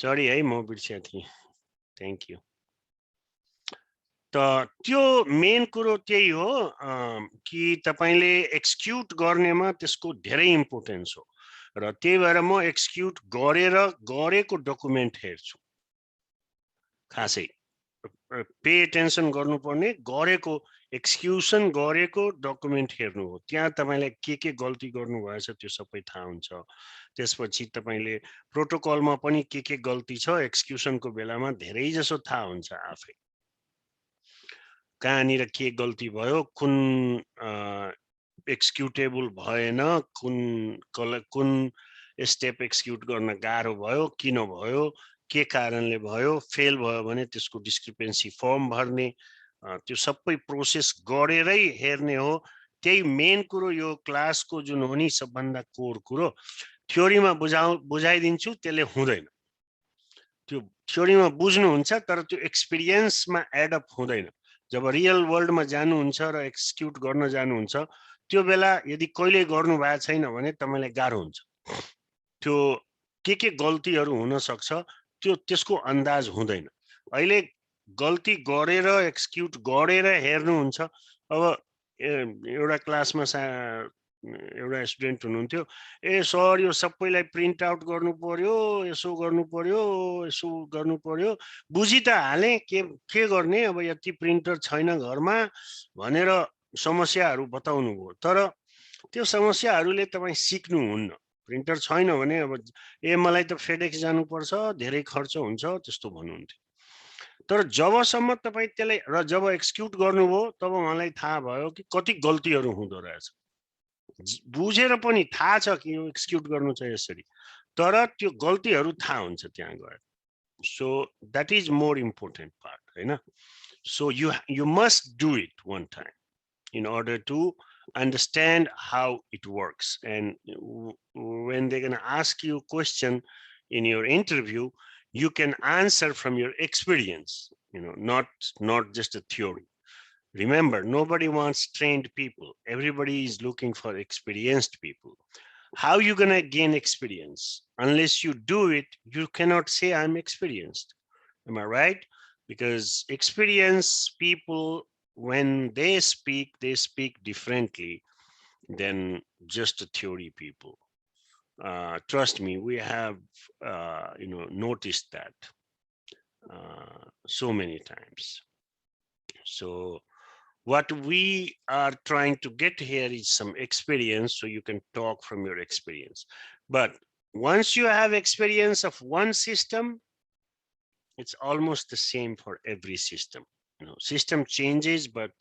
Sorry है म बिर्सेको थिएँ थ्याङ्क यू त त्यो मेन कुरो त्यही हो कि तपाईँले एक्सक्युट गर्नेमा त्यसको धेरै इम्पोर्टेन्स हो र त्यही भएर म एक्सक्युट गरेको डकुमेन्ट हेर्छु खासै पे एटेन्सन गर्नुपर्ने गरेको एक्सक्युसन गरेको डकुमेन्ट हेर्नु हो त्यहाँ तपाईँलाई के गल्ती गर्नुभएछ त्यो सबै थाहा हुन्छ त्यसपछि तपाईँले प्रोटोकलमा पनि के गल्ती छ एक्सक्युसनको बेलामा धेरै जसो थाहा हुन्छ आफै कहाँनिर के गल्ती भयो कुन एक्सक्युटेबल भएन कुन स्टेप एक्सक्युट गर्न गाह्रो भयो किन भयो के कारणले भयो फेल भयो भने त्यसको डिस्क्रिपेन्सी फर्म भर्ने त्यो सबै प्रोसेस गरेरै हेर्ने हो त्यही मेन कुरो यो क्लासको जुन हो नि सबभन्दा कोर कुरो थ्योरीमा बुझाइदिन्छु त्यसले हुँदैन त्यो थ्योरीमा बुझ्नुहुन्छ तर त्यो एक्सपिरियन्समा एडअप हुँदैन जब रियल वर्ल्डमा जानुहुन्छ र एक्सक्युट गर्न जानुहुन्छ त्यो बेला यदि कहिले गर्नु भएको छैन भने तपाईँलाई गाह्रो हुन्छ त्यो के गल्तीहरू हुन सक्छ त्यो त्यसको अन्दाज हुँदैन अहिले गल्ती गरेर एक्सक्युट गरेर हेर्नुहुन्छ अब एउटा क्लासमा एउटा स्टुडेन्ट हुनुहुन्थ्यो ए सर यो सबैलाई प्रिन्ट आउट गर्नु पर्यो यसो गर्नु पर्यो यसो गर्नु पर्यो बुझि त हालेँ के गर्ने अब यति प्रिन्टर छैन घरमा भनेर समस्याहरू बताउनु भयो तर त्यो समस्याहरूले तपाईँ सिक्नुहुन्न प्रिन्टर छैन भने अब ए मलाई त फेडेक्स जानुपर्छ धेरै खर्च हुन्छ त्यस्तो भन्नुहुन्थ्यो तर जबसम्म तपाईँ त्यसलाई र जब एक्सक्युट गर्नुभयो तब मलाई थाहा भयो कि कति गल्तीहरू हुँदो रहेछ बुझेर पनि थाहा छ कि यो एक्सक्युट गर्नु छ यसरी तर त्यो गल्तीहरू थाहा हुन्छ त्यहाँ गएर so that is more important part होइन so you must do it one time in order to understand how it works. And when they're going to ask you a question in your interview, you can answer from your experience, not just a theory. Remember, nobody wants trained people. Everybody is looking for experienced people. How are you going to gain experience? Unless you do it, you cannot say I'm experienced. Am I right? Because experienced people, when they speak differently than just a theory people. Trust me, we have noticed that so many times. So what we are trying to get here is some experience so you can talk from your experience. But once you have experience of one system, it's almost the same for every system. System changes, but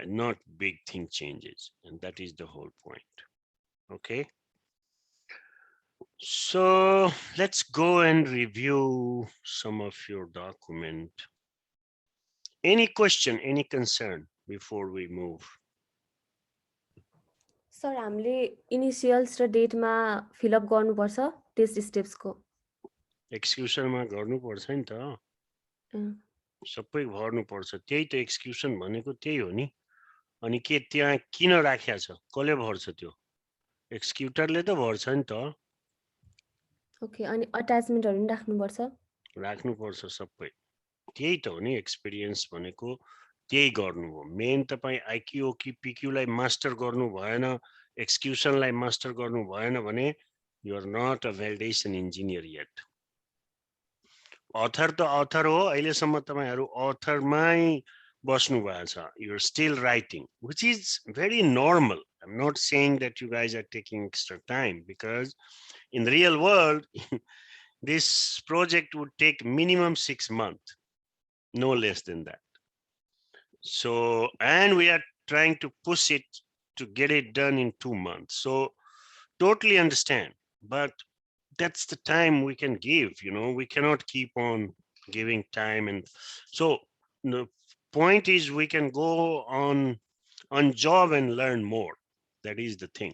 not big thing changes, and that is the whole point. Okay, so let's go and review some of your document. Any question, any concern before we move? Sir हामीले इनिसियल्स र डेटमा fill up गर्नुपर्छ test स्टेप्सको एक्सक्युसनमा गर्नुपर्छ नि त सबै भर्नुपर्छ त्यही त एक्सक्युसन भनेको त्यही हो नि अनि के त्यहाँ किन राखेको छ कसले भर्छ त्यो एक्सक्युटरले त भर्छ नि त ओके अनि अट्याचमेन्टहरु पनि राख्नुपर्छ सबै त्यही त हो नि एक्सपिरियन्स भनेको त्यही गर्नु हो मेन तपाईँ आइक्यू कि पिक्यूलाई मास्टर गर्नु भएन एक्सक्युसनलाई मास्टर गर्नु भएन भने you are not a validation engineer yet author त अथर हो अहिलेसम्म तपाईँहरू अथरमै बस्नु भएको छ you are still writing which is very normal I am not saying that you guys are taking extra time because in the real world this project would take minimum 6 months, no less than that. So, and we are trying to push it to get it done in 2 months. So, totally understand, but that's the time we can give, we cannot keep on giving time. And so the point is we can go on job and learn more. That is the thing.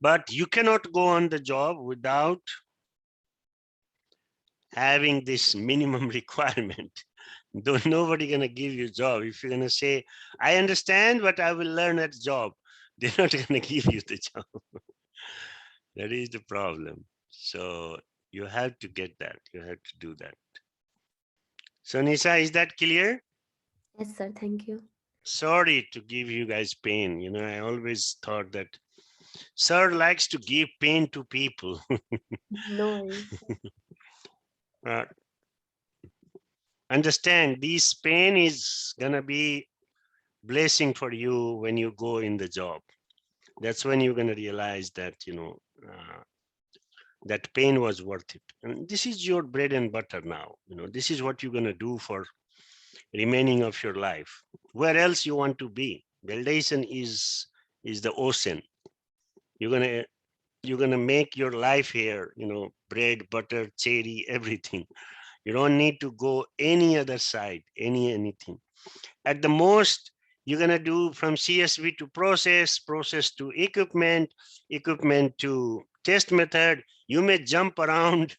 But you cannot go on the job without having this minimum requirement. Nobody gonna give you a job if you're gonna say I understand but I will learn at job. They're not gonna give you the job. That is the problem. So You have to get that. You have to do that. So Nisa, is that clear? Yes, sir. Thank you. Sorry to give you guys pain. You know, I always thought that sir likes to give pain to people. No worries. uh, understand, this pain is gonna be blessing for you when you go in the job. That's when you're gonna realize that, you know, that pain was worth it. And this is your bread and butter now. You know, this is what you're gonna do for remaining of your life. Where else you want to be? Validation is the ocean. You're gonna make your life here, you know, bread, butter, cherry, everything. You don't need to go any other side, anything. At the most, you're gonna do from CSV to process, process to equipment, equipment to test method. You may jump around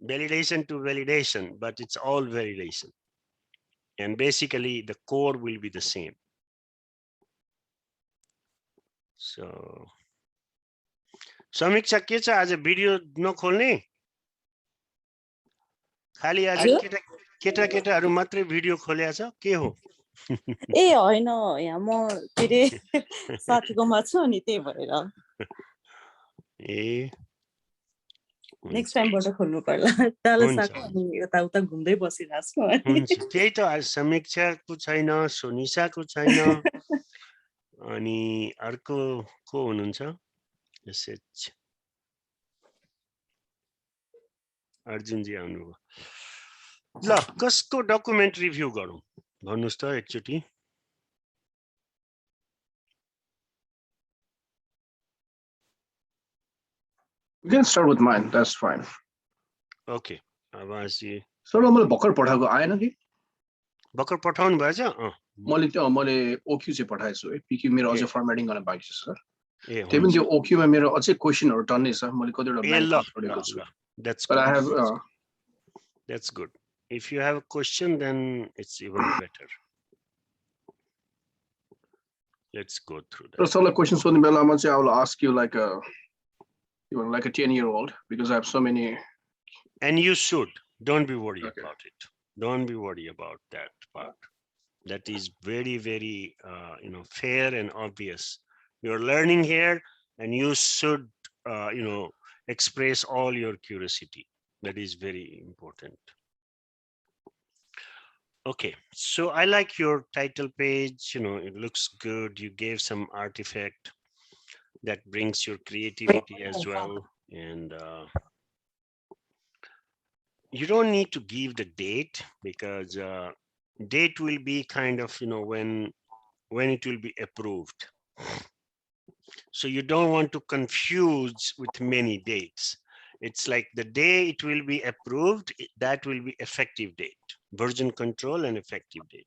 validation to validation, but it's all validation. And basically the core will be the same. So समीक्षा के छ आज video नखोल्ने खाली आज केटाकेटाहरू मात्रै video खोलेको छ के हो ए हैन यहाँ म फेरि साथीकोमा छु अनि त्यही भएर ए नेक्स्ट टाइमबाट खोल्नु पर्ला ताला साको अनि यता उता घुम्दै बसिराछु हुन्छ त्यही त आज समीक्षाको छैन सोनिसाको छैन अनि अर्को को हुनुहुन्छ एसएच अर्जुनजी आउनुभयो ल कसको डकुमेन्ट रिभ्यू गरौँ भन्नुस् त एकचोटी You can start with mine, that's fine. Okay, आवाजी सर मैले भर्खर पठाएको आएन कि भर्खर पठाउनु भएछ मैले ओक्यू चाहिँ पठाएछु है पिक्यू मेरो अझै फर्मेटिङ गर्न बाँकी छ सर ए त्यही पनि त्यो ओक्यूमा मेरो अझै क्वेशनहरु टन्नै छ मैले कतिवटा ब्ल्याङ्क छोडेको छु that's but good. I have That's good. If you have a question, then it's even better. Let's go through that. so some questions on the बेलामा चाहिँ I will ask you like a 10-year-old because I have so many. And you should. Don't be worried Okay. about it. Don't be worried about that part. That is very, very, fair and obvious. You're learning here, and you should, express all your curiosity. That is very important. Okay, so I like your title page. You know, it looks good. You gave some artifact that brings your creativity as well, and you don't need to give the date because date will be kind of, when it will be approved. So you don't want to confuse with many dates. It's like the day it will be approved, that will be effective date, version control and effective date.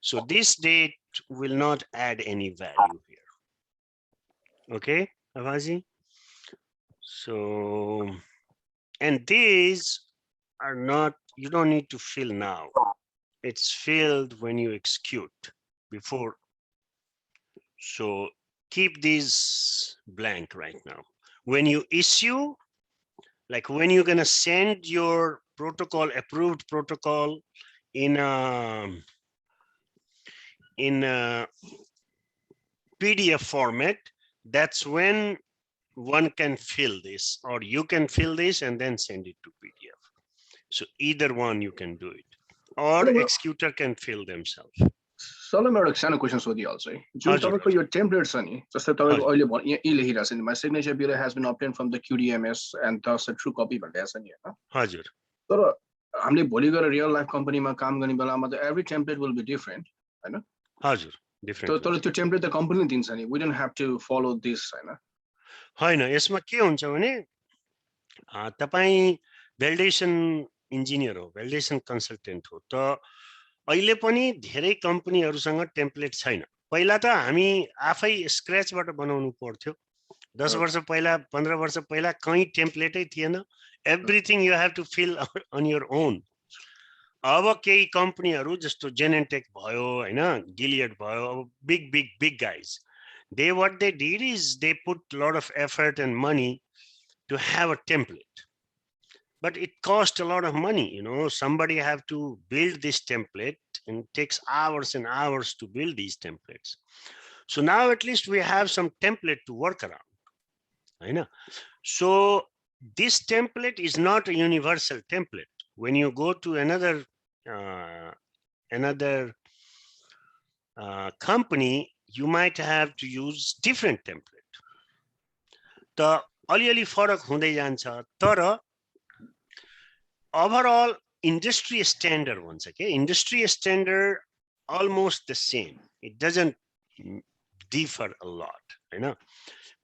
So this date will not add any value here. Okay, Avazi? So, and these are not, you don't need to fill now. It's filled when you execute before. So keep these blank right now. When you issue, like when you're gonna send your protocol, approved protocol in a PDF format, that's when one can fill this, or you can fill this and then send it to PDF. So either one you can do it, or executor can fill themselves. Sir मेरो सानो question सोधिहाल्छु है जुन तपाईको यो template छ नि जस्तै तपाईको अहिले यहाँ लेखिरहेको छ नि my signature bureau has been obtained from the QDMS and thus a true copy भन्दै छ नि हैन हजुर तर हामीले भोलि गएर रियल लाइफ कम्पनीमा काम गर्ने बेलामा त every template will be different हैन हजुर डिफरेंट तर त्यो टेम्प्लेट त कम्पनीले दिन्छ नि we don't have to follow this हैन यसमा के हुन्छ भने तपाई भ्यालिडेसन इन्जिनियर हो भ्यालिडेसन कन्सल्टेन्ट हो त अहिले पनि धेरै कम्पनीहरुसँग टेम्प्लेट छैन पहिला त हामी आफै स्क्रैचबाट बनाउनु पर्थ्यो 10 वर्ष पहिला 15 वर्ष पहिला कहीं टेम्प्लेटै थिएन everything you have to fill on your own अब केही कम्पनीहरु जस्तो जेनेन्टेक भयो हैन गिलियड भयो अब big guys what they did is they put a lot of effort and money to have a template. but it costs a lot of money. You know, somebody have to build this template, and it takes hours and hours to build these templates. So now at least we have some template to work around. I know. So this template is not a universal template. When you go to another company, you might have to use different template. The अलिअलि फरक हुँदै जान्छ, तर overall industry standard भन्छ के, industry standard almost the same. It doesn't differ a lot, हैन.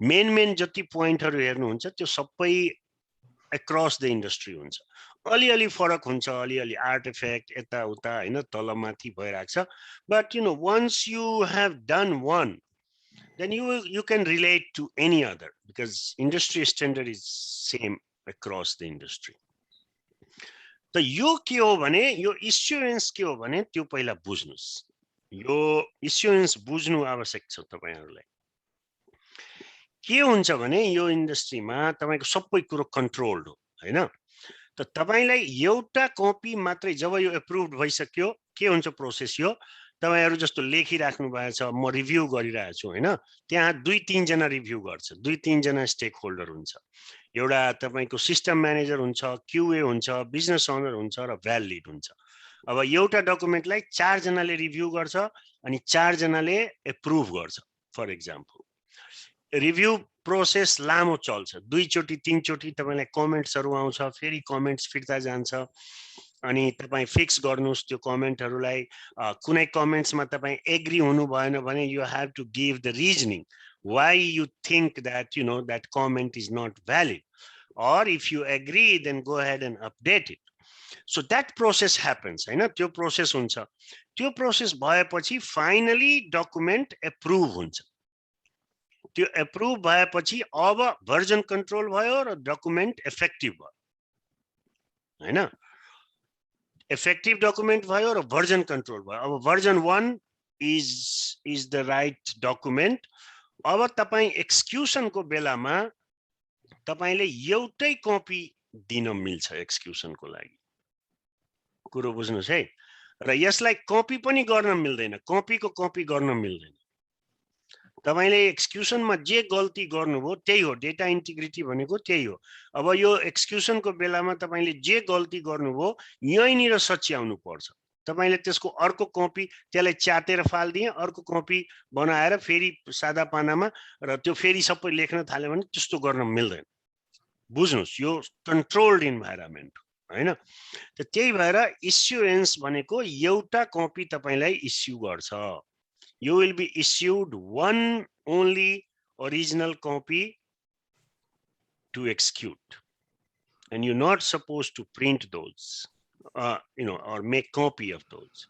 Main जति पोइन्टहरु हेर्नुहुन्छ त्यो सबै across the industry हुन्छ. अलिअलि फरक हुन्छ, अलिअलि आर्टिफेक्ट यता उता हैन तलमाथि भइराख्छ. But you know, once you have done one, then you can relate to any other, because industry standard is same across the industry. त यो के हो भने, यो इस्युरेन्स के हो भने त्यो पहिला बुझ्नुस्. यो इस्युरेन्स बुझ्नु आवश्यक छ तपाईहरुलाई. के हुन्छ भने यो इन्डस्ट्रीमा तपाईको सबै कुरो कन्ट्रोल्ड हो, हैन. त तपाईलाई एउटा कपी मात्रै जब यो एप्रुभड भइसक्यो, के हुन्छ प्रोसेस यो, तपाईहरु जस्तो लेखिराख्नु भएको छ, म रिभ्यु गरिरहेको छु, हैन. त्यहाँ 2-3 जना रिभ्यु गर्छ, 2-3 जना स्टेक होल्डर हुन्छ. एउटा तपाईको सिस्टम म्यानेजर हुन्छ, क्यूए हुन्छ, बिजनेस ओनर हुन्छ र भ्याल लिड हुन्छ. अब एउटा डकुमेन्टलाई 4 जनाले रिभ्यु गर्छ अनि 4 जनाले एप्रुभ गर्छ. फर एक्जाम्पल रिभ्यु प्रोसेस लामो चल्छ, 2 चोटी 3 चोटी तपाईलाई कमेन्ट्सहरु आउँछ, फेरि कमेन्ट्स फिर्ता जान्छ, अनि तपाई फिक्स गर्नुस् त्यो कमेन्टहरुलाई. कुनै कमेन्ट्समा तपाई एग्री हुनु भएन भने you have to give the reasoning why you think that that comment is not valid, or if you agree then go ahead and update it. So that process happens, हैन. त्यो process हुन्छ. त्यो process भएपछि finally document approve हुन्छ. त्यो approve भएपछि अब version control भयो र डकुमेन्ट इफेक्टिभ भयो, हैन. इफेक्टिभ डकुमेन्ट भयो र भर्जन कन्ट्रोल भयो. अब version 1 is the right document. अब तपाई एक्सक्युसन को बेलामा तपाईले एउटै कपी दिन मिल्छ एक्सक्युसन को लागि. कुरो बुझ्नुस् है. र यसलाई कपी पनि गर्न मिल्दैन, कपी को कपी गर्न मिल्दैन. तपाईले एक्सक्युसनमा जे गल्ती गर्नुभयो त्यही हो, डेटा इन्टिग्रिटी भनेको त्यही हो. अब यो एक्सक्युसन को बेलामा तपाईले जे गल्ती गर्नुभयो यहीँनिर सच्याउनु पर्छ. तपाईले त्यसको अर्को कपी त्यसलाई च्यातेर फाल्दिए, अर्को कपी बनाएर फेरि सादा पानामा र त्यो फेरि सबै लेख्न थाल्यो भने त्यस्तो गर्न मिल्दैन. बुझ्नुस्, यो कन्ट्रोल्ड इन्भाइरोमेन्ट हैन. त त्यही भएर इस्युरेन्स भनेको एउटा कपी तपाईलाई इस्यु गर्छ. You will be issued one only original copy to execute, and you're not supposed to print those, or make copy of those.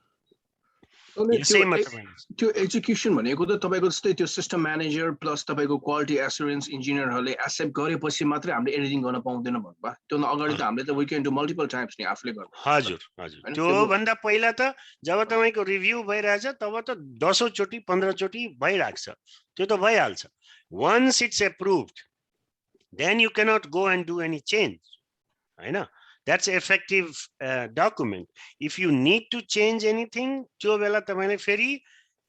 त्यो एक्जिक्युसन भनेको त तपाईको जस्तै त्यो सिस्टम म्यानेजर प्लस तपाईको क्वालिटी एस्युरेन्स इन्जिनियरहरुले एक्सेप्ट गरेपछि मात्रै हामीले एडिटिङ गर्न पाउँदैन भन्नुभयो. त्यो अगाडि त हामीले त we can do multiple times नि आफूले गर्न. हजुर हजुर. त्यो भन्दा पहिला त जब तपाईको रिभ्यु भइरहेछ तब त 10औं चोटी 15 चोटी भइराख्छ, त्यो त भइहाल्छ. Once it's approved, then you cannot go and do any change, हैन. That's effective document. If you need to change anything, त्यो बेला तपाईले फेरि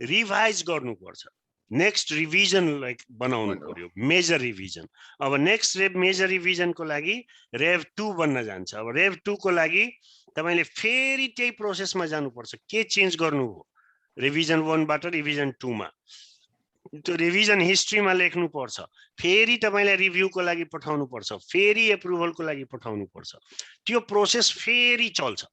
रिभाइज गर्नु पर्छ. नेक्स्ट रिभिजन लाइक बनाउनु पर्यो, मेजर रिभिजन. अब नेक्स्ट मेजर रिभिजन को लागि रेव 2 बन्न जान्छ. अब रेव 2 को लागि तपाईले फेरि त्यही प्रोसेसमा जानु पर्छ. के चेन्ज गर्नु हो, रिभिजन 1 बाट रिभिजन 2 मा त्यो रिभिजन हिस्ट्रीमा लेख्नु पर्छ. फेरि तपाईलाई रिभ्यु को लागि पठाउनु पर्छ, फेरि एप्रुभल को लागि पठाउनु पर्छ. त्यो प्रोसेस फेरि चल्छ.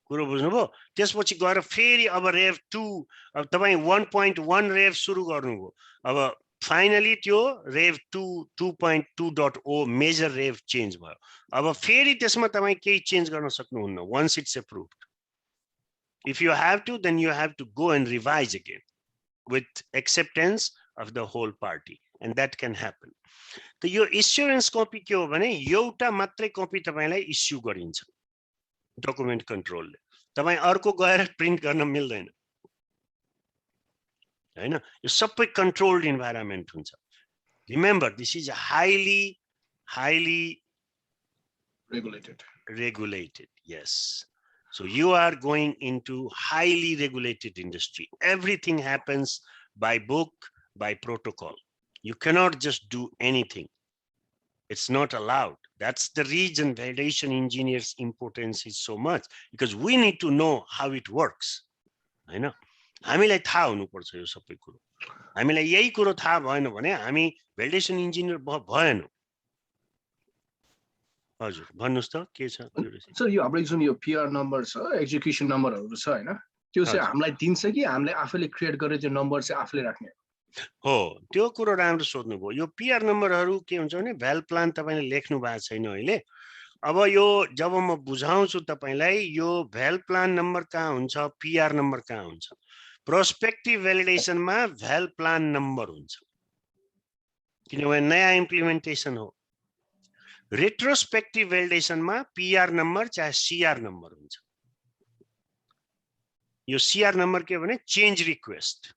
कुरो बुझ्नुभयो. त्यसपछि गएर फेरि अब रेव 2, अब तपाई 1.1 रेव सुरु गर्नुभयो. अब फाइनली त्यो रेव 2 2.2.0 मेजर रेव चेन्ज भयो. अब फेरि त्यसमा तपाई केही चेन्ज गर्न सक्नुहुन्न. once it's approved, if you have to, then you have to go and revise again with acceptance of the whole party, and that can happen. So your issuance copy के हो भने एउटा मात्रै कपी तपाईलाई issue गरिन्छ document कन्ट्रोलले. तपाई अर्को गएर प्रिन्ट गर्न मिल्दैन, हैन. यो सबै कन्ट्रोल्ड इन्भाइरोमेन्ट हुन्छ. Remember, this is a highly regulated, yes. So you are going into highly regulated industry. Everything happens by book, by protocol. You cannot just do anything. It's not allowed. That's the reason validation engineers' importance is so much, because we need to know how it works. I know. हामीलाई थाहा हुनुपर्छ यो सबै कुरो. हामीलाई यही कुरो थाहा भएन भने हामी भ्यालिडेसन इन्जिनियर भएनौँ. हजुर भन्नुस् त के छ? सर यो हाम्रो जुन यो PR नम्बर छ, एक्जिक्युसन नम्बरहरू छ हैन, त्यो चाहिँ हामीलाई दिन्छ कि हामीले आफैले क्रिएट गरेर त्यो नम्बर चाहिँ आफैले राख्ने हो? त्यो कुरो राम्रो सोध्नुभयो. यो PR नम्बरहरू के हुन्छ भने भ्याल प्लान तपाईले लेख्नु भएको छैन अहिले. अब यो जब म बुझाउँछु तपाईलाई यो भ्याल प्लान नम्बर कहाँ हुन्छ, PR नम्बर कहाँ हुन्छ. प्रोस्पेक्टिभ भ्यालिडेसनमा भ्याल प्लान नम्बर हुन्छ किनभने नयाँ इम्प्लिमेन्टेसन हो. रेट्रोस्पेक्टिभ भ्यालिडेसनमा PR नम्बर चाहे CR नम्बर हुन्छ. यो CR नम्बर के भने चेन्ज रिक्वेस्ट.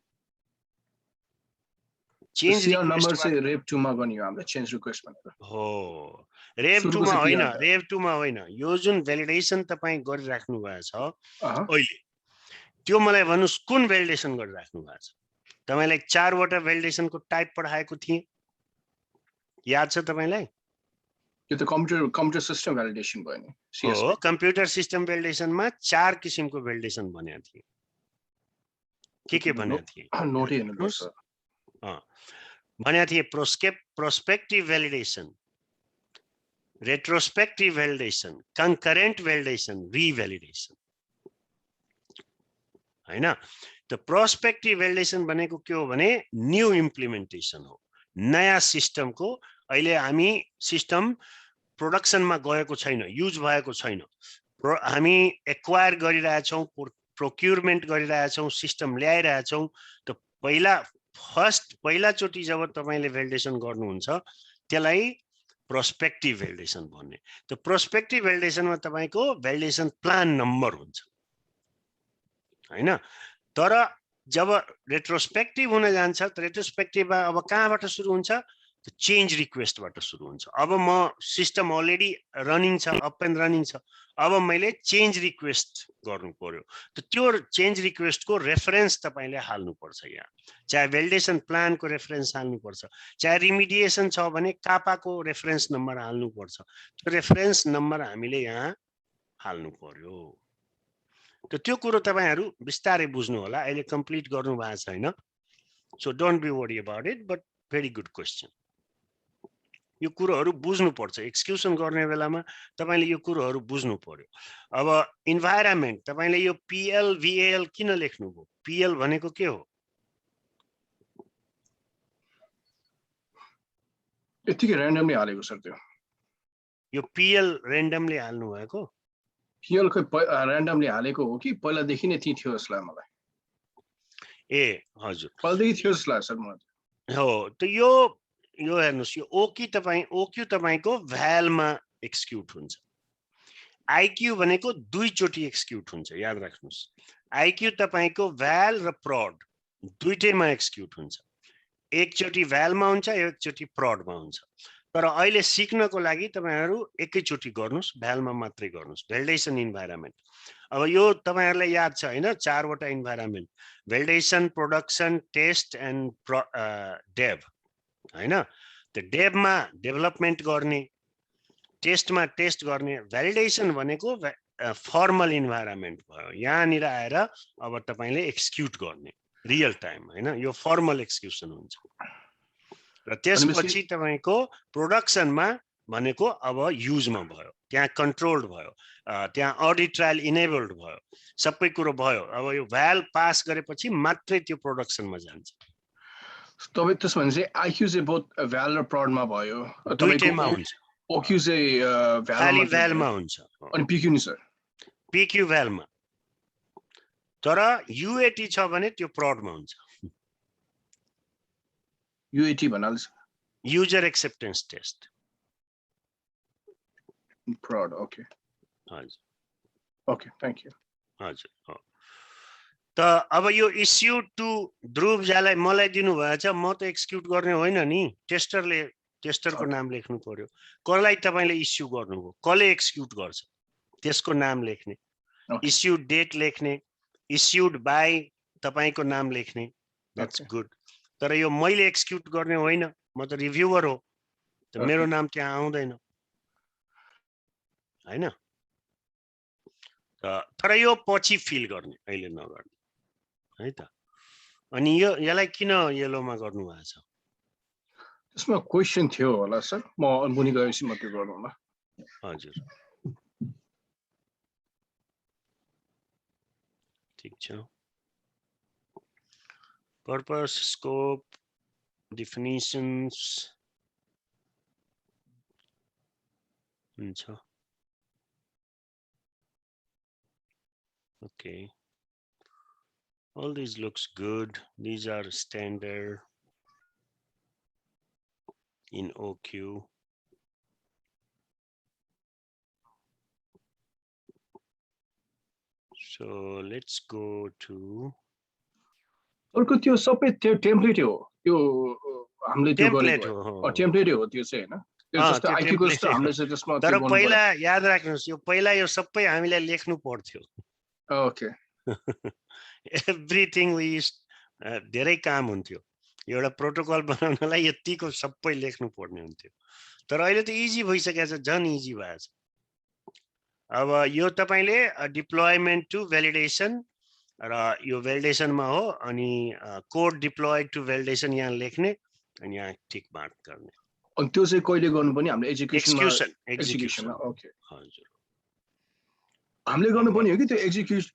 चेन्ज नम्बर चाहिँ रेप 2 मा बनियो हाम्रो चेन्ज रिक्वेस्ट भनेर. हो, रेप 2 मा होइन, रेप 2 मा होइन. यो जुन भ्यालिडेसन तपाई गरिराख्नु भएको छ अहिले, त्यो मलाई भन्नुस् कुन भ्यालिडेसन गरिराख्नु भएको छ? तपाईलाई 4 वटा भ्यालिडेसनको टाइप पढाएको थिए, याद छ तपाईलाई? यो त कम्प्युटर सिस्टम भ्यालिडेसन भयो नि. हो, कम्प्युटर सिस्टम भ्यालिडेसनमा 4 किसिमको भ्यालिडेसन भनेको थिए. के भनेको थिए? नोट हेर्नुपर्छ. भनेको थिए prospective validation, retrospective validation, concurrent validation, revalidation. हैन, त प्रोस्पेक्टिभ भ्यालिडेसन भनेको के हो भने न्यू इम्प्लिमेन्टेसन हो. नयाँ सिस्टमको अहिले हामी सिस्टम प्रोडक्सनमा गएको छैन, युज भएको छैन, हामी एक्वायर गरिरहेछौँ, प्रोक्युरमेन्ट गरिरहेछौँ, सिस्टम ल्याइरहेछौँ. त पहिलाचोटि जब तपाईले भ्यालिडेसन गर्नुहुन्छ त्यसलाई प्रोस्पेक्टिभ भ्यालिडेसन भन्ने. त प्रोस्पेक्टिभ भ्यालिडेसनमा तपाईको भ्यालिडेसन प्लान नम्बर हुन्छ हैन. तर जब रेट्रोस्पेक्टिभ हुन जान्छ त रेट्रोस्पेक्टिभमा अब कहाँबाट सुरु हुन्छ? त चेन्ज रिक्वेस्टबाट सुरु हुन्छ. अब म सिस्टम अलरेडी रनिङ छ, अप एन्ड रनिङ छ, अब मैले चेन्ज रिक्वेस्ट गर्नु पर्यो. त त्यो चेन्ज रिक्वेस्टको रेफरेन्स तपाईले हाल्नु पर्छ. यहाँ चाहे भ्यालिडेसन प्लानको रेफरेन्स हाल्नु पर्छ, चाहे रिमिडिएसन छ भने कापाको रेफरेन्स नम्बर हाल्नु पर्छ. त्यो रेफरेन्स नम्बर हामीले यहाँ हाल्नु पर्यो. त त्यो कुरो तपाईहरु बिस्तारै बुझ्नु होला. अहिले कम्प्लिट गर्नु भएको छैन, so don't be worry about it, but very good question. यो कुरोहरु बुझ्नु पर्छ. एक्सक्युसन गर्ने बेलामा तपाईले यो कुरोहरु बुझ्नु पर्यो. अब इन्भाइरोमेन्ट तपाईले यो PL VAL किन लेख्नु भो? PL भनेको के हो? यतिकै र्यान्डमली हालेको सर. त्यो यो PL र्यान्डमली हाल्नु भएको? PL खै र्यान्डमली हालेको हो कि पहिलादेखि नै त्यही थियो जसलाई मलाई? ए हजुर, पहिलादेखि थियो जसलाई सर मलाई. हो, त यो हेर्नुस्, यो OQ तपाईको भ्यालमा एक्सिक्युट हुन्छ. IQ भनेको दुईचोटी एक्सिक्युट हुन्छ, याद राख्नुस्. IQ तपाईको भ्याल र प्रड दुईटैमा एक्सिक्युट हुन्छ. एकचोटी भ्यालमा हुन्छ, एकचोटी प्रडमा हुन्छ. तर अहिले सिक्नको लागि तपाईहरु एकैचोटी गर्नुस्, भ्यालमा मात्रै गर्नुस्. Validation environment. अब यो तपाईहरुलाई याद छ हैन? 4 वटा environment: validation, production, test and dev हैन. त डेभमा डेभलपमेन्ट गर्ने, टेस्टमा टेस्ट गर्ने. भ्यालिडेसन भनेको फर्मल इन्भाइरोमेन्ट भयो. यहाँनिर आएर अब तपाईले एक्सिक्युट गर्ने रियल टाइम हैन. यो फर्मल एक्सिक्युसन हुन्छ. र त्यसपछि तपाईको प्रोडक्सनमा भनेको अब युजमा भयो, त्यहाँ कन्ट्रोल्ड भयो, त्यहाँ अडिट ट्रायल इनेबल्ड भयो, सबै कुरो भयो. अब यो भ्याल पास गरेपछि मात्रै त्यो प्रोडक्सनमा जान्छ. तपाईँ त्यसो भने चाहिँ IQ चाहिँ बोथ भ्याल र प्रडमा भयो, दुईटैमा हुन्छ. OQ चाहिँ भ्यालमा हुन्छ. अनि PQ नि सर? PQ भ्यालमा. तर UAT छ भने त्यो प्रडमा हुन्छ. UAT भन्नाले युजर एक्सेप्टेन्स टेस्ट. प्रड. ओके हजुर, ओके, थ्यांक यू. हजुर. त अब यो इस्यु टु ध्रुव ज्यालाई मलाई दिनु भएछ, म त एक्सिक्युट गर्ने होइन नि, टेस्टरले टेस्टरको नाम लेख्नु पर्यो कसलाई तपाईले इस्यु गर्नुभयो कसले एक्जिक्युट गर्छ त्यसको नाम लेख्ने इस्यु डेट लेख्ने इस्युड बाइ तपाईको नाम लेख्ने द्याट्स गुड तर यो मैले एक्जिक्युट गर्ने होइन म त रिभ्युअर हो त मेरो नाम त्यहाँ आउँदैन हैन तर यो पछि फिल गर्ने अहिले नगर्ने है त अनि यो यसलाई किन येलोमा गर्नु भएको छ त्यसमा क्वेशन थियो होला सर म मुनि गएपछि म त्यो गर्नु होला हजुर ठीक छ पर्पस स्कोप definitions हुन्छ okay all these looks good these are standard in OQ so let's go to अर्को त्यो सबै त्यो टेम्प्लेट हो त्यो हामीले त्यो गरेको हो टेम्प्लेट हो त्यो चाहिँ हैन त्यो जस्तो आईक्यू को जस्तो हामीले चाहिँ त्यसमा तर पहिला याद राख्नुस् यो पहिला यो सबै हामीले लेख्नु पर्थ्यो ओके एभ्रीथिङ वी धेरै काम हुन्थ्यो एउटा प्रोटोकल बनाउनलाई यतिको सबै लेख्नु पर्ने हुन्थ्यो तर अहिले त इजी भइसकेको छ झन् इजी भएको छ अब यो तपाईले डिप्लोयमेन्ट टु भ्यालिडेसन र यो भ्यालिडेसनमा हो अनि कोड डिप्लोय टु भ्यालिडेसन यहाँ लेख्ने अनि यहाँ टिक मार्क गर्ने अनि त्यो चाहिँ कहिले गर्नुपर्ने हामीले एक्जिक्युसन ओके हजुर हामीले गर्नुपर्ने हो कि त्यो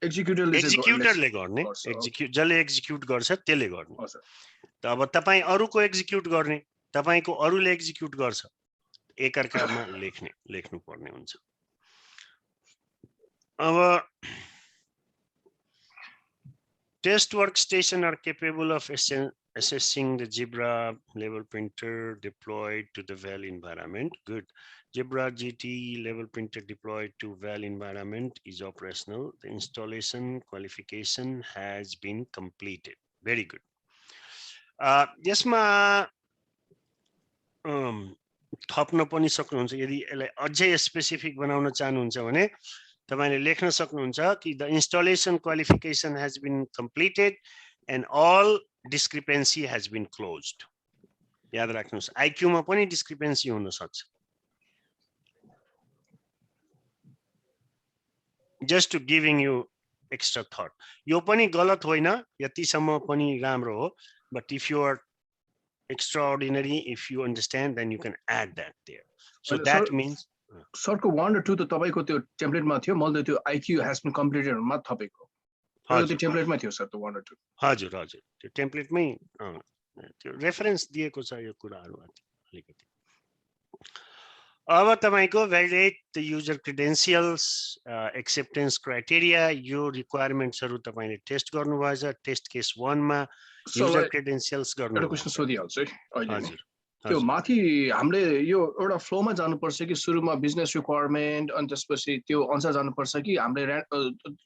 एक्जिक्युटरले गर्ने जसले एक्जिक्युट गर्छ त्यसले गर्ने त अब तपाई अरूको एक्जिक्युट गर्ने तपाईको अरूले एक्जिक्युट गर्छ एकअर्कामा लेख्नु पर्ने हुन्छ अब test workstation are capable of assessing the Zebra level printer deployed to the Val environment. Good. Zebra GT level printer deployed to Val environment is operational. The installation qualification has been completed. Very good. यसमा थप्न पनि सक्नुहुन्छ यदि यसलाई अझै specific बनाउन चाहनुहुन्छ भने तपाईले लेख्न सक्नुहुन्छ कि the installation qualification has been completed and all discrepancy has been closed. याद राख्नुस् आईक्यू मा पनि डिस्क्रिपेन्सी हुन सक्छ just to giving you extra thought यो पनि गलत होइन यतिसम्म पनि राम्रो हो but if you are extraordinary if you understand then you can add that there so that means सरको 1 र 2 त तपाईको त्यो टेम्प्लेटमा थियो मैले त्यो आईक्यू हैज बीन कम्प्लिटेड मा थपेको हजुर त्यो टेम्प्लेटमा थियो सर त्यो 1 र 2 हजुर हजुर त्यो टेम्प्लेटमै त्यो रेफरेन्स दिएको छ यो कुराहरु अलिकति अब तपाईको validate the user credentials acceptance criteria यो रिक्वायरमेन्ट्सहरु तपाईले टेस्ट गर्नुभएछ टेस्ट केस 1 मा युजर क्रेडेन्शियल्स गर्नु एउटा क्वेशन सोधिहाल्छु है अहिले हजुर त्यो माथि हामीले यो एउटा फ्लोमा जानुपर्छ कि सुरुमा बिजनेस रिक्वायरमेन्ट अनि त्यसपछि त्यो अनुसार जानुपर्छ कि हामीले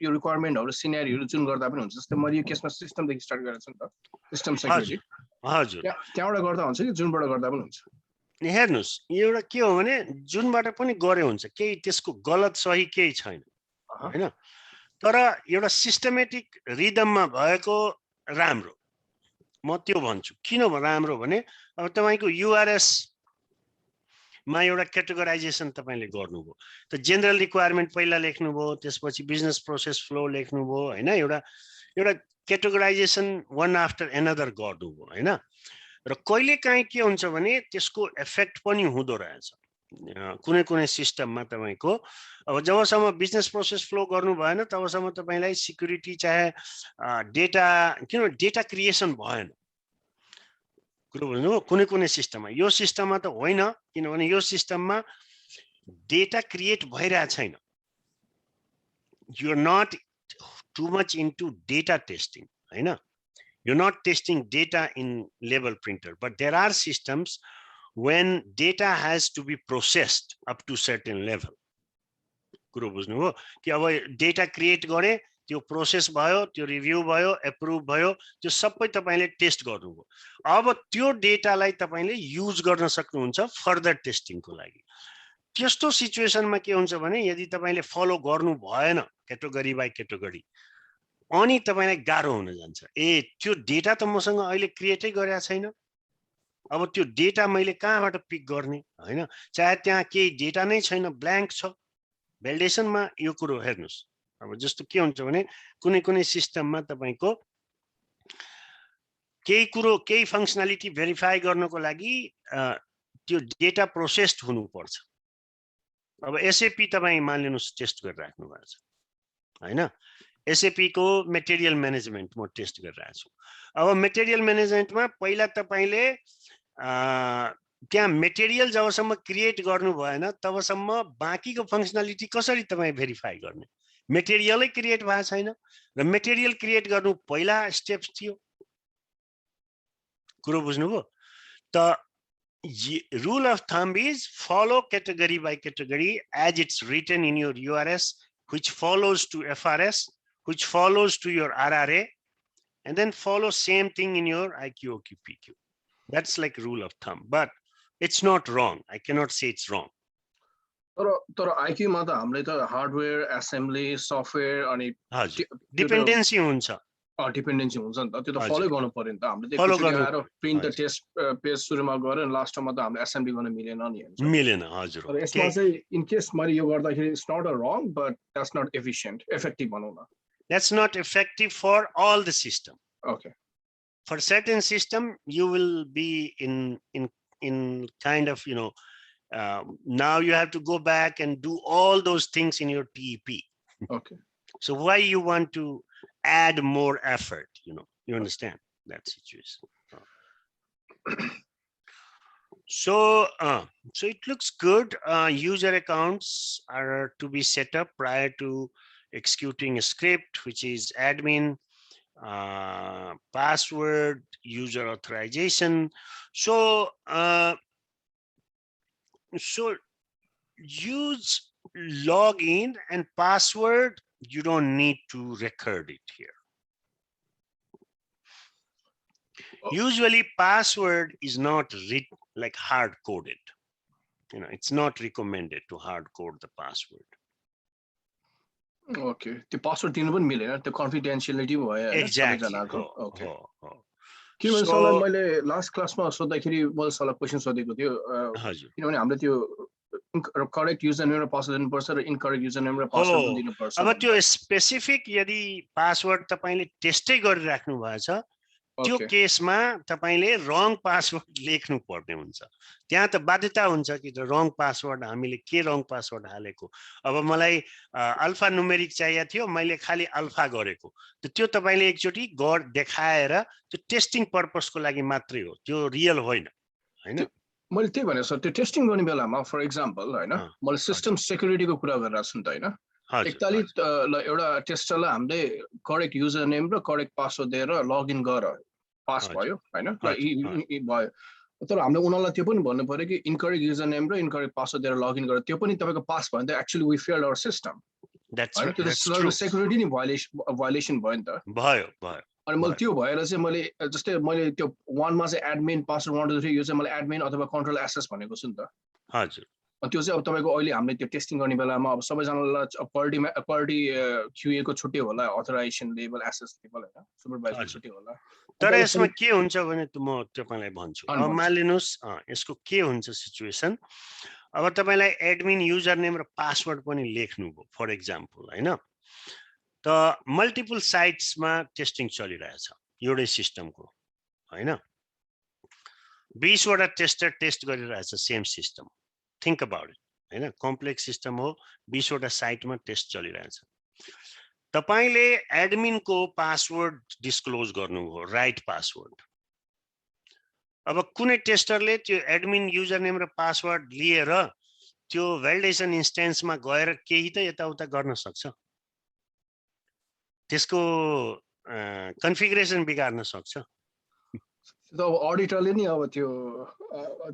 यो रिक्वायरमेन्टहरु सिनेरियोहरु जुन गर्दा पनि हुन्छ जस्तै मैले यो केसमा सिस्टमदेखि स्टार्ट गरेको छु नि त सिस्टम सेक्युरिटी हजुर त्यहाँबाट गर्दा हुन्छ कि जुनबाट गर्दा पनि हुन्छ हेर्नुस् एउटा के हो भने जुनबाट पनि गरे हुन्छ केही त्यसको गलत सही केही छैन हैन तर एउटा सिस्टमेटिक रिदममा भएको राम्रो म त्यो भन्छु किन राम्रो भने अब तपाईको युआरएस मा एउटा क्याटेगोराइजेसन तपाईले गर्नुभयो त जनरल रिक्वायरमेन्ट पहिला लेख्नुभयो त्यसपछि बिजनेस प्रोसेस फ्लो लेख्नुभयो हैन एउटा क्याटेगोराइजेसन वन आफ्टर एनदर गर्नुभयो हैन र कहिले काहीँ के हुन्छ भने त्यसको इफेक्ट पनि हुँदो रहेछ कुनै कुनै सिस्टममा तपाईको अब जबसम्म बिजनेस प्रोसेस फ्लो गर्नु भएन तबसम्म तपाईलाई सिक्युरिटी चाहे डेटा किन डेटा क्रिएसन भएन कुरो बुझ्नु कुनै कुनै सिस्टममा यो सिस्टममा त होइन किनभने यो सिस्टममा डेटा क्रिएट भइरहेको छैन you are not too much into data testing हैन you're not testing data in level printer but there are systems when data has to be processed up to certain level kuro bujhnu ho ki aba data create gare त्यो process भयो, त्यो review भयो, approve भयो, त्यो सबै तपाईले test गर्नुभयो। अब त्यो डेटालाई तपाईले युज गर्न सक्नुहुन्छ फर्दर टेस्टिङको लागि। त्यस्तो सिचुएसनमा के हुन्छ भने यदि तपाईले फलो गर्नु भएन क्याटेगोरी बाइ क्याटेगोरी, अनि तपाईलाई गाह्रो हुन जान्छ। त्यो डेटा त मसँग अहिले क्रिएटै गरेको छैन, अब त्यो डेटा मैले कहाँबाट पिक गर्ने हैन? चाहे त्यहाँ केही डेटा नै छैन, ब्ल्याङ्क छ भ्यालिडेसनमा। यो कुरो हेर्नुस्, अब जस्तो के हुन्छ भने कुनै कुनै सिस्टममा तपाईको केही फङ्सनालिटी भेरिफाई गर्नको लागि त्यो डेटा प्रोसेस्ड हुनुपर्छ। अब एसएपी तपाईँ मानिलिनुस् टेस्ट गरिराख्नु भएको छ हैन? एसएपी को मेटेरियल म्यानेजमेन्ट म टेस्ट गरिरहेको छु। अब मेटेरियल म्यानेजमेन्टमा पहिला तपाईले त्यहाँ मेटेरियल जबसम्म क्रिएट गर्नु भएन तबसम्म बाँकीको फङ्सनालिटी कसरी तपाईँ भेरिफाई गर्ने? मेटेरियलै क्रिएट भएको छैन र मेटेरियल क्रिएट गर्नु पहिला स्टेप्स थियो। कुरो बुझ्नुभयो? त rule of thumb is follow category by category as it's written in your URS, which follows to FRS, which follows to your RRA, and then follow same thing in your IQ, OQ, PQ. That's like rule of thumb, but it's not wrong. I cannot say it's wrong. तर IQ मा त हामीले त hardware, assembly, software अनि dependency हुन्छ। Dependency हुन्छ नि त, त्यो त फलो गर्नु पर्यो नि त। हामीले फलो त्यसरी गर्नु आएर प्रिन्ट द टेस्ट पेज सुरुमा गरे अनि लास्टमा त हामीले एसेम्बली गर्न मिलेन नि हैन? मिलेन, हजुर। तर यसमा चाहिँ इन केस मैले यो गर्दाखेरि it's not a wrong but that's not efficient, effective भनौँ न। That's not effective for all the system. Okay. For certain system, you will be in kind of, now you have to go back and do all those things in your TEP. Okay. So why you want to add more effort, you understand that situation. So it looks good. User accounts are to be set up prior to executing a script, which is admin, password, user authorization. So use login and password. You don't need to record it here. Usually password is not like hard coded. It's not recommended to hard code the password. Okay. The password दिनु पनि मिलेन, त्यो कन्फिडेन्शियलिटी भयो हैन सबैजनाको। Okay. किनभने सलाई मैले लास्ट क्लासमा सोध्दाखेरि मैले सलाई क्वेशन सोधेको थियो किनभने हामीले त्यो करेक्ट युजर नेम र पासवर्ड दिनुपर्छ र इनकरेक्ट युजर नेम र पासवर्ड दिनुपर्छ। अब त्यो स्पेसिफिक यदि पासवर्ड तपाईले टेस्टै गरिराख्नु भएछ त्यो केसमा तपाईले रङ पासवर्ड लेख्नु पर्ने हुन्छ। त्यहाँ त बाध्यता हुन्छ कि त रङ पासवर्ड हामीले के रङ पासवर्ड हालेको। अब मलाई अल्फा न्युमेरिक चाहिएको थियो, मैले खाली अल्फा गरेको। त्यो तपाईले एकचोटी देखाएर त्यो टेस्टिङ पर्पसको लागि मात्रै हो, त्यो रियल होइन हैन? मैले त्यही भने सर त्यो टेस्टिङ गर्ने बेलामा फर एक्जाम्पल हैन मैले सिस्टम सेक्युरिटीको कुरा गरिरहेको छु नि त हैन? एकताली एउटा टेस्टरलाई हामीले करेक्ट युजर नेम र करेक्ट पासवर्ड दिएर लगइन गर पास भयो हैन? भयो। तर हामीले उनीहरूलाई त्यो पनि भन्नु पर्यो कि इनकरेक्ट युजर नेम र इनकरेक्ट पासवर्ड दिएर लगइन गर, त्यो पनि तपाईको पास भयो भने त actually we failed our system. That's true. Security नि भायोलेसन भयो नि त। भयो। अनि मैले त्यो भएर चाहिँ मैले जस्तै मैले त्यो वानमा चाहिँ एडमिन पासवर्ड 1 2 3 यो चाहिँ मैले एडमिन अथवा कन्ट्रोल एक्सेस भनेको छु नि त। हजुर। त्यो चाहिँ अब तपाईको अहिले हामीले त्यो टेस्टिङ गर्ने बेलामा अब सबैजनालाई क्वालिटी क्यूए को छुट्टै होला, अथराइजेसन लेभल, एक्सेस लेभल हैन, सुपरभाइजर छुट्टै होला। तर यसमा के हुन्छ भने म तपाईलाई भन्छु। अब मानिलिनुस् यसको के हुन्छ सिचुएसन। अब तपाईलाई एडमिन युजर नेम र पासवर्ड पनि लेख्नु भयो फर एक्जाम्पल हैन? त मल्टिपल साइट्समा टेस्टिङ चलिरहेछ एउटै सिस्टमको हैन? 20 वटा टेस्टर टेस्ट गरिरहेछ same system. Think about it हैन? कम्प्लेक्स सिस्टम हो, 20 वटा साइटमा टेस्ट चलिरहेछ। तपाईले एडमिन को पासवर्ड डिस्क्लोज गर्नुभयो, राइट पासवर्ड। अब कुनै टेस्टरले त्यो एडमिन युजर नेम र पासवर्ड लिएर त्यो भ्यालिडेसन इन्स्टेन्समा गएर केही त यताउता गर्न सक्छ, त्यसको कन्फिगरेसन बिगार्न सक्छ। अब अडिटरले नि अब त्यो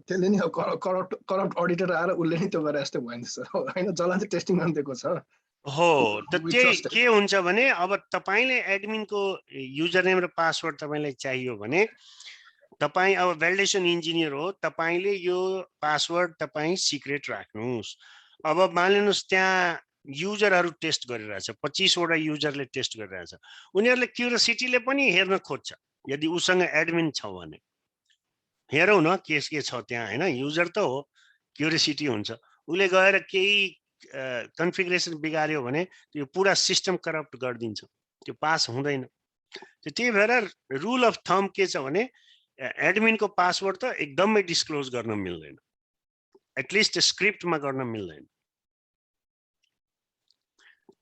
त्यसले नि करप्ट अडिटर आएर उसले नि त्यो गरे जस्तो भयो नि सर हैन? जसलाई चाहिँ टेस्टिङ गर्न दिएको छ हो त We त्यही trust it. के हुन्छ भने अब तपाईले एडमिनको युजर नेम र पासवर्ड तपाईलाई चाहियो भने तपाई अब भ्यालिडेसन इन्जिनियर हो, तपाईले यो पासवर्ड तपाई सिक्रेट राख्नुस्। अब मानिलिनुस् त्यहाँ युजरहरु टेस्ट गरिरहेछ, 25 वटा युजरले टेस्ट गरिरहेछ, उनीहरुले क्युरियोसिटीले पनि हेर्न खोज्छ यदि उसँग एडमिन छ भने। हेरौँ न के छ त्यहाँ हैन, युजर त हो, क्युरियोसिटी हुन्छ। उले गएर केही कन्फिगरेसन बिगार्यो भने त्यो पुरा सिस्टम करप्ट गरिदिन्छ, त्यो पास हुँदैन। त्यही भएर रुल अफ थम्ब के छ भने एडमिनको पासवर्ड त एकदमै डिस्क्लोज गर्न मिल्दैन, एटलिस्ट स्क्रिप्टमा गर्न मिल्दैन।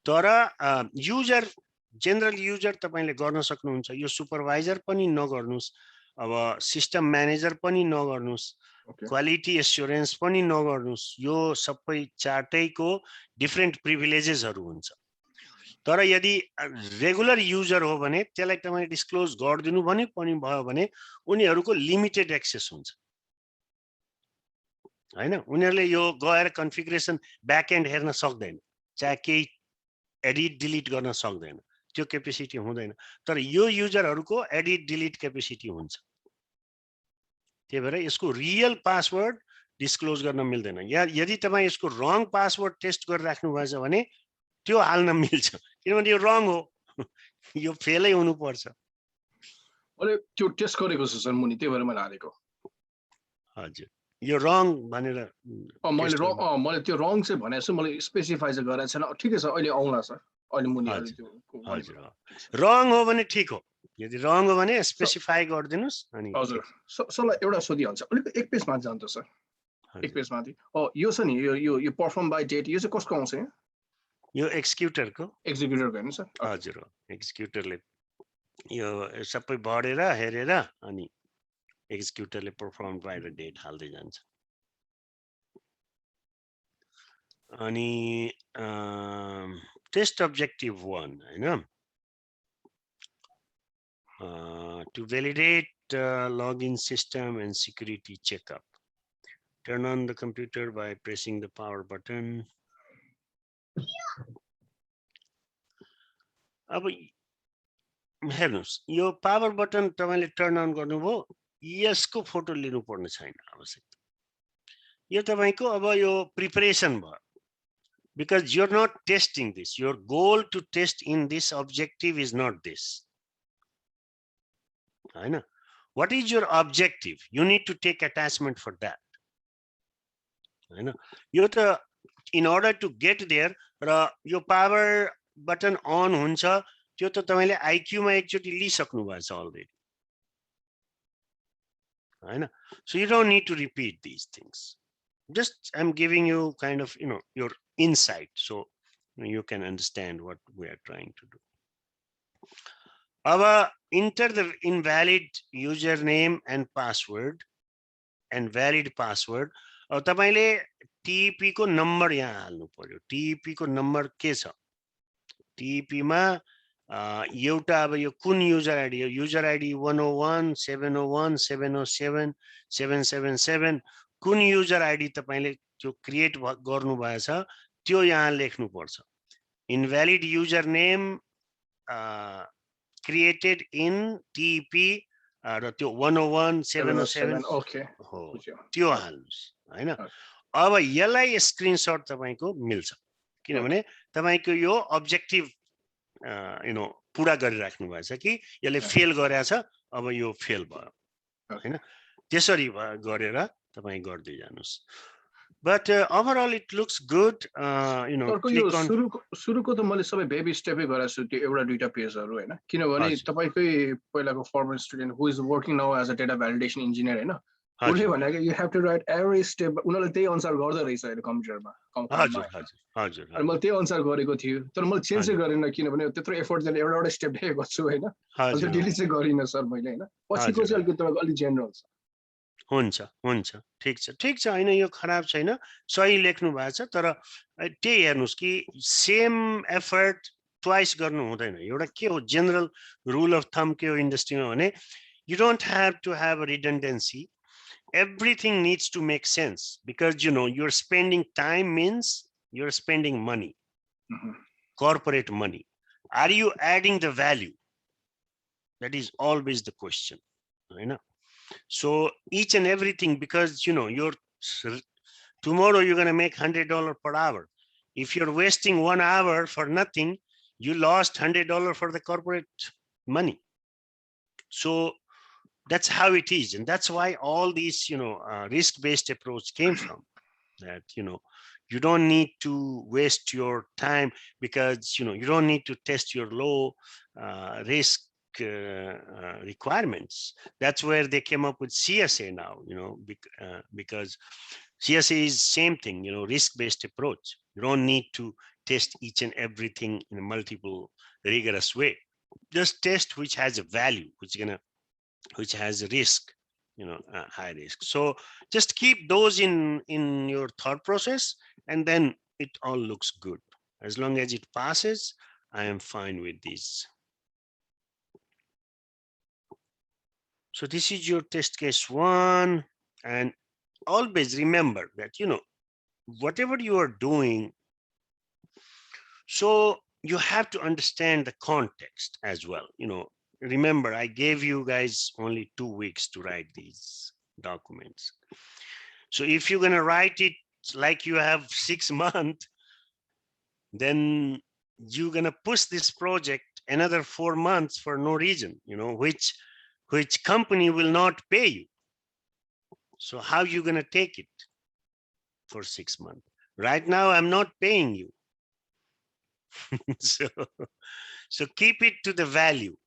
तर युजर जेनरल युजर तपाईले गर्न सक्नुहुन्छ। यो सुपरभाइजर पनि नगर्नुस्, अब सिस्टम म्यानेजर पनि नगर्नुस्, क्वालिटी एस्योरेन्स पनि नगर्नुस्। यो सबै चारटैको डिफरेन्ट प्रिभिलेजेसहरु हुन्छ। तर यदि रेगुलर युजर हो भने त्यसलाई तपाईले डिस्क्लोज गर्दिनु भने पनि भयो भने उनीहरुको लिमिटेड एक्सेस हुन्छ हैन। उनीहरुले यो गएर कन्फिगरेसन ब्याकएन्ड हेर्न सक्दैन, चाहे केही एडिट डिलिट गर्न सक्दैन, त्यो क्यापेसिटी हुँदैन। तर यो युजरहरुको एडिट डिलिट क्यापेसिटी हुन्छ। त्यही भएर यसको रियल पासवर्ड डिस्क्लोज गर्न मिल्दैन। या यदि तपाई यसको रङ पासवर्ड टेस्ट गरिराख्नु भएछ भने त्यो हाल्न मिल्छ, किनभने यो रङ हो, यो फेलै हुनु पर्छ। अहिले त्यो टेस्ट गरेको छ सर मुनि, त्यही भएर मैले हालेको। हजुर, यो रङ भनेर मैले त्यो रङ चाहिँ भनेको छु, मैले स्पेसिफाई चाहिँ गरेको छैन। ठिकै छ, अहिले आउँला सर, अहिले मुनि अहिले त्यो। हजुर, रङ हो भने ठीक हो, यदि रङ हो भने स्पेसिफाई गरिदिनुस्। अनि हजुर सरलाई एउटा सोधिहाल्छ, अलिक एक पेज माथि जान्छ सर, एक पेज माथि। यो छ नि, यो परफर्म बाइ डेट, यो चाहिँ कसको आउँछ? यो एक्जिक्युटरको हैन सर? हजुर, एक्जिक्युटरले यो सबै बढेर हेरेर अनि एक्जिक्युटरले परफर्म बाइ द डेट हाल्दै जान्छ। अनि टेस्ट अब्जेक्टिभ 1 हैन, to validate login system and security checkup, turn on the computer by pressing the power button. अब हेर्नुस्, यो पावर बटन तपाईले टर्न अन गर्नुभयो, यसको फोटो लिनु पर्ने छैन आवश्यकता। यो तपाईको अब यो प्रिपरेसन भयो, because you're not testing this. Your goal to test in this objective is not this. हैन, what is your objective? You need to take attachment for that. हैन, यो त in order to get there र यो power button on हुन्छ, त्यो त तपाईले आईक्यू मा एकचोटी लिइसक्नु भएछ अलरेडी हैन। So you don't need to repeat these things. Just I'm giving you kind of, you know, your insight so you can understand what we are trying to do. Enter the invalid username and password and valid password. अब तपाईले TP को number यहाँ हाल्नु पर्यो। TP को number के छ? TP मा एउटा अब यो कुन युजर आइडी हो? युजर आइडी 101 701 707 777 कुन युजर आइडी तपाईले जो क्रिएट गर्नु भएछ त्यो यहाँ लेख्नु पर्छ। Invalid user name created in TP र त्यो 101 707 ओके हो, त्यो हाल्नुस् हैन। अब यसलाई स्क्रिनशट तपाईको मिल्छ, किनभने तपाईको यो अब्जेक्टिभ यु नो पूरा गरिराख्नु भएछ कि यसले फेल गरेछ, अब यो फेल भयो हैन। त्यसरी गरेर तपाई गर्दै जानुस्। But overall it looks good. You know, click on सुरुको त मैले सबै बेबी स्टेपै गरेको छु, त्यो एउटा दुईटा पेजहरु हैन, किनभने तपाईकै पहिलाको former student who is working now as a data validation engineer हैन, उले भनेको you have to write every step. उनीहरुले त्यही अनुसार गर्दै रहेछ अहिले कम्प्युटरमा। हजुर हजुर हजुर, अनि मैले त्यही अनुसार गरेको थियो, तर मैले चेन्ज चाहिँ गरिन, किनभने त्यत्रो एफर्ट दिएर एउटा एउटा स्टेप लेखेको छु हैन। हजुर, डिलिट चाहिँ गरिन सर मैले हैन। पछिको चाहिँ अलिकति तपाईको अलि जेनरल छ। हुन्छ हुन्छ, ठिक छ हैन, यो खराब छैन, सही लेख्नु भएको छ। तर त्यही हेर्नुस् कि सेम एफर्ट ट्वाइस गर्नु हुँदैन। एउटा के हो जनरल रुल अफ थम्ब के हो इन्डस्ट्रीमा भने, you don't have to have a redundancy. Everything needs to make sense because you know you're spending time means you're spending money. corporate money. Are you adding the value? That is always the question, you know. So each and everything, because you know, tomorrow you're going to make $100 per hour. If you're wasting 1 hour for nothing, you lost $100 for the corporate money. So that's how it is, and that's why all these, you know, risk-based approach came from. That, you know, you don't need to waste your time, because you know, you don't need to test your low risk requirements. That's where they came up with CSA now, you know, because CSA is same thing, you know, risk-based approach. You don't need to test each and everything in a multiple rigorous way. Just test which has a value, which has a risk, you know, high risk. So just keep those in your thought process, and then it all looks good. As long as it passes, I am fine with this. So this is your test case 1, and always remember that, you know, whatever you are doing, so you have to understand the context as well. You know, remember, I gave you guys only 2 weeks to write these documents. So if you're going to write it like you have 6 months, then you're going to push this project another 4 months for no reason, you know, which company will not pay you. So how you going to take it for 6 months? Right now, I'm not paying you. So keep it to the value.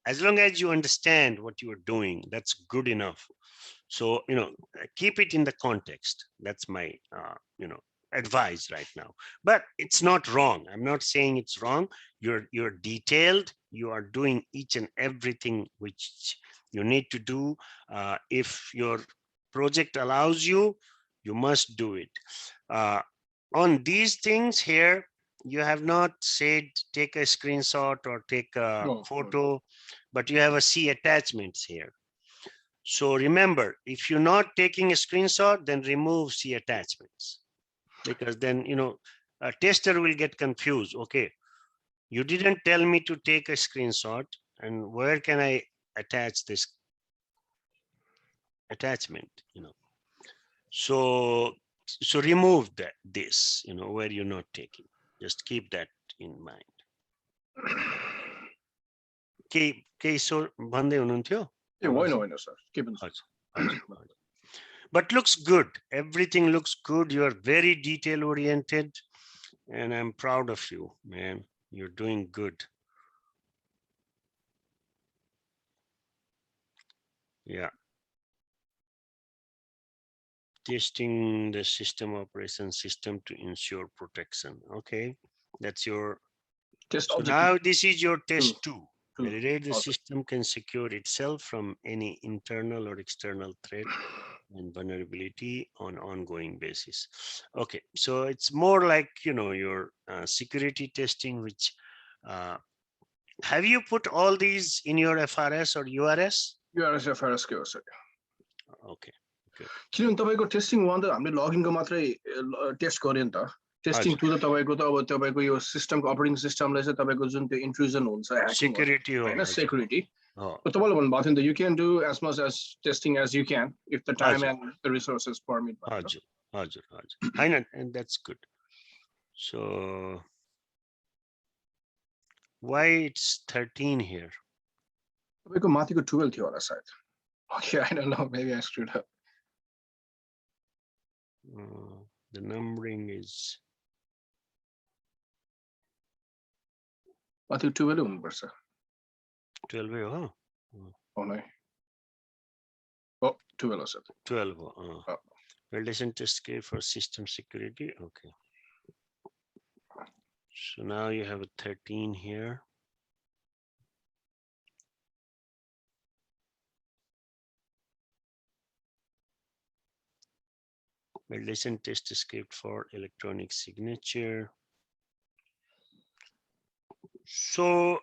As long as you understand what you are doing, that's good enough. So, you know, keep it in the context. That's my, you know, advice right now. But it's not wrong. I'm not saying it's wrong. You're detailed. You are doing each and everything which you need to do. If your project allows you, you must do it. On these things here, you have not said take a screenshot or take a photo, but you have a C attachments here. So remember, if you're not taking a screenshot, then remove C attachments, because then, you know, a tester will get confused. Okay, you didn't tell me to take a screenshot, and where can I attach this attachment, you know? So remove this, you know, where you're not taking. Just keep that in mind. Okay, so भन्दै हुनुहुन्थ्यो? Sir. Keep it. But looks good. Everything looks good. You are very detail oriented, and I'm proud of you, man. You're doing good. Yeah. Testing the system operation system to ensure protection. Okay, that's your test. So now this is your test 2. Validate the system can secure itself from any internal or external threat and vulnerability on ongoing basis. Okay, so it's more like, you know, your security testing, which have you put all these in your FRS or URS? URS FRS के हो sir. Okay. किन तपाईको testing 1 त हामीले लगिनको मात्रै test गर्यो नि त. टेस्टिङ 2 त तपाईको त अब तपाईको यो सिस्टमको अपरेटिङ सिस्टमले चाहिँ तपाईको जुन त्यो इन्ट्रुजन हुन्छ security हो हैन security. तपाईले भन्नु भएको थियो नि त, you can do as much as testing as you can if the time and the resources permit. हजुर. And that's good. So why it's 13 here? तपाईको माथिको 12 थियो होला सायद. Okay, I don't know, maybe I screwed up. The numbering is माथि 12 हुनुपर्छ. 12 हो? Oh no. Oh, 12 was it? 12. Validation test case for system security. Okay. So now you have a 13 here. Validation test script for electronic signature. So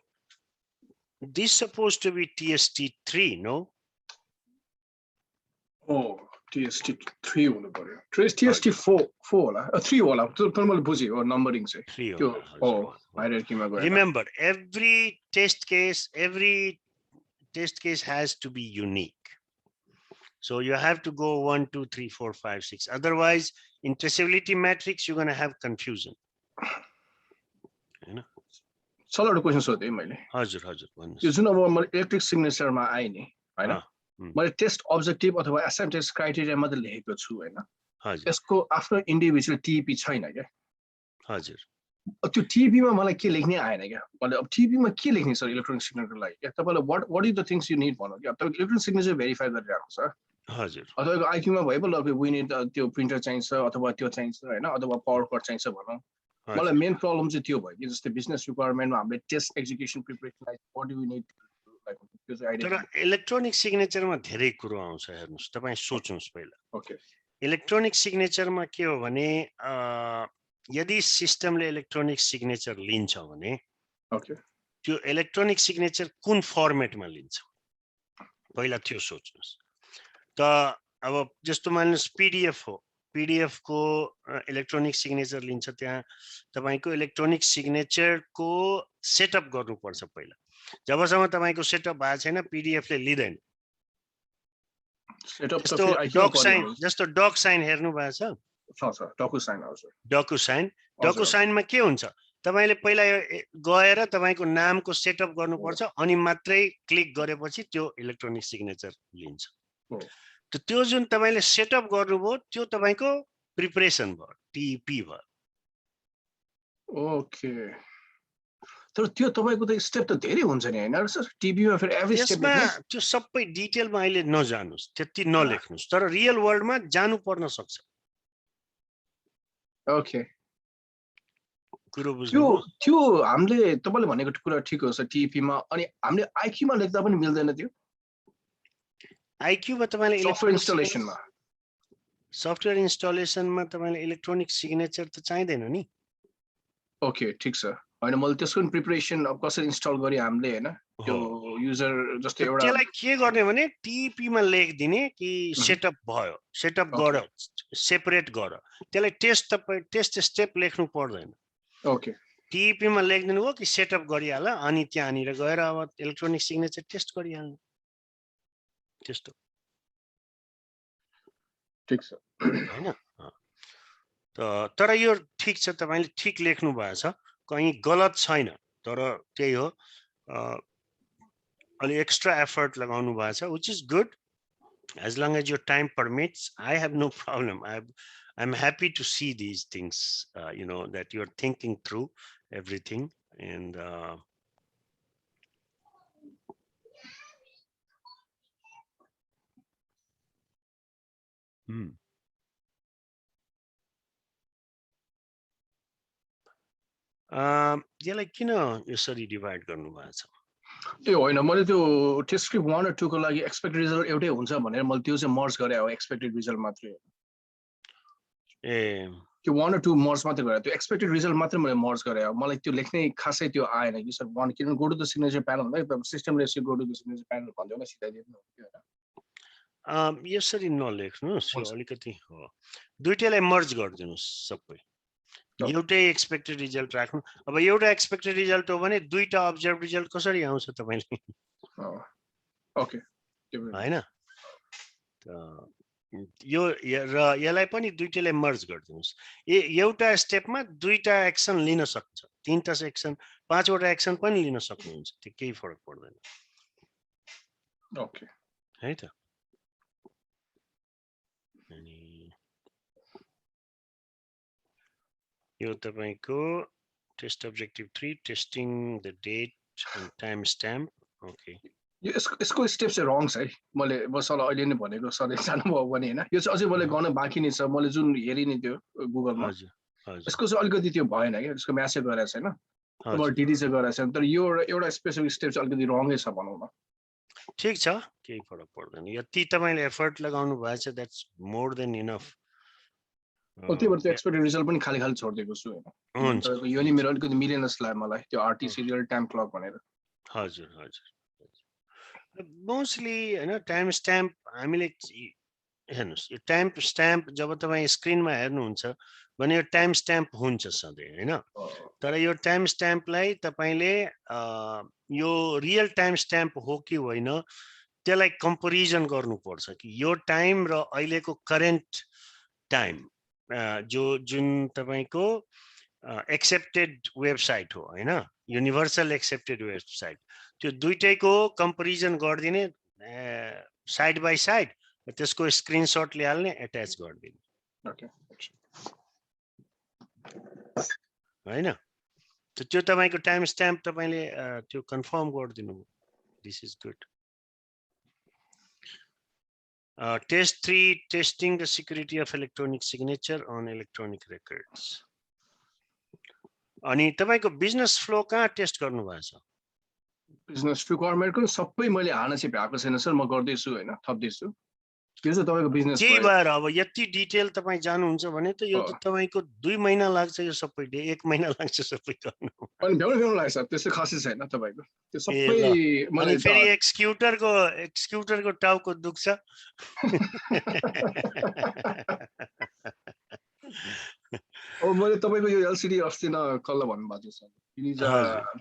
this is supposed to be TST3, no? Oh, TST3 हुनु पर्यो TST4 होला 3 होला तर मैले बुझेँ हो numbering चाहिँ 3 त्यो होला हायरार्कीमा गएर remember every test case has to be unique, so you have to go 1 2 3 4 5 6, otherwise in traceability matrix you're going to have confusion. सलौटो क्वेसन सोधेँ मैले हजुर भन्नुस्। यो जुन अब मैले इलेक्ट्रिक सिग्नेचरमा आए नि हैन मैले टेस्ट अब्जेक्टिभ अथवा एसएम टेस्ट क्राइटेरिया मात्र लेखेको छु हैन हजुर यसको आफ्नो इन्डिभिजुअल टिपी छैन क्या हजुर त्यो टिपी मा मलाई के लेख्ने आएन क्या मैले अब टिपी मा के लेख्ने सर इलेक्ट्रोनिक सिग्नेचरको लागि या तपाईलाई what is the things you need भन्नु क्या तपाईको इलेक्ट्रोनिक सिग्नेचर भेरिफाई गरिरहेको छ हजुर अथवा आईक्यू मा भए पो ल वी नीड त्यो प्रिन्टर चाहिन्छ अथवा त्यो चाहिन्छ हैन अथवा पावर कट चाहिन्छ भनौं मलाई मेन प्रब्लम चाहिँ त्यो भयो कि जस्तै बिजनेस रिक्वायरमेन्टमा हामीले test execution preparation like what do we need like त्यो चाहिँ आइडिया तर इलेक्ट्रोनिक सिग्नेचरमा धेरै कुरो आउँछ हेर्नुस् तपाई सोच्नुस् पहिला ओके इलेक्ट्रोनिक सिग्नेचरमा के हो भने यदि सिस्टमले इलेक्ट्रोनिक सिग्नेचर लिन्छ भने ओके त्यो इलेक्ट्रोनिक सिग्नेचर कुन फर्मेटमा लिन्छ पहिला त्यो सोच्नुस् त अब जस्तो मान्नुस् पीडीएफ हो पीडीएफ को इलेक्ट्रोनिक सिग्नेचर लिन्छ त्यहाँ तपाईको इलेक्ट्रोनिक सिग्नेचर को सेटअप गर्नुपर्छ पहिला जबसम्म तपाईको सेटअप भएको छैन पीडीएफ ले लिदैन सेटअप त जस्तो डक साइन हेर्नु भएको छ डकुसाइनमा के हुन्छ तपाईले पहिला गएर तपाईको नामको सेटअप गर्नुपर्छ अनि मात्रै क्लिक गरेपछि त्यो इलेक्ट्रोनिक सिग्नेचर लिन्छ त्यो जुन तपाईले सेटअप गर्नुभयो त्यो तपाईको प्रिपरेसन भयो टीपी भयो ओके तर त्यो तपाईको त स्टेप त धेरै हुन्छ नि हैन सर टीपी मा फेरि एभ्री स्टेप त्यो सबै डिटेलमा अहिले नजानुस् त्यति नलेख्नुस् तर रियल वर्ल्डमा जानु पर्न सक्छ ओके कुरो बुझ्नु त्यो हामीले तपाईले भनेको कुरा ठीक हो सर टीपी मा अनि हामीले आईक्यू मा लेख्दा पनि मिल्दैन त्यो आईक्यू मा तपाईले सफ्टवेयर इन्स्टलेसनमा तपाईले इलेक्ट्रोनिक सिग्नेचर त चाहिदैन नि ओके ठीक छ हैन मैले त्यसको प्रिपरेसन अब कसरी इन्स्टल गरे हामीले हैन त्यो युजर जस्तै एउटा त्यसलाई के गर्ने भने टीपी मा लेखदिने कि सेटअप भयो सेटअप गर सेपरेट गर त्यसलाई टेस्ट स्टेप लेख्नु पर्दैन ओके टीपी मा लेख्दिनु हो कि सेटअप गरिहाल अनि त्यहाँनिर गएर अब इलेक्ट्रोनिक सिग्नेचर टेस्ट गरिहाल्नु त्यस्तो ठीक छ हैन तर यो ठीक छ तपाईले ठीक लेख्नु भएको छ कहीं गलत छैन तर त्यही हो अलि एक्स्ट्रा एफर्ट लगाउनु भएको छ which is good as long as your time permits. I have no problem. I'm happy to see these things, that you're thinking through everything and यसलाई किन यसरी डिभाइड गर्नु भएको छ ए होइन मैले त्यो टेस्ट स्क्रिप्ट 1 र 2 को लागि एक्सपेक्टेड रिजल्ट एउटै हुन्छ भनेर मैले त्यो चाहिँ मर्ज गरे हो एक्सपेक्टेड रिजल्ट मात्रै ए त्यो 1 र 2 मर्ज मात्रै गरे त्यो एक्सपेक्टेड रिजल्ट मात्रै मैले मर्ज गरे हो मलाई त्यो लेख्नै खासै त्यो आएन कि सर वन किन go to the signature panel है सिस्टमले यसो go to the signature panel भन्दैन सिधै दिनु हो हैन यसरी नलेख्नुस् अलिकति हो दुईटैलाई मर्ज गरिदिनुस् सबै एउटै एक्सपेक्टेड रिजल्ट राख्नु अब एउटा एक्सपेक्टेड रिजल्ट हो भने दुईटा अब्जर्भ रिजल्ट कसरी आउँछ तपाईले ओके हैन यो र यसलाई पनि दुईटैलाई मर्ज गरिदिनुस् एउटा स्टेपमा दुईटा एक्सन लिन सक्छ तीनटा एक्सन पाँचवटा एक्सन पनि लिन सक्नुहुन्छ त्यो केही फरक पर्दैन ओके है त अनि यो तपाईको test objective 3 testing the date and time stamp okay यसको स्टेप चाहिँ रङ छ है मैले बसल अहिले नै भनेको सधैँ जानुभयो भने हैन यो चाहिँ अझै मैले गर्न बाँकी नै छ मैले जुन हेरि नि त्यो गुगलमा यसको चाहिँ अलिकति त्यो भएन के यसको म्यासेज गरेको छैन अब डिडी चाहिँ गरेको छैन तर यो एउटा स्पेसिफिक स्टेप चाहिँ अलिकति रङै छ भनौँ न ठीक छ केही फरक पर्दैन यति तपाईले एफर्ट लगाउनु भएछ द्याट्स मोर देन इनफ त्यही भएर त्यो एक्सपेक्टेड रिजल्ट पनि खाली छोडिदिएको छु हैन यो नि मेरो अलिकति मिलेन जस्तो लाग्यो मलाई त्यो आरटीसी रियल टाइम क्लक भनेर हजुर मोस्टली हैन टाइम स्ट्याम्प हामीले हेर्नुस् यो टाइम स्ट्याम्प जब तपाईँ स्क्रिनमा हेर्नुहुन्छ भने यो टाइम स्ट्याम्प हुन्छ सधैँ हैन तर यो टाइम स्ट्याम्पलाई तपाईले यो रियल टाइम स्ट्याम्प हो कि होइन त्यसलाई कम्पेरिजन गर्नुपर्छ कि यो टाइम र अहिलेको करेन्ट टाइम जुन तपाईको एक्सेप्टेड वेबसाइट हो हैन युनिभर्सल एक्सेप्टेड वेबसाइट त्यो दुईटैको कम्पेरिजन गरिदिने साइड बाइ साइड त्यसको स्क्रिनशट ल्याल्ने एट्याच गरिदिने हैन त्यो तपाईको टाइम स्ट्याम्प तपाईले त्यो कन्फर्म गरिदिनु this is good test 3 testing the security of electronic signature on electronic records अनि तपाईको बिजनेस फ्लो कहाँ टेस्ट गर्नु भएको छ बिजनेस रिक्वायरमेन्टको सबै मैले हाल्न चाहिँ भ्याएको छैन सर म गर्दैछु हैन थप्दैछु यो चाहिँ तपाईको बिजनेस त्यही भएर अब यति डिटेल तपाईँ जानुहुन्छ भने त यो त तपाईँको 2 महिना लाग्छ यो सबै 1 महिना लाग्छ सबै गर्नु अनि भ्याउनु लाग्छ सर त्यस्तो खासै छैन तपाईको त्यो सबै मलाई फेरि एक्सक्युटरको टाउको दुख्छ अब मैले तपाईको यो एलसीडी अस्ति न कल्ल भन्नुभएको थियो सर इलिजा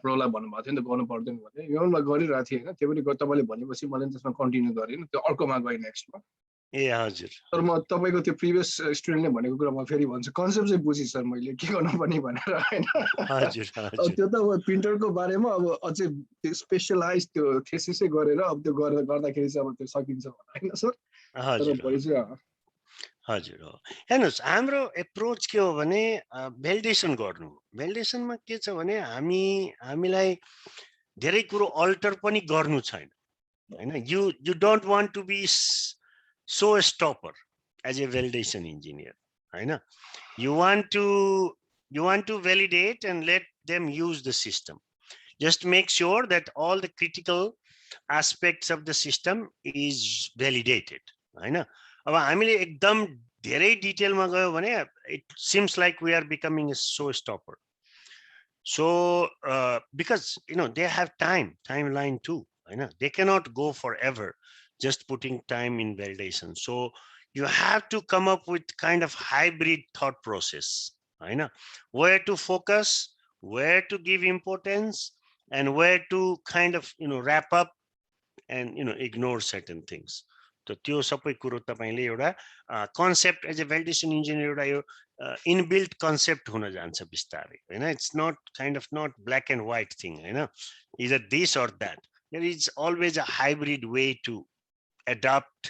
प्रोलाई भन्नुभएको थियो नि त गर्नु पर्दैन भने यो म गरिरहेको थिएँ हैन त्यो पनि तपाईले भनेपछि मैले त्यसमा कन्टिन्यू गरेँ त्यो अर्कोमा गएँ नेक्स्टमा ए हजुर तर म तपाईको त्यो प्रिभियस स्टुडेन्टले भनेको कुरा म फेरि भन्छु कन्सेप्ट चाहिँ बुझी सर मैले के गर्नु पर्ने भनेर हैन हजुर हजुर त्यो त प्रिन्टरको बारेमा अब अझै त्यो स्पेशलाइज त्यो थेसिसै गरेर अब त्यो गर्दाखेरि चाहिँ अब त्यो सकिन्छ होला हैन सर हजुर हजुर हो हेर्नुस् हाम्रो एप्रोच के हो भने भ्यालिडेसन गर्नु भ्यालिडेसनमा के छ भने हामीलाई धेरै कुरो अल्टर पनि गर्नु छैन हैन you don't want to be so stopper as a validation engineer हैन you want to validate and let them use the system just make sure that all the critical aspects of the system is validated हैन अब हामीले एकदम धेरै डिटेलमा गयो भने it seems like we are becoming a so stopper so because you know they have timeline to हैन they cannot go for ever just putting time in validation. So you have to come up with kind of hybrid thought process, right? Where to focus, where to give importance, and where to kind of wrap up and ignore certain things. So त्यो सबै कुरो तपाईले एउटा concept as a validation engineer एउटा यो inbuilt concept हुन जान्छ बिस्तारै हैन it's not kind of not black and white thing हैन either this or that there is always a hybrid way to adapt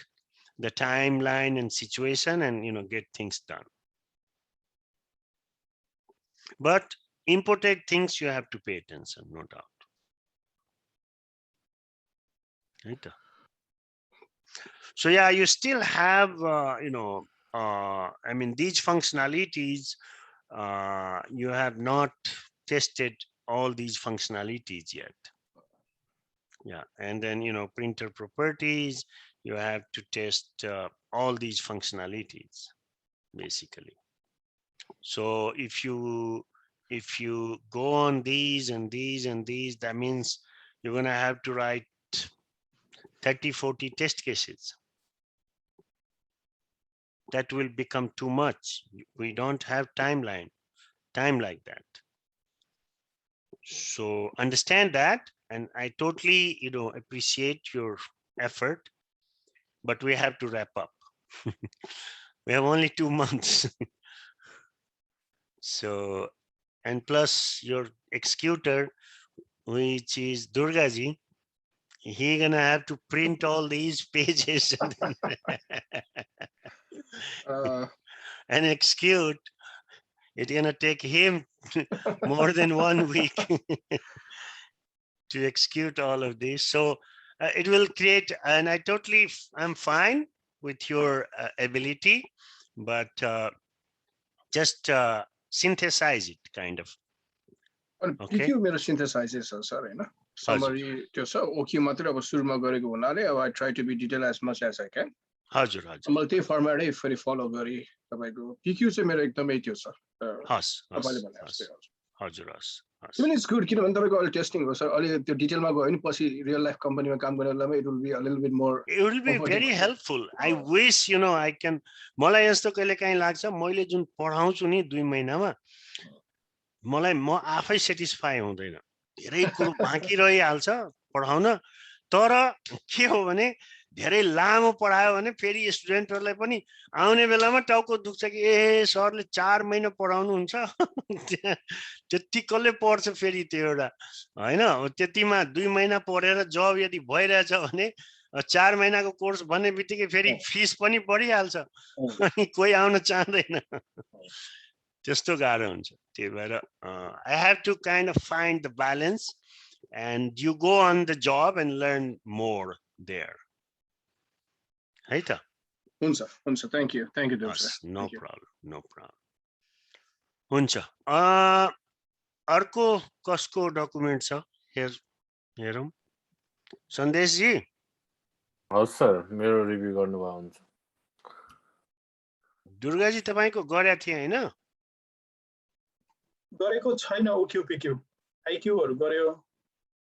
the timeline and situation and get things done. But imported things you have to pay attention, no doubt. Right? So yeah, you still have I mean these functionalities you have not tested all these functionalities yet. Yeah, and then printer properties, you have to test all these functionalities basically. So if you go on these and these and these, that means you're going to have to write 30-40 test cases. That will become too much. We don't have time like that. So understand that. And I totally, appreciate your effort, but we have to wrap up. We have only 2 months. So, and plus your executor, which is Durgaji, he gonna have to print all these pages and execute. It's gonna take him more than 1 week. To execute all of this. So it will create, and I'm fine with your ability, but just synthesize it kind of. Okay. PQ मेरो synthesize sir हैन summary त्यो छ okay मात्र अब सुरुमा गरेको हुनाले अब I try to be detailed as much as I can. हजुर मैले त्यही फर्मेटै फेरि फलो गरी तपाईको PQ चाहिँ मेरो एकदमै त्यो छ हस् तपाईले भने जस्तै हजुर हस् हस् Even it's good किनभने तपाईको अहिले टेस्टिङ हो सर अहिले त्यो डिटेलमा गयो नि पछि रियल लाइफ कम्पनीमा काम गर्ने बेलामा it will be a little bit more it will be very comfortable. helpful. I wish I can मलाई यस्तो कहिले काहीँ लाग्छ मैले जुन पढाउँछु नि 2 महिनामा मलाई म आफै सेटिस्फाई हुँदैन धेरै कुरो बाँकी रहिहाल्छ पढाउन तर के हो भने धेरै लामो पढायो भने फेरि स्टुडेन्टहरुलाई पनि आउने बेलामा टाउको दुख्छ कि ए सरले 4 महिना पढाउनु हुन्छ त्यति कसले पढ्छ फेरि त्यो एउटा हैन त्यतिमा 2 महिना पढेर जब यदि भइरहेछ भने 4 महिनाको कोर्स भन्ने बित्तिकै फेरि फिस पनि बढिहाल्छ अनि कोही आउन चाहदैन त्यस्तो गाह्रो हुन्छ त्यही भएर I have to kind of find the balance and you go on the job and learn more there है त हुन्छ थ्यांक यू देव हस् सर नो प्रब्लम हुन्छ अर्को कसको डकुमेन्ट छ हेरौँ सन्देश जी हस् सर मेरो रिभ्यू गर्नुभयो हुन्छ दुर्गा जी तपाईको गरेको थिए हैन गरेको छैन ओक्युपिक्यू आइक्यू हरु गर्यो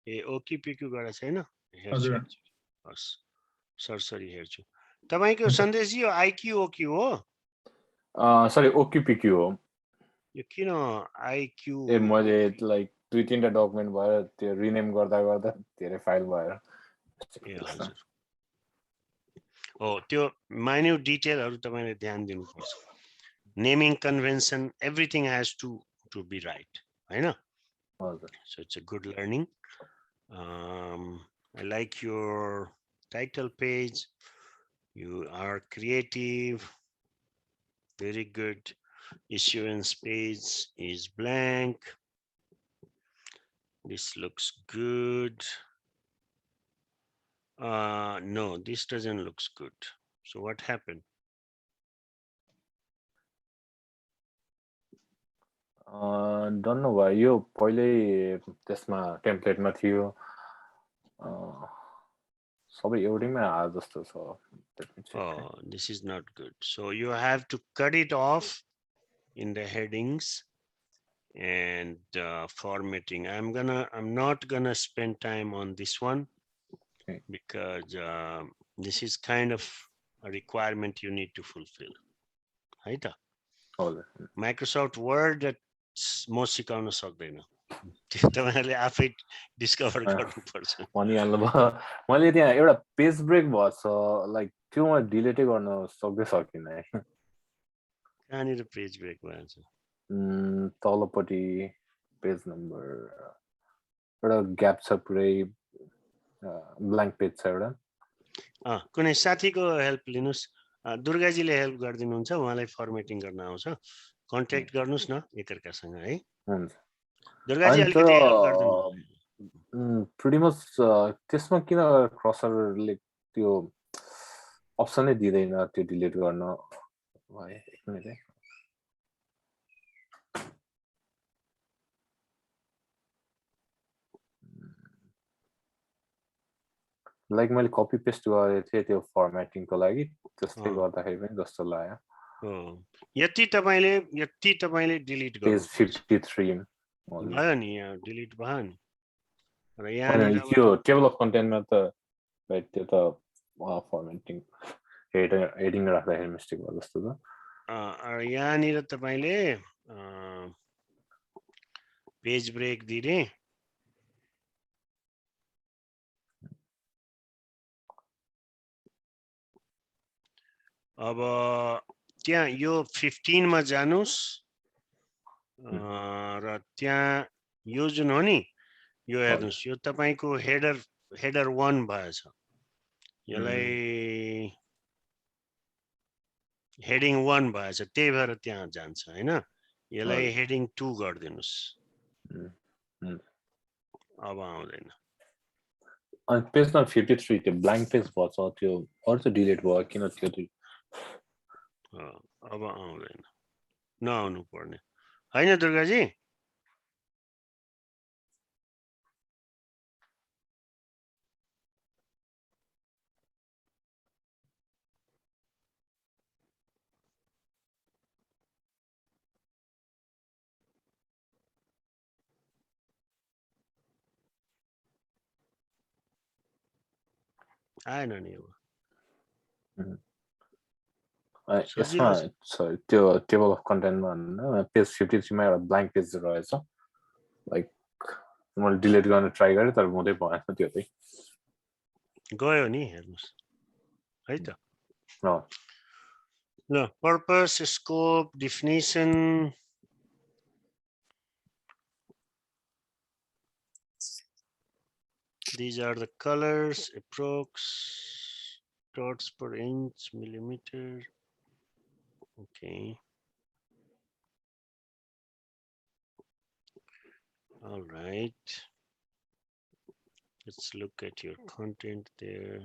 ए ओक्युपिक्यू गरेको छैन हजुर हस् सरसरी हेर्छु तपाईको सन्देश जी आइक्यू ओक्यू हो सरी ओक्युपिक्यू हो यो किन आइक्यू ए मैले लाइक 2-3टा डकुमेन्ट भयो त्यो रिनेम गर्दा गर्दा धेरै फाइल भएर ए हजुर हो त्यो माइन्युट डिटेलहरु तपाईले ध्यान दिनुपर्छ naming convention everything has to be right हैन हजुर so it's a good learning I like your title page you are creative very good issuance page is blank this looks good no this doesn't looks good so what happened don't know why यो पहिल्यै त्यसमा टेम्प्लेटमा थियो सबै एउटैमा आए जस्तो छ this is not good so you have to cut it off in the headings and formatting I'm not gonna spend time on this one okay. because this is kind of a requirement you need to fulfill है त Microsoft Word that म सिकाउन सक्दैन त्यो तपाईहरुले आफै discover गर्नुपर्छ भनिहाल्नु भयो मैले त्यहाँ एउटा पेज ब्रेक भएछ लाइक त्यो म डिलिटै गर्न सकिन कहाँनिर पेज ब्रेक भएछ तलपट्टि पेज नम्बर एउटा ग्याप छ पुरै ब्ल्याङ्क पेज छ एउटा कुनै साथीको हेल्प लिनुस् दुर्गाजीले हेल्प गरिदिनुहुन्छ उहाँलाई फर्मेटिङ गर्न आउँछ कन्ट्याक्ट गर्नुस् न एकअर्कासँग है हुन्छ दुर्गाजी अलिकति हेल्प गर्दिनु प्रिटी मच त्यसमा किन क्रसरले त्यो अप्सनै दिँदैन त्यो डिलिट गर्न एक मिनेट है लाइक मैले कपी पेस्ट गरेको थिएँ त्यो फर्मेटिङको लागि त्यसले गर्दाखेरि पनि जस्तो लाग्यो यति तपाईले डिलिट पेज 53 भयो नि यहाँ डिलिट भयो नि र यहाँ यो टेबल अफ कन्टेन्टमा त राइट त्यो त फर्मेटिङ हेडिङ राख्दाखेरि मिस्टेक भयो जस्तो छ यहाँनिर तपाईले पेज ब्रेक दिने अब त्यहाँ यो 15 मा जानुस् र त्यहाँ यो जुन हो नि यो हेर्नुस् यो तपाईको हेडर 1 भएछ यसलाई हेडिङ 1 भएछ त्यही भएर त्यहाँ जान्छ हैन यसलाई हेडिङ 2 गर्दिनुस् अब आउँदैन अनि पेज नम्बर 53 त्यो ब्ल्याङ्क पेज भएछ त्यो अरु चाहिँ डिलिट भयो किन त्यो अब आउँदैन नआउनु पर्ने हैन दुर्गाजी आएन नि अब यसमा त्यो टेबल अफ कन्टेन्टमा पेज 53 मा एउटा ब्ल्याङ्क पेज रहेछ लाइक मैले डिलिट गर्न ट्राई गरेँ तर हुँदै भएन त्यो चाहिँ गयो नि हेर्नुस् है त ल purpose scope definition these are the colors approx dots per inch millimeter. Okay. All right. Let's look at your content there.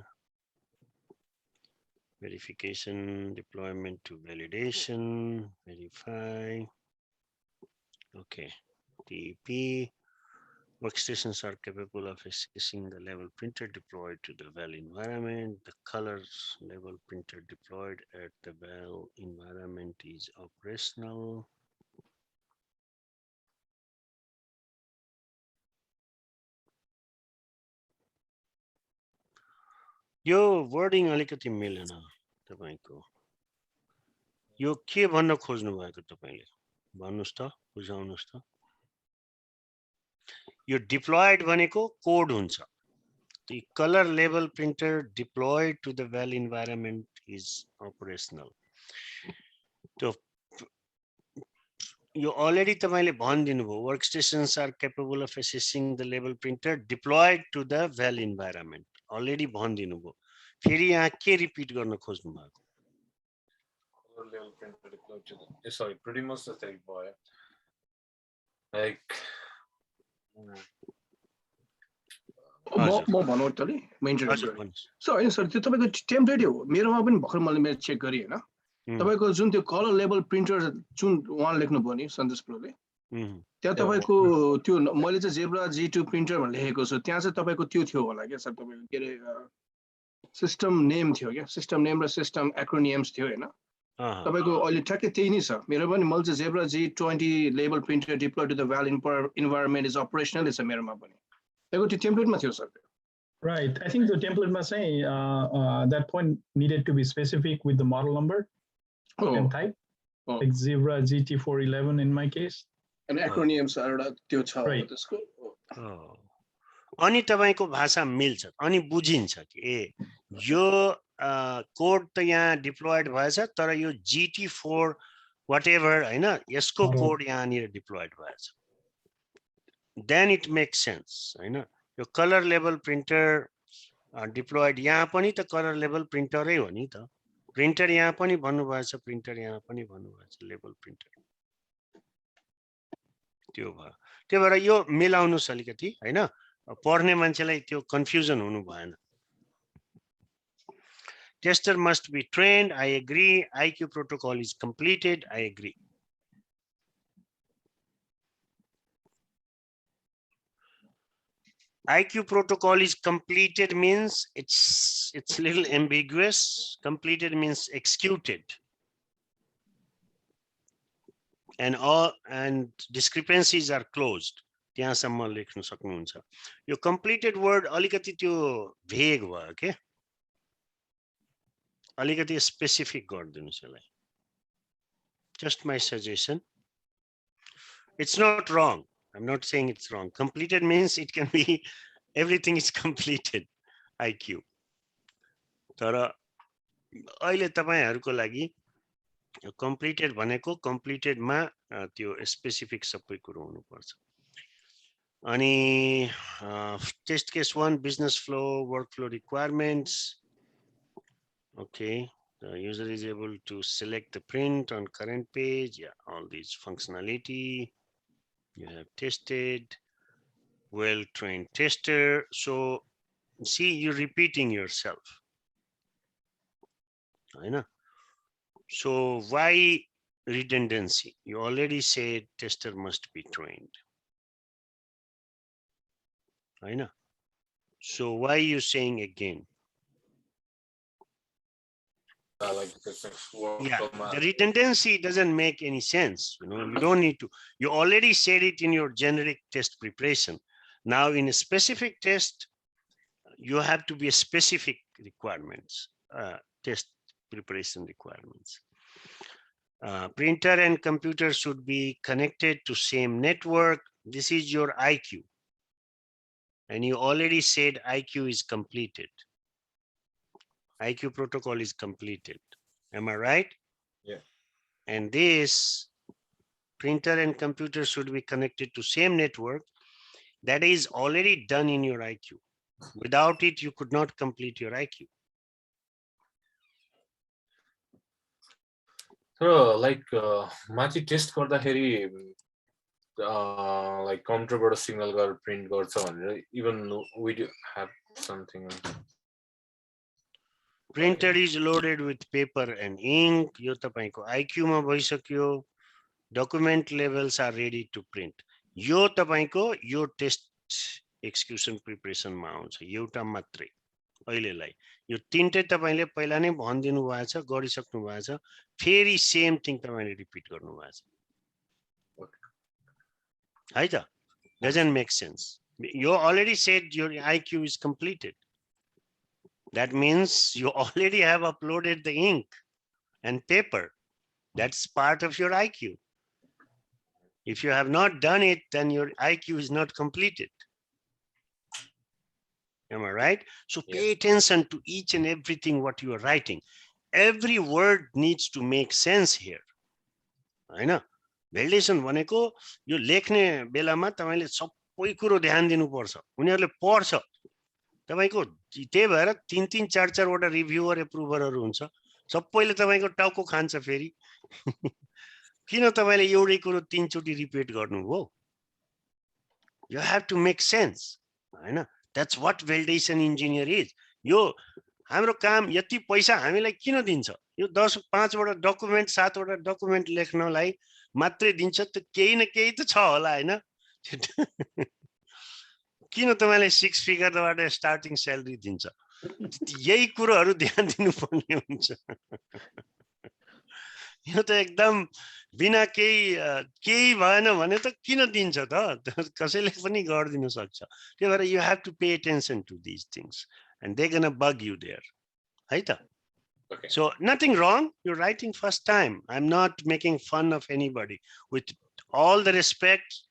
Verification, deployment to validation, verify. Okay. TP. Workstations are capable of accessing the level printer deployed to the VAL environment. The colors level printer deployed at the VAL environment is operational. यो wording अलिकति मिलेन तपाईको यो के भन्न खोज्नु भएको तपाईले भन्नुस् त बुझाउनुस् त यो डिप्लॉयड भनेको कोड हुन्छ the color label printer deployed to the VAL environment is operational so you already तपाईले भनिदिनु भयो workstations are capable of accessing the label printer deployed to the VAL environment already भनिदिनु भयो फेरि यहाँ के रिपिट गर्न खोज्नु भएको color label printer deployed to the sorry pretty much the same boy like म भन्नु त नि म इन्ट्रोड्युस गरेँ सो हैन सर त्यो तपाईको टेम्पलेट हो मेरोमा पनि भर्खर मैले मेरो चेक गरे हैन तपाईको जुन त्यो कलर लेबल प्रिन्टर जुन वान लेख्नु भयो नि सन्देश प्रोले त्यहाँ तपाईको त्यो मैले चाहिँ जेब्रा G2 प्रिन्टर भनेर लेखेको छु त्यहाँ चाहिँ तपाईको त्यो थियो होला के सर तपाईको के रे सिस्टम नेम थियो के सिस्टम नेम र सिस्टम एक्रोनिम्स थियो हैन तपाईको अहिले ठ्याक्कै त्यही नै छ मेरो पनि मैले चाहिँ zebra G20 label printer deploy to the VAL environment is operational छ मेरोमा पनि त्यहाँको त्यो टेम्पलेटमा थियो sir Right. I think the template must say that point needed to be specific with the model number and type, like Zebra GT411 in my case. And acronyms are त्यो छ त्यसको अनि तपाईको भाषा मिल्छ अनि बुझिन्छ कि ए यो कोड त यहाँ डिप्लोयड भएछ तर यो GT4 whatever हैन यसको कोड यहाँ नि डिप्लोयड भएछ then it makes sense हैन यो कलर लेबल प्रिन्टर डिप्लोयड यहाँ पनि त कलर लेबल प्रिन्टरै हो नि त प्रिन्टर यहाँ पनि भन्नु भएछ प्रिन्टर यहाँ पनि भन्नु भएछ लेबल प्रिन्टर त्यो भयो त्यो भएर यो मिलाउनुस् अलिकति हैन पढ्ने मान्छेलाई त्यो कन्फ्युजन हुनु भएन tester must be trained I agree IQ protocol is completed I agree IQ protocol is completed means it's little ambiguous completed means executed and discrepancies are closed त्यहाँसम्म लेख्न सक्नुहुन्छ यो completed word अलिकति त्यो भेग भयो के अलिकति स्पेसिफिक गरिदिनुस् यसलाई just my suggestion it's not wrong I'm not saying it's wrong. Completed means it can be everything is completed. IQ. तर अहिले तपाईहरुको लागि completed भनेको completed मा त्यो स्पेसिफिक सबै कुरो हुनु पर्छ अनि test case 1 business flow workflow requirements okay the user is able to select the print on current page yeah all these functionality you have tested well-trained tester so see you're repeating yourself I know so why redundancy you already said tester must be trained I know so why are you saying again like yeah the redundancy doesn't make any sense you know you don't need to you already said it in your generic test preparation now in a specific test you have to be a specific requirements, test preparation requirements. Printer and computer should be connected to same network. This is your IQ. And you already said IQ is completed. IQ protocol is completed. Am I right? Yeah. And this printer and computer should be connected to same network. That is already done in your IQ. Without it, you could not complete your IQ. So, like, माथि test गर्दाखेरि like कम्प्युटरबाट signal गरेर print गर्छ भनेर even we do have something. Printer is loaded with paper and ink. यो तपाईको IQ मा भइसक्यो. Document levels are ready to print. यो तपाईको यो टेस्ट एक्जिक्युसन प्रिपरेसन मा आउँछ एउटा मात्रै अहिलेलाई. यो तीनटै तपाईले पहिला नै भनिदिनु भएको छ, गरिसक्नु भएको छ. फेरि सेम थिङ तपाईले रिपिट गर्नु भएको छ. है त? Doesn't make sense. You already said your IQ is completed. That means you already have uploaded the ink and paper. That's part of your IQ. If you have not done it, then your IQ is not completed. Am I right? So pay attention to each and everything what you are writing. Every word needs to make sense here. I know. Validation भनेको यो लेख्ने बेलामा तपाईले सबै कुरो ध्यान दिनुपर्छ. उनीहरुले पढ्छ. तपाईको त्यही भएर 3-3 4-4 वटा रिभ्युअर एप्रुभरहरु हुन्छ. सबैले तपाईको टाउको खान्छ फेरि. किन तपाईले एउटै कुरो 3 चोटी रिपिट गर्नुभयो? You have to make sense. हैन? That's what validation engineer is. यो हाम्रो काम यति पैसा हामीलाई किन दिन्छ? यो 5 वटा डकुमेन्ट 7 वटा डकुमेन्ट लेख्नलाई मात्रै दिन्छ त केही न केही त छ होला हैन? किन तपाईले 6 फिगरबाट स्टार्टिङ स्यालेरी दिन्छ? यही कुरोहरु ध्यान दिनुपर्ने हुन्छ. यो त एकदम बिना केही भएन भने त किन दिन्छ त? कसैले पनि गर्दिन सक्छ. त्यही भएर you have to pay attention to these things and they're gonna bug you there. है त? Okay. So nothing wrong. You're writing first time. I'm not making fun of anybody. With all the respect,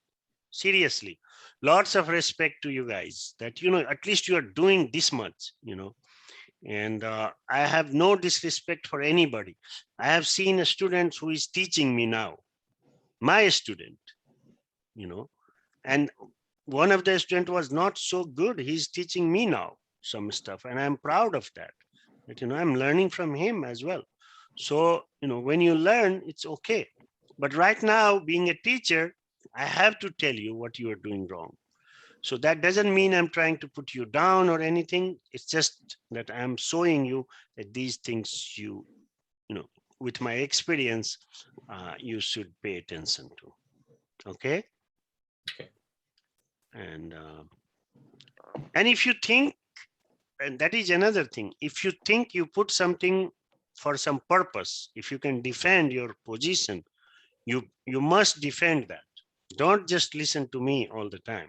seriously, lots of respect to you guys that, you know, at least you are doing this much, you know, and I have no disrespect for anybody. I have seen a student who is teaching me now, my student, you know, and one of the students was not so good. He's teaching me now some stuff and I'm proud of that. But, you know, I'm learning from him as well. So, you know, when you learn, it's okay. But right now, being a teacher, I have to tell you what you are doing wrong. So that doesn't mean I'm trying to put you down or anything. It's just that I'm showing you that these things you know, with my experience, you should pay attention to. Okay? Okay. And if you think, and that is another thing, if you think you put something for some purpose, if you can defend your position, you must defend that. Don't just listen to me all the time.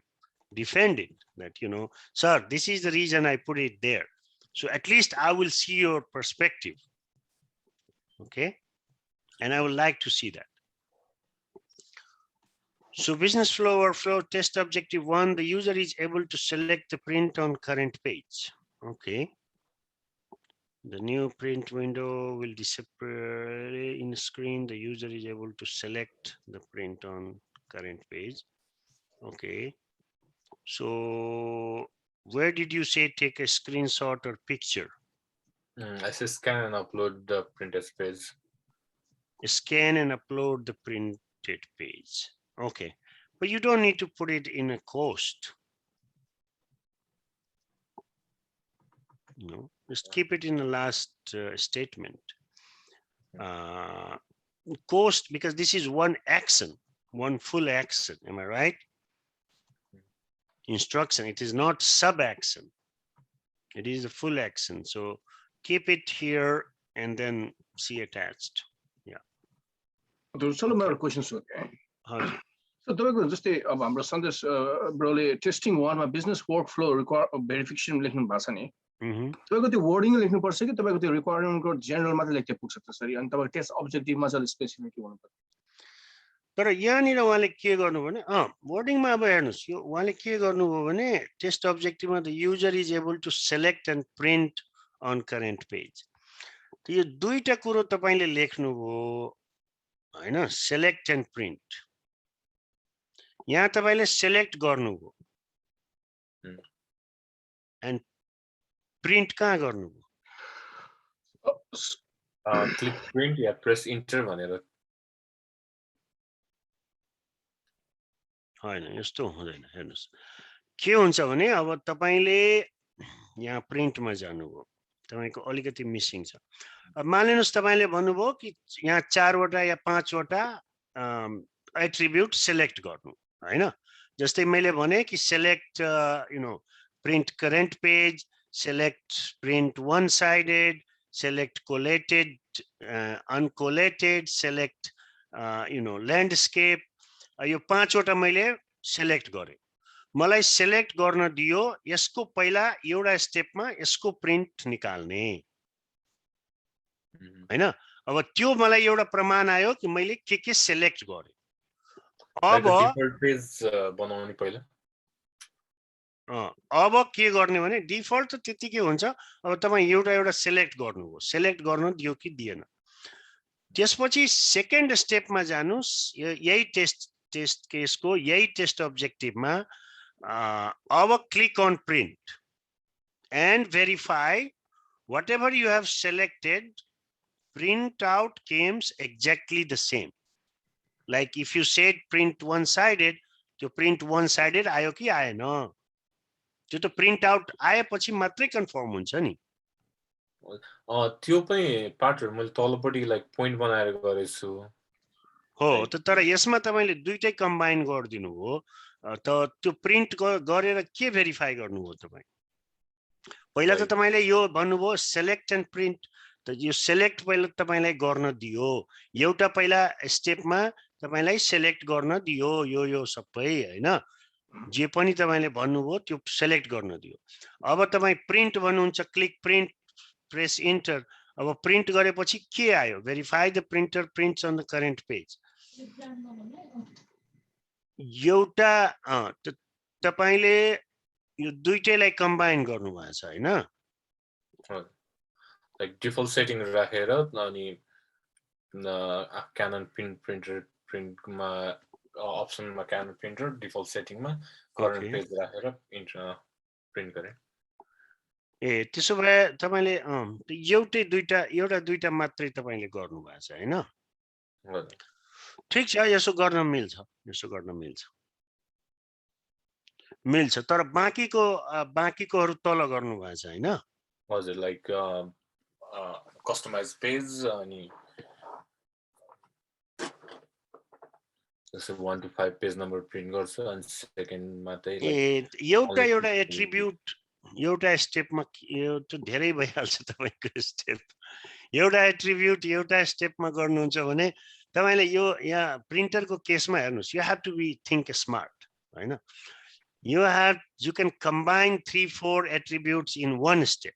Defend it, that, you know, sir, this is the reason I put it there. So at least I will see your perspective. Okay? And I would like to see that. So business flow or flow test objective 1, the user is able to select the print on current page. Okay. The new print window will disappear in the screen. The user is able to select the print on current page. Okay. So where did you say take a screenshot or picture? I say scan and upload the printed page. Scan and upload the printed page. Okay. But you don't need to put it in a coast. No, just keep it in the last statement. Coast, because this is one action, one full action. Am I right? Instruction, it is not sub action. It is a full action. So keep it here and then see attached. Yeah. So my question is, so तपाईँको जस्तै अब हाम्रो सन्देश ब्रोले testing 1 मा business workflow verification लेख्नु भएको छ नि, तपाईँको त्यो वर्डिङ लेख्नुपर्छ कि तपाईँको त्यो रिक्वायरमेन्टको जेनरल मात्रै लेख्दै पुग्छ त्यसरी, अनि तपाईँको टेस्ट अब्जेक्टिभमा चाहिँ स्पेसिफिक हुनुपर्छ? तर यहाँनिर उहाँले के गर्नु भने वर्डिङमा अब हेर्नुहोस्, यो उहाँले के गर्नुभयो भने टेस्ट अब्जेक्टिभमा the user is able to select and print on current page. त यो दुईटा कुरो तपाईँले लेख्नुभयो होइन, सेलेक्ट एन्ड प्रिन्ट। यहाँ तपाईँले सेलेक्ट गर्नुभयो एन्ड प्रिन्ट कहाँ गर्नुभयो? क्लिक प्रिन्ट या प्रेस इन्टर भनेर होइन, यस्तो हुँदैन। हेर्नुहोस् के हुन्छ भने अब तपाईँले यहाँ प्रिन्टमा जानुभयो, तपाईँको अलिकति मिसिङ छ। अब मानिलिनुहोस् तपाईँले भन्नुभयो कि यहाँ 4 वटा या 5 वटा एट्रिब्युट सेलेक्ट गर्नु होइन। जस्तै मैले भने कि select print current page, select print one sided, select collated uncollated, select landscape. यो 5 वटा मैले सेलेक्ट गरेँ, मलाई सेलेक्ट गर्न दियो। यसको पहिला एउटा स्टेपमा यसको प्रिन्ट निकाल्ने होइन। अब त्यो मलाई एउटा प्रमाण आयो कि मैले के सेलेक्ट गरेँ। अब डिफल्ट पेज बनाउने पहिला अब के गर्ने भने डिफल्ट त त्यतिकै हुन्छ। अब तपाईँ एउटा सेलेक्ट गर्नुभयो, सेलेक्ट गर्न दियो कि दिएन। त्यसपछि सेकेन्ड स्टेपमा जानुस्, यही टेस्ट केसको यही टेस्ट अब्जेक्टिभमा अब click on print and verify whatever you have selected, print out comes exactly the same. Like if you said print one sided, त्यो प्रिन्ट वन साइडेड आयो कि आएन, त्यो त प्रिन्ट आउट आएपछि मात्रै कन्फर्म हुन्छ नि। त्यो पनि पार्टहरु मैले तलपट्टि लाइक पोइन्ट बनाएर गरेछु हो। तर यसमा तपाईले दुईटै कम्बाइन गरिदिनु हो, त त्यो प्रिन्ट गरेर के भेरिफाई गर्नुभयो तपाई? पहिला त तपाईले यो भन्नुभयो सेलेक्ट एन्ड प्रिन्ट, त यो सेलेक्ट पहिला तपाईलाई गर्न दियो, एउटा पहिला स्टेपमा तपाईलाई सेलेक्ट गर्न दियो, यो सबै हैन, जे पनि तपाईले भन्नुभयो त्यो सेलेक्ट गर्न दियो। अब तपाई प्रिन्ट भन्नुहुन्छ, क्लिक प्रिन्ट, प्रेस इन्टर। अब प्रिन्ट गरेपछि के आयो? Verify the printer prints on the current page. एउटा तपाईले यो दुईटैलाई कम्बाइन गर्नु भएको छ हैन? लाइक डिफल्ट सेटिङ राखेर अनि क्यानन प्रिन्टर प्रिन्टमा अप्सनमा क्यानन प्रिन्टर डिफल्ट सेटिङमा करेन्ट पेज राखेर प्रिन्ट गरे। ए त्यसो भए तपाईले एउटा दुईटा मात्रै तपाईले गर्नु भएको छ हैन? ठीक छ, यसो गर्न मिल्छ, यसो गर्न मिल्छ। तर बाँकीकोहरु तल गर्नु भएको छ हैन? हजुर, लाइक कस्टमाइज पेज अनि 1 to 5 पेज नम्बर प्रिन्ट गर्छ अनि सेकेन्डमा चाहिँ एउटा एट्रिब्युट एउटा स्टेपमा यो त धेरै भइहाल्छ तपाईको स्टेप। एउटा एट्रिब्युट एउटा स्टेपमा गर्नुहुन्छ भने तपाईले यो यहाँ प्रिन्टरको केसमा हेर्नुस्, you have to be think smart हैन? You can combine 3-4 attributes in one step.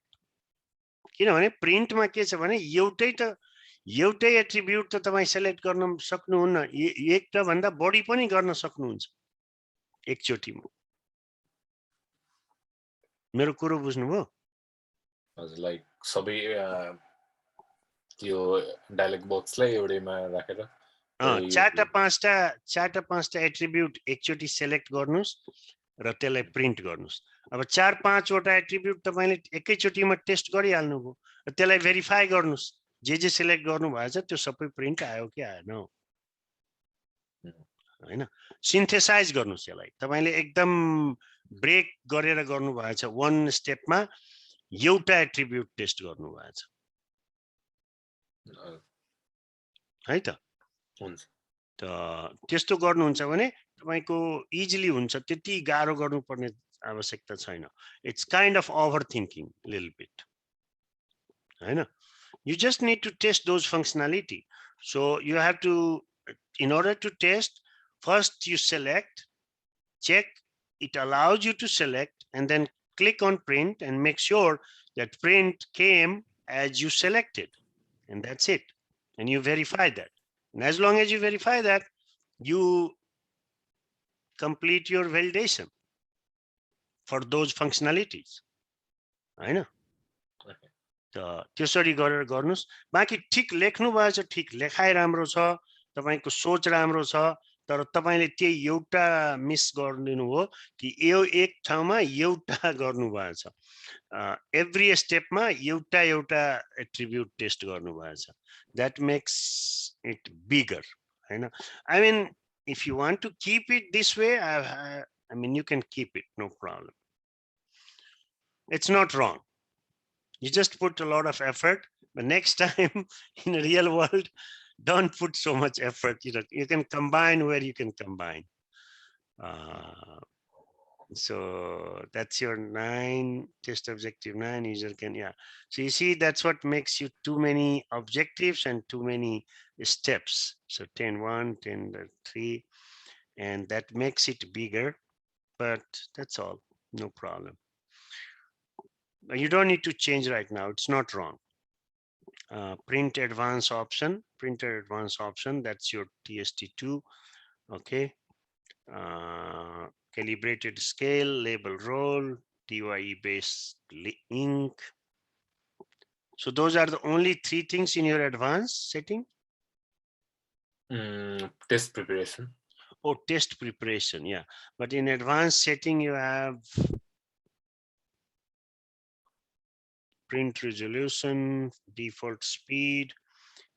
किनभने प्रिन्टमा के छ भने एउटै एट्रिब्युट त तपाई सेलेक्ट गर्न सक्नुहुन्न, एकटा भन्दा बढी पनि गर्न सक्नुहुन्छ एकचोटीमा। मेरो कुरो बुझ्नुभयो? हजुर, लाइक सबै त्यो डायलग बक्सलाई एउटैमा राखेर चारटा पाँचटा एट्रिब्युट एकचोटी सेलेक्ट गर्नुस् र त्यसलाई प्रिन्ट गर्नुस्। अब 4-5 वटा एट्रिब्युट तपाईले एकैचोटीमा टेस्ट गरिहाल्नुभयो, त्यसलाई भेरिफाई गर्नुस्, जे सेलेक्ट गर्नु भएछ त्यो सबै प्रिन्ट आयो कि आएन हैन? सिन्थेसाइज गर्नुस् यसलाई। तपाईले एकदम ब्रेक गरेर गर्नु भएछ, वन स्टेपमा एउटा एट्रिब्युट टेस्ट गर्नु भएछ है त? हुन्छ। त त्यस्तो गर्नुहुन्छ भने तपाईको इजिली हुन्छ, त्यति गाह्रो गर्नुपर्ने आवश्यकता छैन। It's kind of over thinking little beet हैन? You just need to test those functionality. So you have to, in order to test, First you select, check, it allows you to select, and then click on print and make sure that print came as you selected, and that's it. And you verify that. And as long as you verify that, you complete your validation for those functionalities. I know. त्यसरी गरेर गर्नुस् बाँकी ठीक लेख्नु भएछ ठीक लेखाइ राम्रो छ तपाईको सोच राम्रो छ तर तपाईले त्यही एउटा मिस गरिदिनु हो कि यो एक ठाउँमा एउटा गर्नु भएछ एभ्री स्टेपमा एउटा एउटा एट्रिब्युट टेस्ट गर्नु भएछ दैट मेक्स इट बिगर हैन I mean if you want to keep it this way I mean you can keep it, no problem. It's not wrong. You just put a lot of effort, but next time in the real world, don't put so much effort. You can combine where you can combine. So that's your 9, test objective 9, user can, yeah. So you see, that's what makes you too many objectives and too many steps. So 10.1, 10.3, and that makes it bigger, but that's all, no problem. You don't need to change right now. It's not wrong. Print advanced option, printer advanced option. That's your TST2. Okay. Calibrated scale, label role, DYE based ink. So those are the only 3 things in your advanced setting. Test preparation. Oh, test preparation. Yeah. But in advanced setting, you have print resolution, default speed,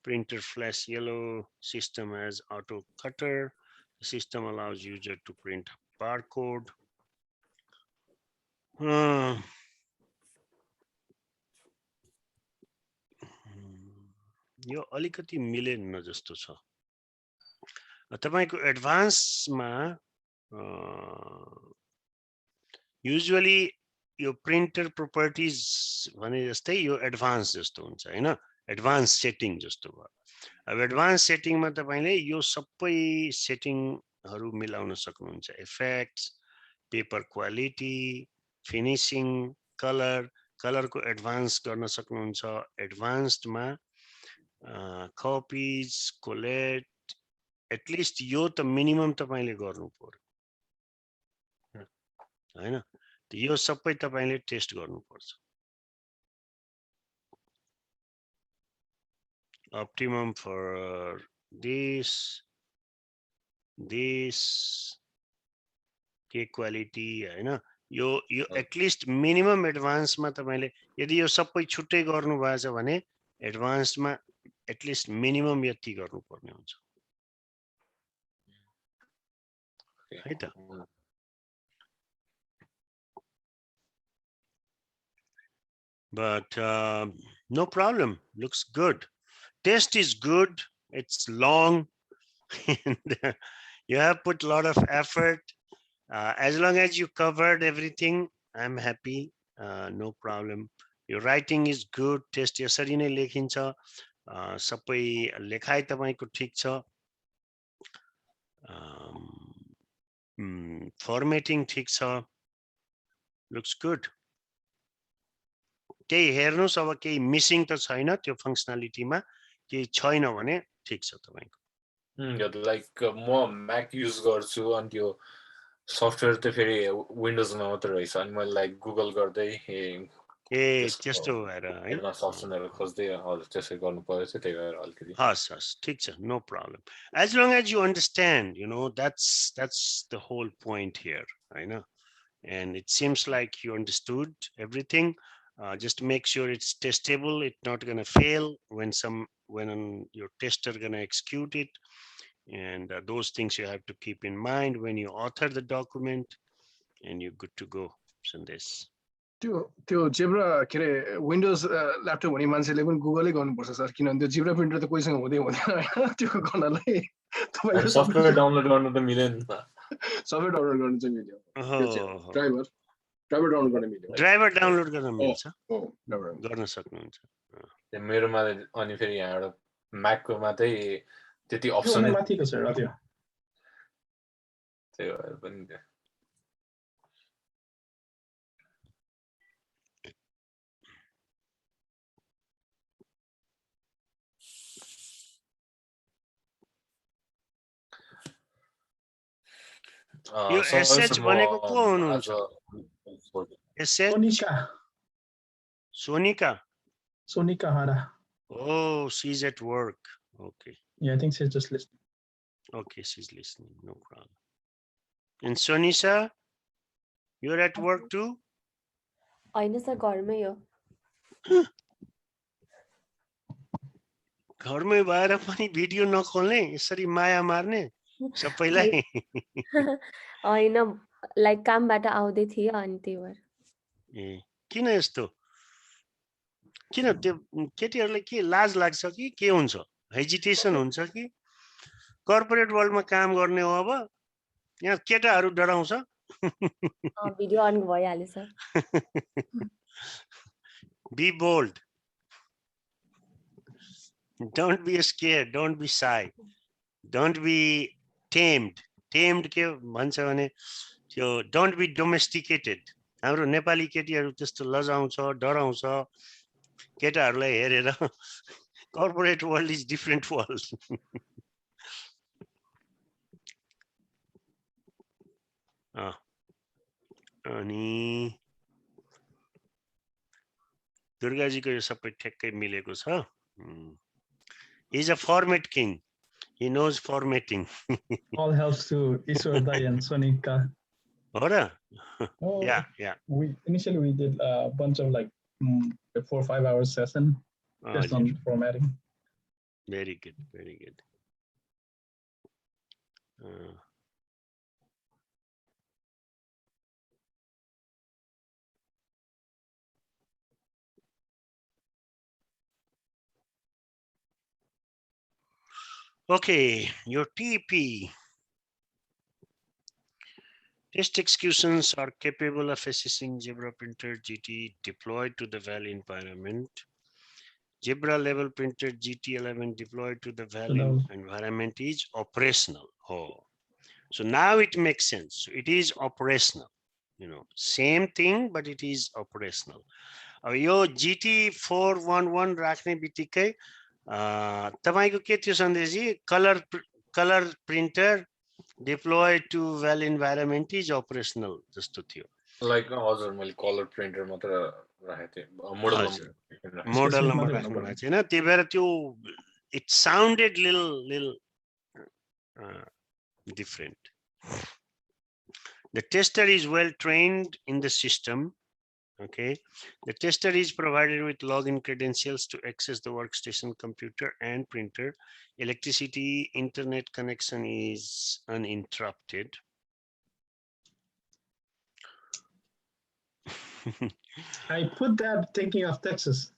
printer flash yellow, system as auto cutter. The system allows user to print barcode. यो अलिकति मिलेन जस्तो छ तपाईको एडभान्समा usually यो printer properties भने जस्तै यो एडभान्स जस्तो हुन्छ हैन एडभान्स सेटिङ जस्तो भयो अब एडभान्स सेटिङमा तपाईले यो सबै सेटिङहरु मिलाउन सक्नुहुन्छ इफेक्ट्स पेपर क्वालिटी फिनिशिङ कलरको एडभान्स गर्न सक्नुहुन्छ एडभान्सडमा कपिज कोलेट एटलिस्ट यो त मिनिमम तपाईले गर्नु पर्यो हैन यो सबै तपाईले टेस्ट गर्नुपर्छ optimum for this के क्वालिटी हैन यो एटलिस्ट मिनिमम एडभान्समा तपाईले यदि यो सबै छुट्टै गर्नु भएछ भने एडभान्समा एटलिस्ट मिनिमम यति गर्नुपर्ने हुन्छ है त but no problem, looks good. Test is good, it's long and you have put a lot of effort. As long as you covered everything, I'm happy, no problem. Your writing is good, test यसरी नै लेखिन्छ सबै लेखाइ तपाईको ठीक छ formatting ठीक छ looks good. केही हेर्नुस् अब केही मिसिङ त छैन त्यो फंक्शनालिटीमा केही छैन भने ठीक छ तपाईको लाइक म म्याक युज गर्छु अनि त्यो सफ्टवेयर त फेरि विन्डोजमा मात्र रहेछ अनि मैले लाइक गुगल गर्दै त्यस्तो भएर है अप्सनहरु खोज्दै हजुर त्यसै गर्नु पर्यो त्यही भएर अलिकति हस् ठीक छ no problem as long as you understand, you know, that's the whole point here, हैन and it seems like you understood everything. Just make sure it's testable, it's not going to fail when your tester going to execute it, and those things you have to keep in mind when you author the document, and you're good to go. Sandesh, त्यो zebra के रे windows laptop भन्ने मान्छेले पनि गुगलै गर्नुपर्छ sir किनभने त्यो zebra printer त कोहीसँग हुँदै हुँदैन त्यो गर्नलाई तपाईले सफ्टवेयर डाउनलोड गर्नु त मिलेन नि त सफ्टवेयर डाउनलोड गर्नु चाहिँ मिल्यो ड्राइभर डाउनलोड गर्न मिल्यो ड्राइभर डाउनलोड गर्न मिल्छ गर्न सक्नुहुन्छ मेरोमा अनि फेरि यहाँबाट म्याकको मात्रै त्यति अप्सन माथिको छ र त्यो त्यही भएर पनि त्यो यो एसएच भनेको को हुनुहुन्छ? SH Sonika Sonika. Hara. Oh, she's at work. Okay. Yeah, I think she's just listening. Okay, she's listening. No problem. And Sonisha, you're at work too? होइन सर घरमै हो घरमै भएर पनि भिडियो नखोल्ने यसरी माया मार्ने सबैलाई होइन लाइक कामबाट आउँदै थिएँ अनि त्यही भएर ए किन यस्तो किन त्यो केटीहरूलाई के लाज लाग्छ कि के हुन्छ हेजिटेसन हुन्छ कि कर्पोरेट वर्ल्डमा काम गर्ने हो अब यहाँ केटाहरू डराउँछ भिडियो अन भइहाल्यो sir Be bold. Don't be scared. Don't be shy. Don't be tamed. Tamed के भन्छ भने त्यो don't be domesticated. हाम्रो नेपाली केटीहरू त्यस्तो लजाउँछ डराउँछ केटाहरूलाई हेरेर corporate world is different world. अनि दुर्गाजीको यो सबै ठ्याक्कै मिलेको छ He's a format king. He knows formatting. All helps to Iswar Dai and Sonika. Oh, yeah. Initially we did a bunch of like a 4 or 5 hour session just on formatting. Very good, very good. Okay, your TP. Test executions are capable of assessing Zebra printer GT deployed to the VAL environment. Zebra level printer GT11 deployed to the VAL environment is operational. Oh, so now it makes sense. It is operational. You know, same thing, but it is operational. Your GT411 राख्ने बित्तिकै तपाईको के थियो सन्देशजी color printer deployed to VAL environment is operational जस्तो थियो like हजुर मैले color printer मात्र राखेको थिएँ मोडल नम्बर राख्नु भएको छैन त्यही भएर त्यो it sounded little different. The tester is well trained in the system. Okay, the tester is provided with login credentials to access the workstation, computer, and printer. Electricity, internet connection is uninterrupted. I put that thinking of Texas.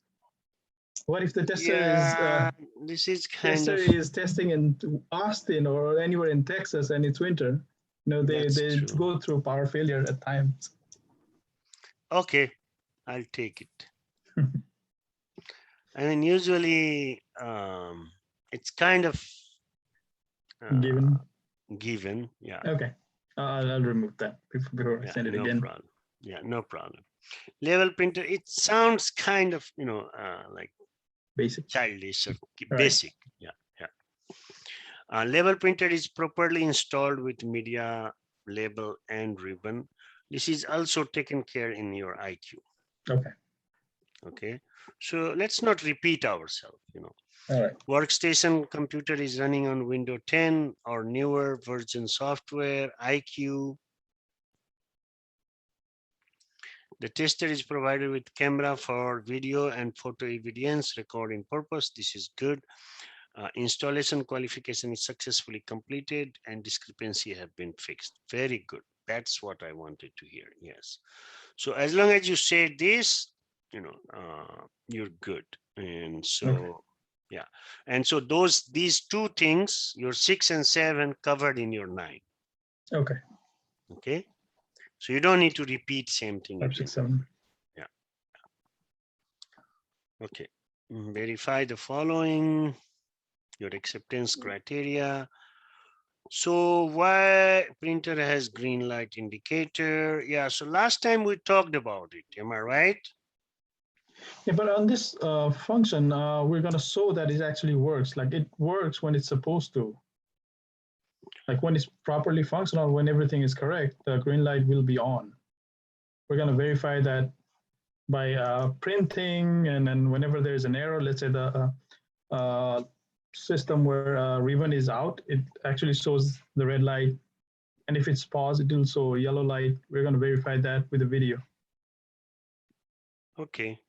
What if the tester is testing in Austin or anywhere in Texas and it's winter? You know, they go through power failure at times. Okay, I'll take it. I mean, usually it's kind of given, yeah. Okay, I'll remove that before I send it again. Problem. Yeah, no problem. Level printer, it sounds kind of, you know, like basic, childish or basic. Yeah. Level printer is properly installed with media label and ribbon. This is also taken care in your IQ. Okay. So let's not repeat ourselves, you know. All right. Workstation computer is running on Windows 10 or newer version software, IQ. The tester is provided with camera for video and photo evidence recording purpose. This is good. Installation qualification is successfully completed and discrepancy have been fixed. Very good. That's what I wanted to hear. Yes. So as long as you say this, you know, you're good. And so, yeah. And so these two things, your 6 and 7 covered in your 9. Okay. Okay. So you don't need to repeat same thing. 5, 6, 7. Yeah. Okay. Verify the following. Your acceptance criteria. So why printer has green light indicator? Yeah, so last time we talked about it, am I right? Yeah, but on this function, we're going to show that it actually works. Like it works when it's supposed to. Like when it's properly functional, when everything is correct, the green light will be on. We're going to verify that by printing, and then whenever there's an error, let's say the system where ribbon is out, it actually shows the red light. And if it's paused, it will show yellow light. We're going to verify that with a video. Okay.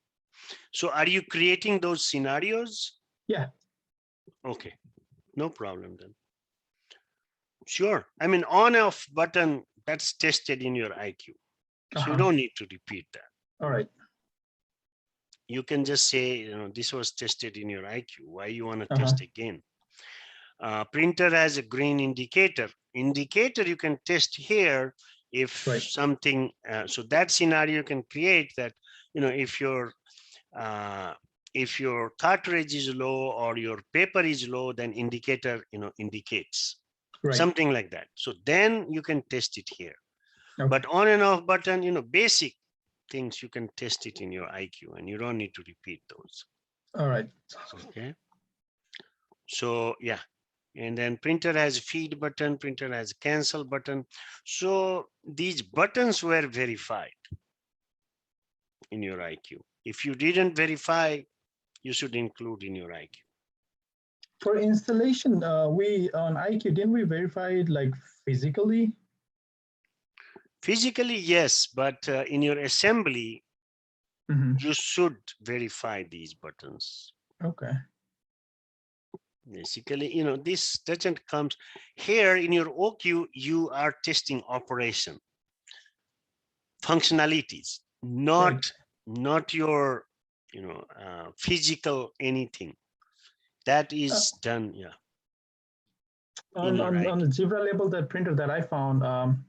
So are you creating those scenarios? Yeah. Okay, no problem then. Sure. I mean, on-off button, that's tested in your IQ. So you don't need to repeat that. All right. You can just say, you know, this was tested in your IQ. Why you want to test again? Printer has a green indicator. Indicator you can test here if something, so that scenario you can create that, you know, if your cartridge is low or your paper is low, then indicator, you know, indicates something like that. So then you can test it here. But on and off button, you know, basic things you can test it in your IQ and you don't need to repeat those. All right. Okay. So yeah. And then printer has feed button, printer has cancel button. So these buttons were verified in your IQ. If you didn't verify, you should include in your IQ. For installation, we on IQ, didn't we verify it like physically? Physically, yes, but in your assembly, you should verify these buttons. Okay. Basically, you know, this doesn't come here in your OQ, you are testing operation, functionalities, not your, you know, physical anything. That is done, yeah. On the Zebra label, that printer that I found on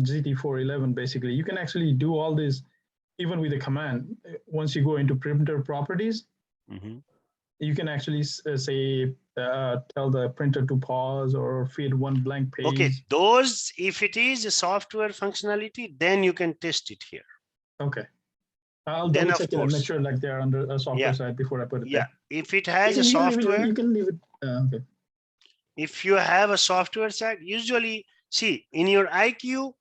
GT411, basically, you can actually do all this even with a command. Once you go into printer properties, you can actually say, tell the printer to pause or feed one blank page. Okay, those, if it is a software functionality, then you can test it here. Okay. I'll double check it and make sure like they're under a software side before I put it there. If it has a software, you can leave it. Okay. If you have a software side, usually, see, in your IQ,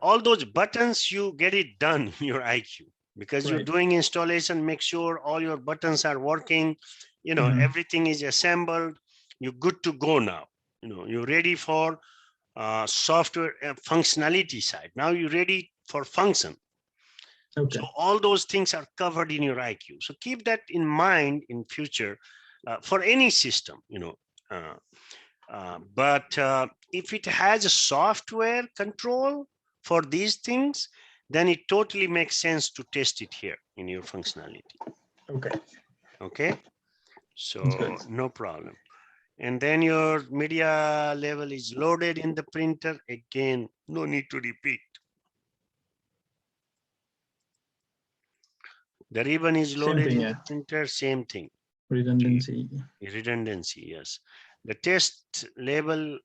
all those buttons, you get it done in your IQ. Because you're doing installation, make sure all your buttons are working, you know, everything is assembled, you're good to go now. You know, you're ready for software functionality side. Now you're ready for function. Okay. So all those things are covered in your IQ. So keep that in mind in future for any system, you know. But if it has a software control for these things, then it totally makes sense to test it here in your functionality. Okay. Okay. So no problem. And then your media level is loaded in the printer. Again, no need to repeat. The ribbon is loaded in the printer, same thing. Redundancy. Redundancy, yes. The test label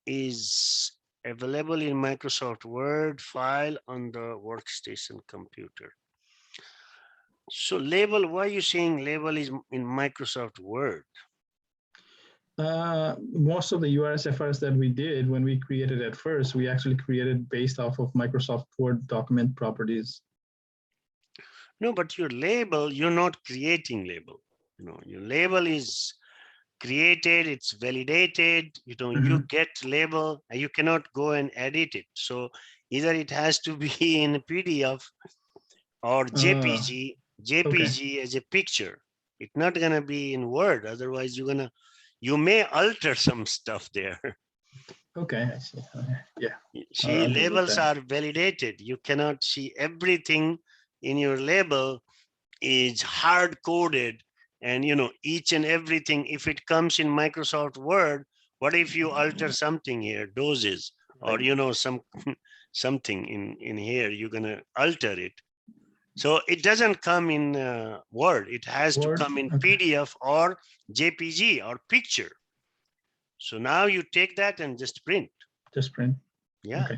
is available in Microsoft Word file on the workstation computer. So label, why are you saying label is in Microsoft Word? Most of the URSFRs that we did when we created at first, we actually created based off of Microsoft Word document properties. No, but your label, you're not creating label. You know, your label is created, it's validated, you know, you get label, and you cannot go and edit it. So either it has to be in a PDF or JPG, as a picture. It's not gonna be in Word, otherwise you may alter some stuff there. Okay, I see. Yeah. See, labels are validated. You cannot see everything in your label is hard-coded. And, you know, each and everything, if it comes in Microsoft Word, what if you alter something here, doses, or, you know, something in here, you're going to alter it. So it doesn't come in Word. It has to come in PDF or JPG or picture. So now you take that and just print. Just print. Yeah. Okay.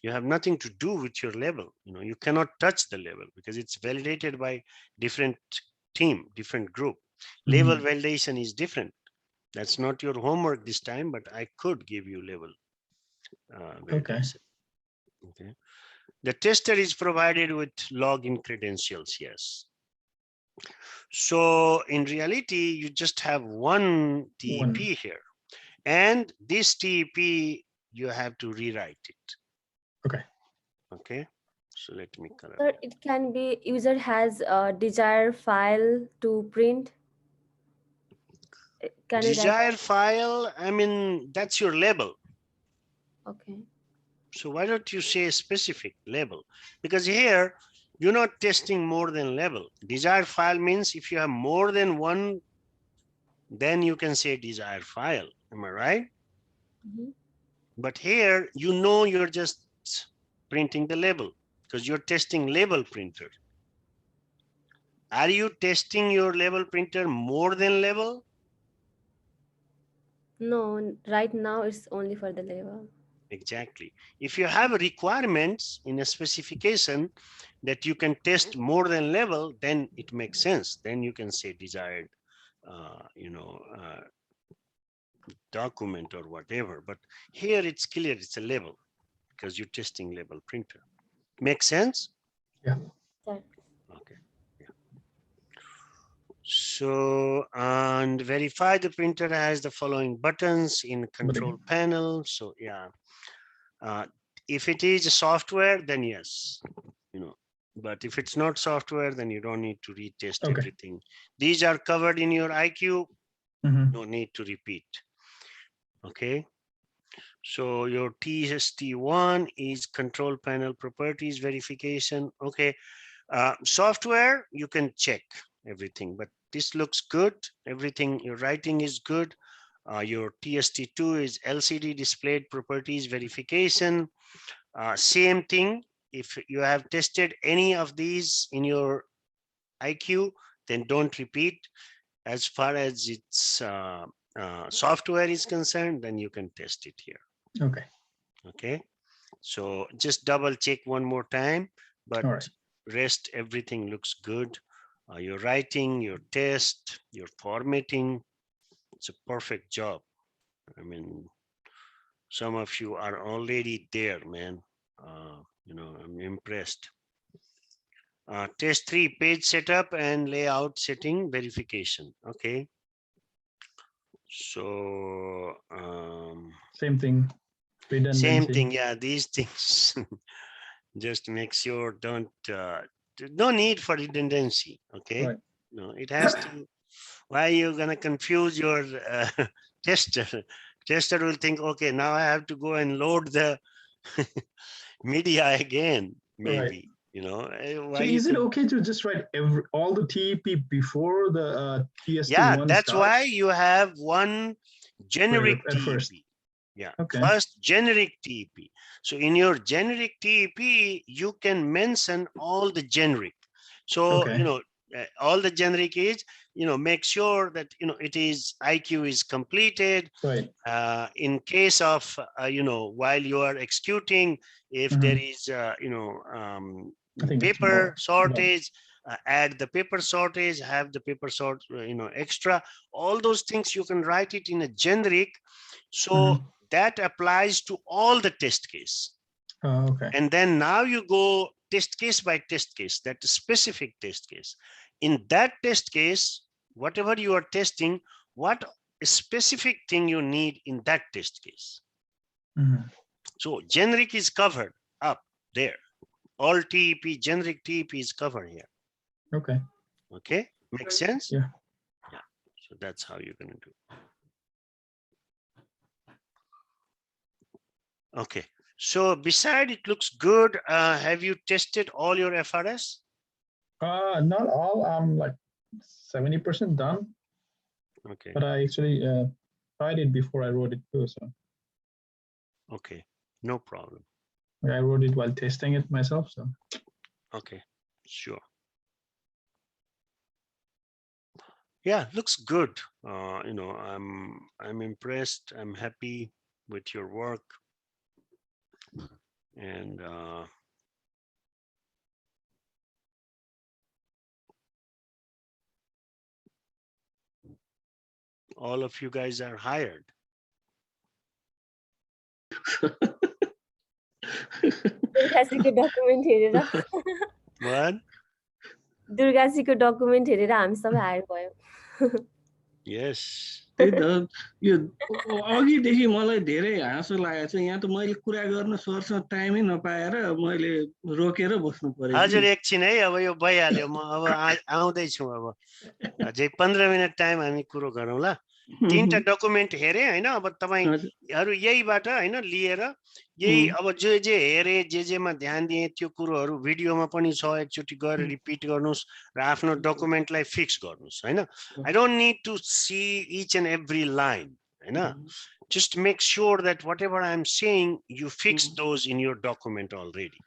You have nothing to do with your label. You cannot touch the label because it's validated by different team, different group. Label validation is different. That's not your homework this time, but I could give you label validation. Okay. The tester is provided with login credentials, yes. So in reality, you just have one TEP here. And this TEP, you have to rewrite it. Okay. Okay. So let me correct. Sir, it can be user has a desired file to print. Can Desired file, I mean, that's your label. Okay. So why don't you say specific label? Because here, you're not testing more than label. Desired file means if you have more than one, then you can say desired file. Am I right? But here, you're just printing the label because you're testing label printer. Are you testing your label printer more than label? No, right now it's only for the label. Exactly. If you have requirements in a specification that you can test more than label, then it makes sense. Then you can say desired, document or whatever. But here it's clear it's a label because you're testing label printer. Make sense? Yeah. Okay. Yeah. So, and verify the printer has the following buttons in control panel. So yeah. If it is a software, then yes, but if it's not software, then you don't need to retest everything. These are covered in your IQ. No need to repeat. Okay. So your TST1 is control panel properties verification. Okay. Software, you can check everything, but this looks good. Everything your writing is good. Your TST2 is LCD displayed properties verification. Same thing. If you have tested any of these in your IQ, then don't repeat. As far as its software is concerned, then you can test it here. Okay. Okay. So just double check one more time, but rest everything looks good. Your writing, your test, your formatting, it's a perfect job. I mean, some of you are already there, man. I'm impressed. Test 3, page setup and layout setting verification. Okay. So same thing. Redundancy. Same thing. Yeah, these things. Just make sure no need for redundancy. Okay. Right. No, it has to. Why are you gonna confuse your tester? Tester will think, okay, now I have to go and load the media again, maybe. So is it okay to just write all the TEP before the TST1 Yeah, that's starts? why you have one generic TEP. First. Yeah, okay. First generic TEP. So in your generic TEP, you can mention all the generic. So, all the generic is, make sure that, it is IQ is completed. Right. In case of, while you are executing, if there is, paper shortage, add the paper shortage, have the paper sort, extra, all those things you can write it in a generic. So that applies to all the test case. Okay. And then now you go test case by test case, that specific test case. In that test case, whatever you are testing, what specific thing you need in that test case. So generic is covered up there. All TEP, generic TEP is covered here. Okay. Okay, makes sense? Yeah. Yeah. So that's how you're going to do. Okay. So beside it looks good. Have you tested all your FRS? Not all. I'm like 70% done. Okay. But I actually tried it before I wrote it too. So. Okay. No problem. I wrote it while testing it myself. So. Okay. Sure. Yeah, looks good. You know, I'm impressed. I'm happy with your work. And all of you guys are hired. दुर्गाजीको document हेरेर What? दुर्गाजीको document हेरेर हामी सबै higher भयो Yes. त्यही त यो अघिदेखि मलाई धेरै हाँसो लागेको छ यहाँ त मैले कुरा गर्न सरसँग टाइमै नपाएर मैले रोकेर बस्नु पर्यो हजुर एकछिन है अब यो भइहाल्यो म अब आउँदैछु अब अझै 15 मिनट टाइम हामी कुरो गरौँला 3टा डकुमेन्ट हेरे हैन अब तपाईहरु यहीबाट हैन लिएर यही अब जे हेरे जेमा ध्यान दिए त्यो कुरोहरु भिडियोमा पनि छ एकचोटी गएर रिपिट गर्नुस् र आफ्नो डकुमेन्टलाई फिक्स गर्नुस् हैन I don't need to see each and every line हैन just make sure that whatever I am saying you fix those in your document already.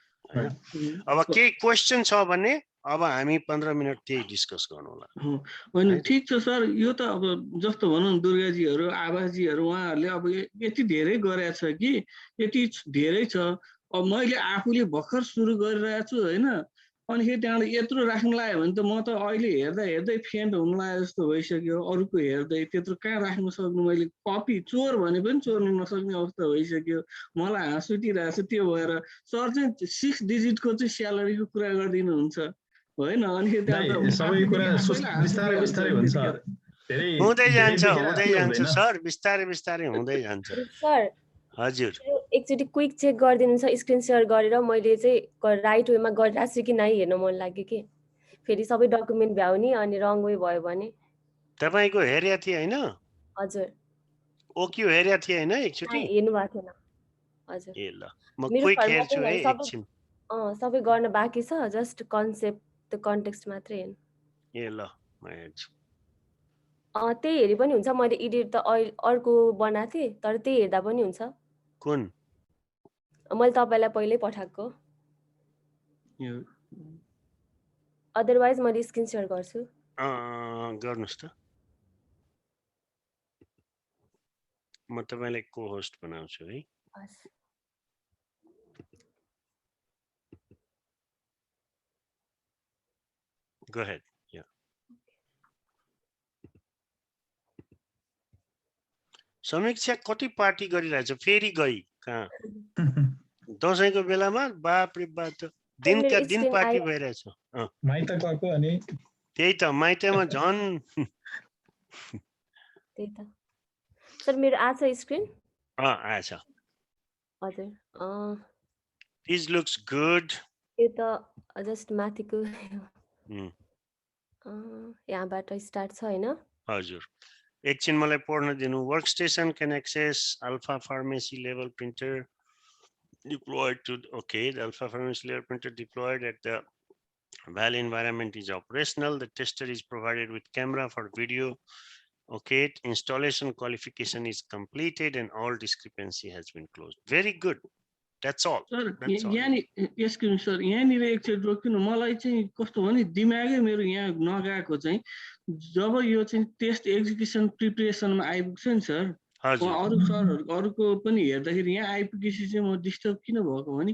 अब के क्वेशन छ भने अब हामी 15 मिनट त्यही डिस्कस गर्नुला हैन ठीक छ सर यो त अब जस्तो भनौं दुर्गाजीहरु आवासजीहरु उहाँहरुले अब यति धेरै गरेछ कि यति धेरै छ अब मैले आफूले भर्खर सुरु गरिरहेको छु हैन अनि फेरि त्यहाँ यत्रो राख्न लाग्यो भने त म त अहिले हेर्दै फेन्ट हुन लाग्यो जस्तो भइसक्यो अरूको हेर्दै त्यत्रो कहाँ राख्न सक्नु मैले कपी चोर भने पनि चोर्न नसक्ने अवस्था भइसक्यो मलाई हाँस उठिरहेछ त्यो भएर सर चाहिँ 6 डिजिटको चाहिँ स्यालेरीको कुरा गर्दिनु हुन्छ हैन अनि त्यहाँ सबै कुरा बिस्तारै बिस्तारै हुन्छ धेरै हुँदै जान्छ सर बिस्तारै हुँदै जान्छ सर हजुर एकचोटी क्विक चेक गरिदिनुहुन्छ स्क्रिन शेयर गरेर मैले चाहिँ राइट वेमा गरिरहेको छु कि नै हेर्न मन लाग्यो कि फेरि सबै डकुमेन्ट भ्याउने अनि रङ वे भयो भने तपाईको हेर्या थिए हैन हजुर ओक्यू हेर्या थिए हैन एकचोटी हेर्नु भएको थिएन हजुर ए ल म क्विक हेर्छु है एकछिन सबै गर्न बाँकी छ जस्ट कन्सेप्ट द कन्टेक्स्ट मात्रै हेर्नु ए ल म हेर्छु त्यही हेरि पनि हुन्छ मैले एडिट त अर्को बनाएको थिएँ तर त्यही हेर्दा पनि हुन्छ कुन मैले तपाईलाई पहिल्यै पठाएको अदरवाइज मैले स्क्रिन शेयर गर्छु गर्नुस् त म तपाईलाई को होस्ट बनाउँछु है Go ahead. Yeah. समीक्षा कति पार्टी गरिरहेछ फेरि गई कहाँ दशैंको बेलामा बाप रे बाप दिनका दिन पार्टी भइरहेछ माइत गएको अनि त्यही त माइतमा झन् त्यही त सर मेरो आछ स्क्रिन आछ हजुर This looks good. यो त जस्ट माथिको यहाँबाट स्टार्ट छ हैन हजुर एकछिन मलाई पढ्न दिनु workstation can access alpha pharmacy level printer deployed to okay the alpha pharmacy level printer deployed at the Valley environment is operational. The tester is provided with camera for video. Okay, installation qualification is completed and all discrepancy has been closed. Very good. That's all. Sir, excuse me sir, यहाँनिर एकचोटि रोकिनु मलाई चाहिँ कस्तो भने दिमागै मेरो यहाँ नगएको चाहिँ जब यो चाहिँ टेस्ट एक्जिक्युसन प्रिपरेसनमा आइपुग्छ नि सर अरु सरहरु अरुको पनि हेर्दाखेरि यहाँ आइपुगेपछि चाहिँ म डिस्टर्ब किन भएको भने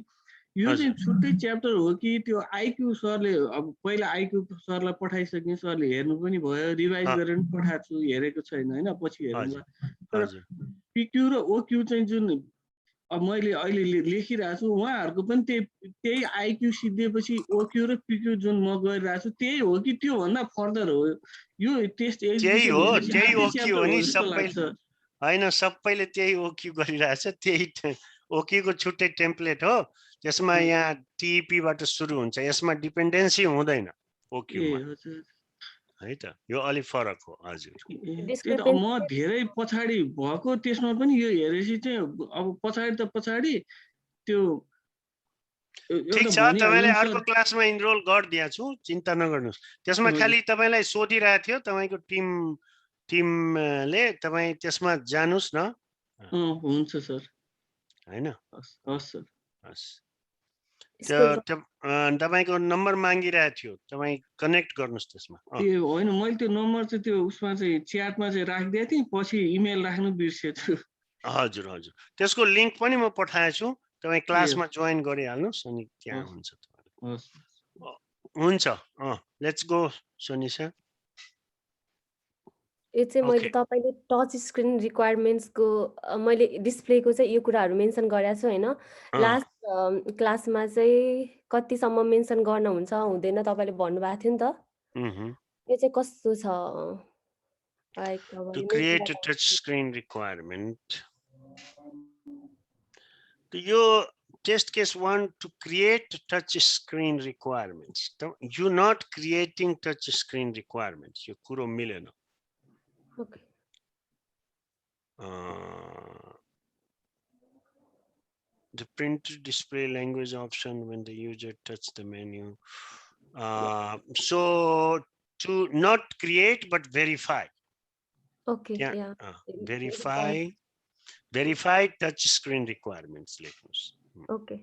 यो चाहिँ छुट्टै च्याप्टर हो कि त्यो आइक्यू सरले अब पहिला आइक्यू सरलाई पठाइसक्ने सरले हेर्नु पनि भयो रिभाइज गरेर पनि पठाएको छु हेरेको छैन हैन पछि हेर्नुला तर पिक्यू र ओक्यू चाहिँ जुन अब मैले अहिले लेखिरहेको छु उहाँहरुको पनि त्यही आइक्यू सिद्धिएपछि ओक्यू र पिक्यू जुन म गरिरहेको छु त्यही हो कि त्यो भन्दा फर्दर हो यो टेस्ट त्यही हो त्यही ओक्यू हो नि सबै हैन सबैले त्यही ओक्यू गरिरहेछ त्यही ओक्यू को छुट्टै टेम्प्लेट हो त्यसमा यहाँ टीईपी बाट सुरु हुन्छ यसमा डिपेन्डेन्सी हुँदैन ओक्यूमा है त यो अलि फरक हो हजुर म धेरै पछाडी भएको त्यसमा पनि यो हेरेपछि चाहिँ अब पछाडी त्यो ठीक छ तपाईले अर्को क्लासमा इनरोल गर्दिया छु चिन्ता नगर्नुस् त्यसमा खाली तपाईलाई सोधिरहेको थियो तपाईको टिमले तपाई त्यसमा जानुस् न हुन्छ सर हैन हस् सर हस् तपाईको नम्बर मागिरहेको थियो, तपाई कनेक्ट गर्नुस् त्यसमा। त्यो होइन, मैले त्यो नम्बर चाहिँ त्यो उसमा चाहिँ च्याटमा चाहिँ राखिदिएको थिएँ, पछि इमेल राख्नु बिर्सेछु। हजुर हजुर, त्यसको लिंक पनि म पठाएछु, तपाई क्लासमा जोइन गरिहाल्नुस् अनि त्यहाँ हुन्छ। हुन्छ, लेट्स गो सोनिसा। यो चाहिँ मैले तपाईले टच स्क्रिन रिक्वायरमेन्ट्सको मैले डिस्प्लेको चाहिँ यो कुराहरू मेन्सन गरेको छु हैन। लास्ट क्लासमा चाहिँ कतिसम्म मेन्सन गर्न हुन्छ हुँदैन तपाईले भन्नुभएको थियो नि त। यो चाहिँ कस्तो छ? To create a touch screen requirement. Your test case 1 to create touch screen requirements. You're not creating touch screen requirements. You kuro milena. Okay. The print display language option when the user touch the menu. So to not create but verify. Okay. Yeah. Verify touch screen requirements. Okay.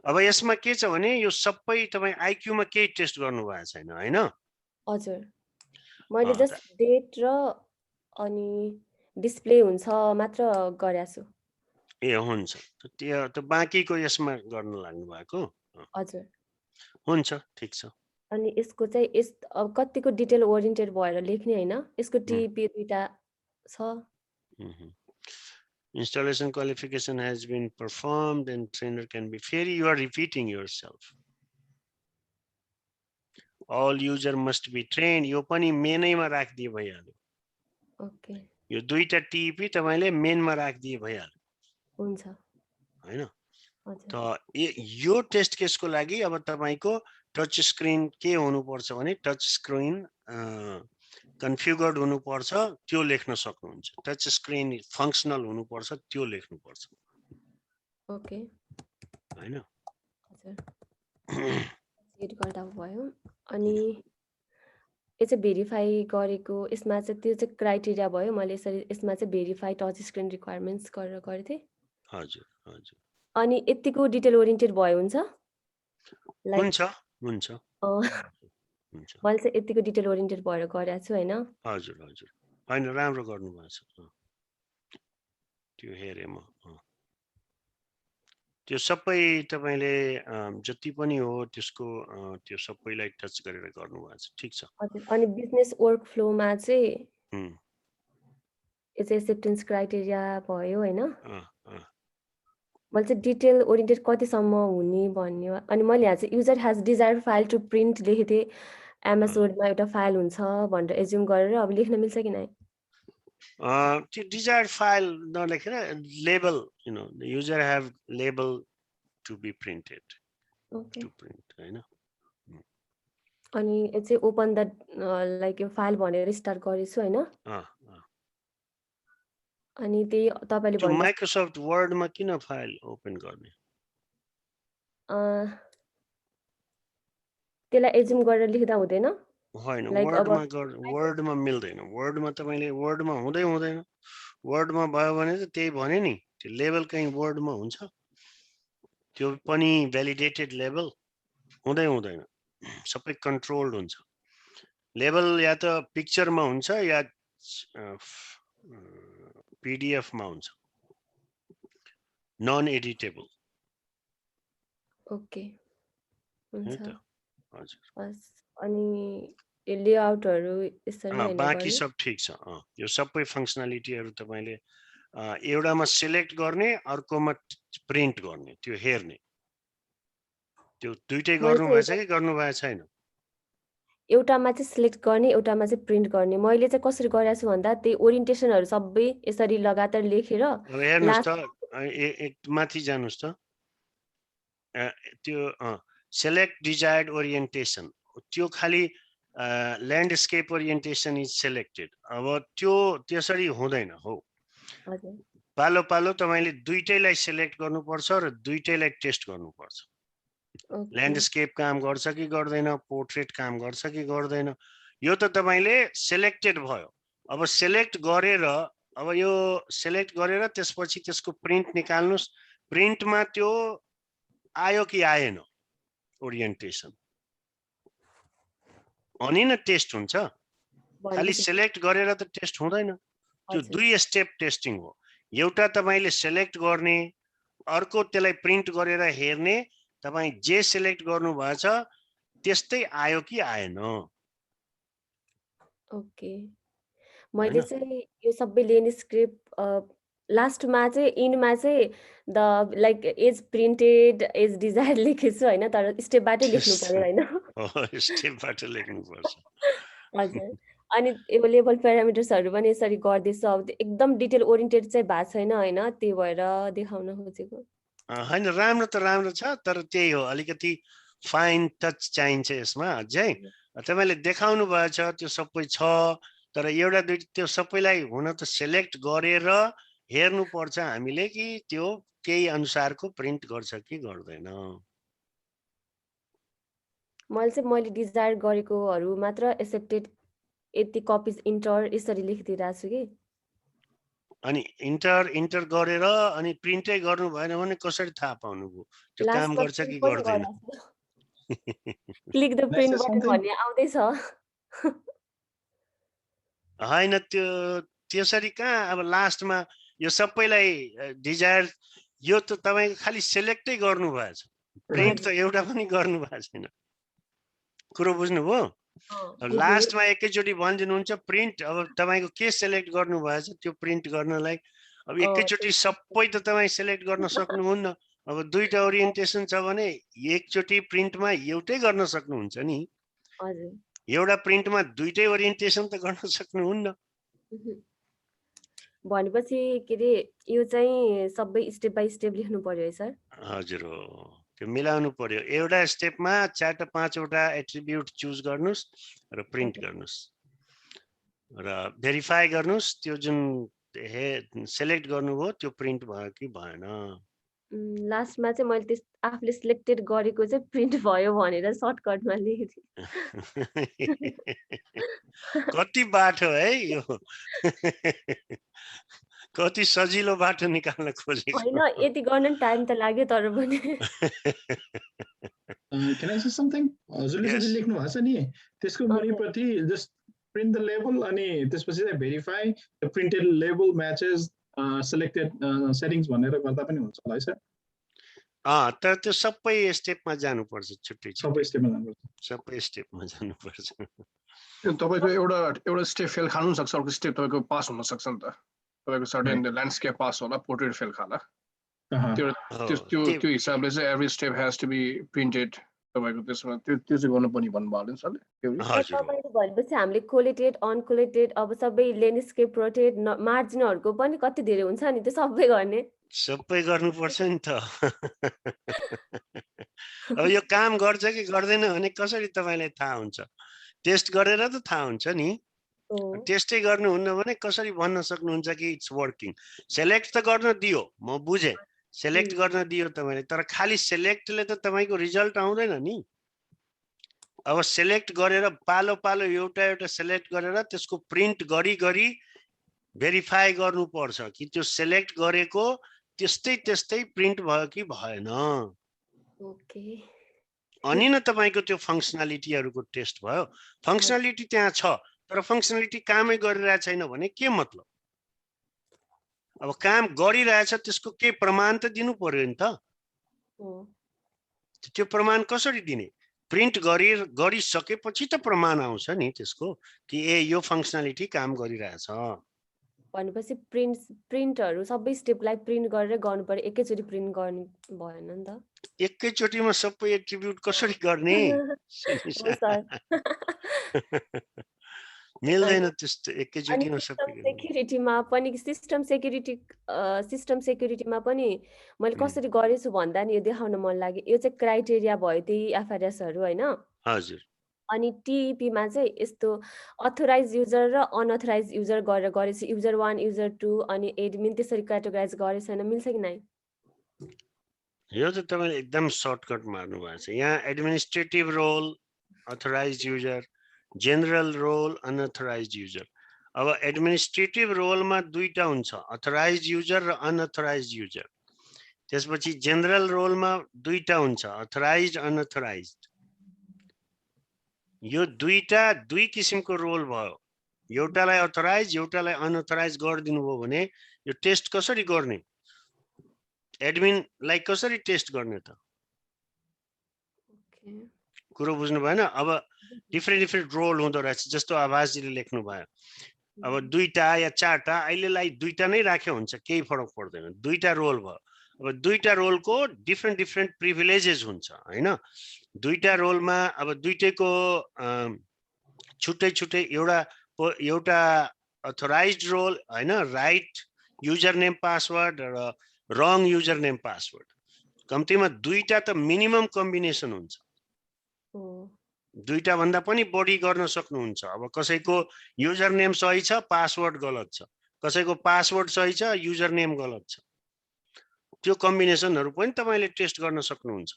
अब यसमा के छ भने यो सबै तपाई IQ मा के टेस्ट गर्नु भएको छैन हैन? हजुर, मैले जस्ट डेट र अनि डिस्प्ले हुन्छ मात्र गरेको छु। ए हुन्छ, त्यो त बाँकीको यसमा गर्न लाग्नु भएको? हजुर, हुन्छ, ठीक छ। अनि यसको चाहिँ अब कतिको डिटेल ओरिएन्टेड भएर लेख्ने हैन, यसको टिपी दुईटा छ। Installation qualification has been performed and trainer can be fairly. You are repeating yourself. All user must be trained. यो पनि मेनैमा राख्दिए भइहाल्यो। ओके, यो दुईटा टिपी तपाईले मेनमा राख्दिए भइहाल्यो। हुन्छ हैन? हजुर, त यो टेस्ट केसको लागि अब तपाईको टच स्क्रिन के हुनुपर्छ भने टच स्क्रिन कन्फिगर्ड हुनुपर्छ, त्यो लेख्न सक्नुहुन्छ। टच स्क्रिन फंक्शनल हुनुपर्छ, त्यो लेख्नुपर्छ। ओके, हैन? हजुर, सेट गर्दा भयो। अनि यो चाहिँ भेरिफाई गरेको यसमा चाहिँ त्यो चाहिँ क्राइटेरिया भयो। मैले यसमा चाहिँ भेरिफाई टच स्क्रिन रिक्वायरमेन्ट्स गरेर गरेथे। हजुर हजुर, अनि यतिको डिटेल ओरिएन्टेड भयो हुन्छ? हुन्छ हुन्छ हुन्छ, मैले चाहिँ यतिको डिटेल ओरिएन्टेड भएर गरेको छु हैन? हजुर हजुर, हैन राम्रो गर्नु भएको छ। त्यो हेरे म त्यो सबै तपाईले जति पनि हो त्यसको त्यो सबैलाई टच गरेर गर्नु भएको छ। ठीक छ। हजुर, अनि बिजनेस वर्क फ्लोमा चाहिँ यो चाहिँ एक्सेप्टेन्स क्राइटेरिया भयो हैन? मैले चाहिँ डिटेल ओरिएन्टेड कतिसम्म हुने भन्ने अनि मैले यहाँ चाहिँ user has desired file to print लेखेथे। एमएस वर्डमा एउटा फाइल हुन्छ भनेर एज्युम गरेर अब लेख्न मिल्छ कि नै? त्यो डिजायर्ड फाइल नलेखेर label, you know, the user have label to be printed, to print हैन? अनि यो चाहिँ ओपन द लाइक यो फाइल भनेर स्टार्ट गरेछु हैन? अनि त्यही तपाईले भन्नु माइक्रोसफ्ट वर्डमा किन फाइल ओपन गर्ने? त्यसलाई एज्युम गरेर लेख्दा हुँदैन? होइन, वर्डमा मिल्दैन। वर्डमा तपाईले वर्डमा हुँदैन। वर्डमा भयो भने त त्यही भने नि, त्यो लेभल कहीं वर्डमा हुन्छ, त्यो पनि भ्यालिडेटेड लेभल हुँदैन, सबै कन्ट्रोल्ड हुन्छ। लेभल या त पिक्चरमा हुन्छ या पीडीएफ मा हुन्छ, नन एडिटेबल। ओके, हुन्छ। हजुर, अनि यो लेआउटहरु यसरी हैन? बाँकी सब ठीक छ। यो सबै फंक्सनालिटीहरु तपाईले एउटामा सिलेक्ट गर्ने, अर्कोमा प्रिन्ट गर्ने, त्यो हेर्ने, त्यो दुईटै गर्नु भएछ कि गर्नु भएको छैन? एउटामा चाहिँ सिलेक्ट गर्ने, एउटामा चाहिँ प्रिन्ट गर्ने। मैले चाहिँ कसरी गरेको छु भन्दा त्यही ओरिएन्टेसनहरु सबै यसरी लगातार लेखेर हेर्नुस् त, एक माथि जानुस् त, त्यो select desired orientation, त्यो खाली ल्यान्डस्केप ओरिएन्टेसन इज सेलेक्टेड। अब त्यो त्यसरी हुँदैन हो। पालो पालो तपाईले दुईटैलाई सिलेक्ट गर्नुपर्छ र दुईटैलाई टेस्ट गर्नुपर्छ। ल्यान्डस्केप काम गर्छ कि गर्दैन, पोर्ट्रेट काम गर्छ कि गर्दैन, यो त तपाईले सिलेक्टेड भयो। अब सिलेक्ट गरेर, अब यो सिलेक्ट गरेर त्यसपछि त्यसको प्रिन्ट निकाल्नुस्। प्रिन्टमा त्यो आयो कि आएन ओरिएन्टेसन अनि न टेस्ट हुन्छ खाली सेलेक्ट गरेर त टेस्ट हुँदैन त्यो 2 स्टेप टेस्टिङ हो एउटा तपाईले सेलेक्ट गर्ने अर्को त्यसलाई प्रिन्ट गरेर हेर्ने तपाई जे सेलेक्ट गर्नु भएछ त्यस्तै आयो कि आएन ओके मैले चाहिँ यो सबै लेन स्क्रिप्ट लास्टमा चाहिँ इन्डमा चाहिँ the like is printed is desire लेखेछु हैन तर स्टेपबाटै लेख्नु पर्यो हैन स्टेपबाट लेख्नु पर्छ हजुर अनि यो लेभल प्यारामिटर्सहरु पनि यसरी गर्दैछ अब एकदम डिटेल ओरिएन्टेड चाहिँ भएको छैन हैन त्यही भएर देखाउन खोजेको हैन राम्रो त राम्रो छ तर त्यही हो अलिकति फाइन टच चाहिन्छ यसमा अझै तपाईले देखाउनु भएछ त्यो सबै छ तर एउटा दुई त्यो सबैलाई हुन त सेलेक्ट गरेर हेर्नु पर्छ हामीले कि त्यो त्यही अनुसारको प्रिन्ट गर्छ कि गर्दैन मैले डिजायर गरेकोहरु मात्र एक्सेप्टेड यति कपिज इन्टर यसरी लेखिदिइरा छु कि अनि इन्टर गरेर अनि प्रिन्टै गर्नु भएन भने कसरी थाहा पाउनु भो त्यो काम गर्छ कि गर्दैन क्लिक द प्रिन्ट बटन भन्ने आउँदै छ हैन त्यो त्यसरी कहाँ अब लास्टमा यो सबैलाई डिजायर यो त तपाईको खाली सेलेक्टै गर्नु भएछ प्रिन्ट त एउटा पनि गर्नु भएको छैन कुरो बुझ्नुभयो लास्टमा एकैचोटी भनिदिनुहुन्छ प्रिन्ट अब तपाईको के सेलेक्ट गर्नु भएछ त्यो प्रिन्ट गर्नलाई अब एकैचोटी सबै त तपाई सेलेक्ट गर्न सक्नुहुन्न अब दुईटा ओरिएन्टेसन छ भने एकचोटी प्रिन्टमा एउटै गर्न सक्नुहुन्छ नि हजुर एउटा प्रिन्टमा दुईटै ओरिएन्टेसन त गर्न सक्नुहुन्न भनेपछि के रे यो चाहिँ सबै स्टेप बाइ स्टेप लेख्नु पर्यो है सर हजुर हो त्यो मिलाउनु पर्यो एउटा स्टेपमा 4 5 वटा एट्रिब्युट चुज गर्नुस् र प्रिन्ट गर्नुस् र भेरिफाई गर्नुस् त्यो जुन सेलेक्ट गर्नुभयो त्यो प्रिन्ट भयो कि भएन लास्टमा चाहिँ मैले आफूले सिलेक्टेड गरेको चाहिँ प्रिन्ट भयो भनेर सर्टकटमा लेखेँ कति बाटो है यो कति सजिलो बाटो निकाल्न खोजेको हैन यति गर्न टाइम त लाग्यो तर पनि Can I say something? हजुरले जति लेख्नु भएको छ नि त्यसको मुनिपट्टि जस्ट प्रिन्ट द लेबल अनि त्यसपछि चाहिँ verify the printed label matches selected settings भनेर गर्दा पनि हुन्छ होला है सर तर त्यो सबै स्टेपमा जानुपर्छ छुट्टै सबै स्टेपमा जानुपर्छ सबै स्टेपमा जानुपर्छ तपाईको एउटा स्टेप फेल खानु सक्छ अर्को स्टेप तपाईको पास हुन सक्छ नि त तपाईको सर्टेन ल्यान्डस्केप पास होला पोर्ट्रेट फेल खाला त्यो हिसाबले चाहिँ every step has to be printed तपाईको त्यसमा त्यो चाहिँ गर्नुपर्ने भन्नुभयो नि सरले तपाईले भनेपछि हामीले कोलेटेड अनकोलेटेड अब सबै ल्यान्डस्केप रोटेट मार्जिनहरुको पनि कति धेरै हुन्छ नि त्यो सबै गर्ने सबै गर्नुपर्छ नि त अब यो काम गर्छ कि गर्दैन भने कसरी तपाईलाई थाहा हुन्छ टेस्ट गरेर त थाहा हुन्छ नि टेस्टै गर्नुहुन्न भने कसरी भन्न सक्नुहुन्छ कि इट्स वर्किङ सेलेक्ट त गर्न दियो म बुझे सेलेक्ट गर्न दियो तपाईले तर खाली सेलेक्टले त तपाईको रिजल्ट आउँदैन नि अब सेलेक्ट गरेर पालो पालो एउटा सेलेक्ट गरेर त्यसको प्रिन्ट गरी भेरिफाई गर्नु पर्छ कि त्यो सेलेक्ट गरेको त्यस्तै प्रिन्ट भयो कि भएन ओके अनि न तपाईको त्यो फंक्सनालिटीहरुको टेस्ट भयो फंक्सनालिटी त्यहाँ छ तर फंक्सनालिटी कामै गरिरहेछ छैन भने के मतलब अब काम गरिरहेछ त्यसको के प्रमाण त दिनु पर्यो नि त त्यो प्रमाण कसरी दिने प्रिन्ट गरिसकेपछि त प्रमाण आउँछ नि त्यसको कि ए यो फंक्सनालिटी काम गरिरहेछ भनेपछि प्रिन्टहरु सबै स्टेपलाई प्रिन्ट गरेर गर्नु पर्यो एकैचोटी प्रिन्ट गर्नु भएन नि त एकैचोटीमा सबै एट्रिब्युट कसरी गर्ने मिल्दैन त्यस्तो एकैचोटीमा सबै सेक्युरिटीमा पनि सिस्टम सेक्युरिटीमा पनि मैले कसरी गरेछु भन्दा नि यो देखाउन मन लाग्यो यो चाहिँ क्राइटेरिया भयो त्यही एफआरएसहरु हैन हजुर अनि टीईपी मा चाहिँ यस्तो अथोराइज युजर र अनअथोराइज युजर गरेर गरेछ युजर 1 युजर 2 अनि एडमिन त्यसरी क्याटेगोराइज गरेछ हैन मिल्छ कि नै यो त तपाईले एकदम सर्टकट मार्नु भएको छ यहाँ administrative role authorise user general role unauthorise user अब एडमिनिस्ट्रेटिभ रोलमा दुईटा हुन्छ अथोराइज युजर र अनअथोराइज युजर त्यसपछि जेनरल रोलमा दुईटा हुन्छ, अथराइज्ड अनअथराइज्ड। यो दुई किसिमको रोल भयो, एउटालाई अथराइज एउटालाई अनअथराइज गरिदिनु भयो भने यो टेस्ट कसरी गर्ने, एडमिनलाई कसरी टेस्ट गर्ने त? कुरो बुझ्नु भएन? अब डिफ्रेन्ट रोल हुँदो रहेछ, जस्तो आवाजले लेख्नु भयो, अब दुईटा या चारटा, अहिलेलाई दुईटा नै राख्यो हुन्छ, केही फरक पर्दैन, दुईटा रोल भयो। अब दुईटा रोलको डिफ्रेन्ट प्रिभिलेजेस हुन्छ हैन। दुईटा रोलमा अब दुईटैको छुट्टै एउटा अथराइज्ड रोल हैन, राइट युजर नेम पासवर्ड र रङ युजर नेम पासवर्ड, कम्तीमा दुईटा त मिनिमम कम्बिनेसन हुन्छ। दुईटा भन्दा पनि बढी गर्न सक्नुहुन्छ। अब कसैको युजर नेम सही छ, पासवर्ड गलत छ, कसैको पासवर्ड सही छ, युजर नेम गलत छ, त्यो कम्बिनेसनहरू पनि तपाईले टेस्ट गर्न सक्नुहुन्छ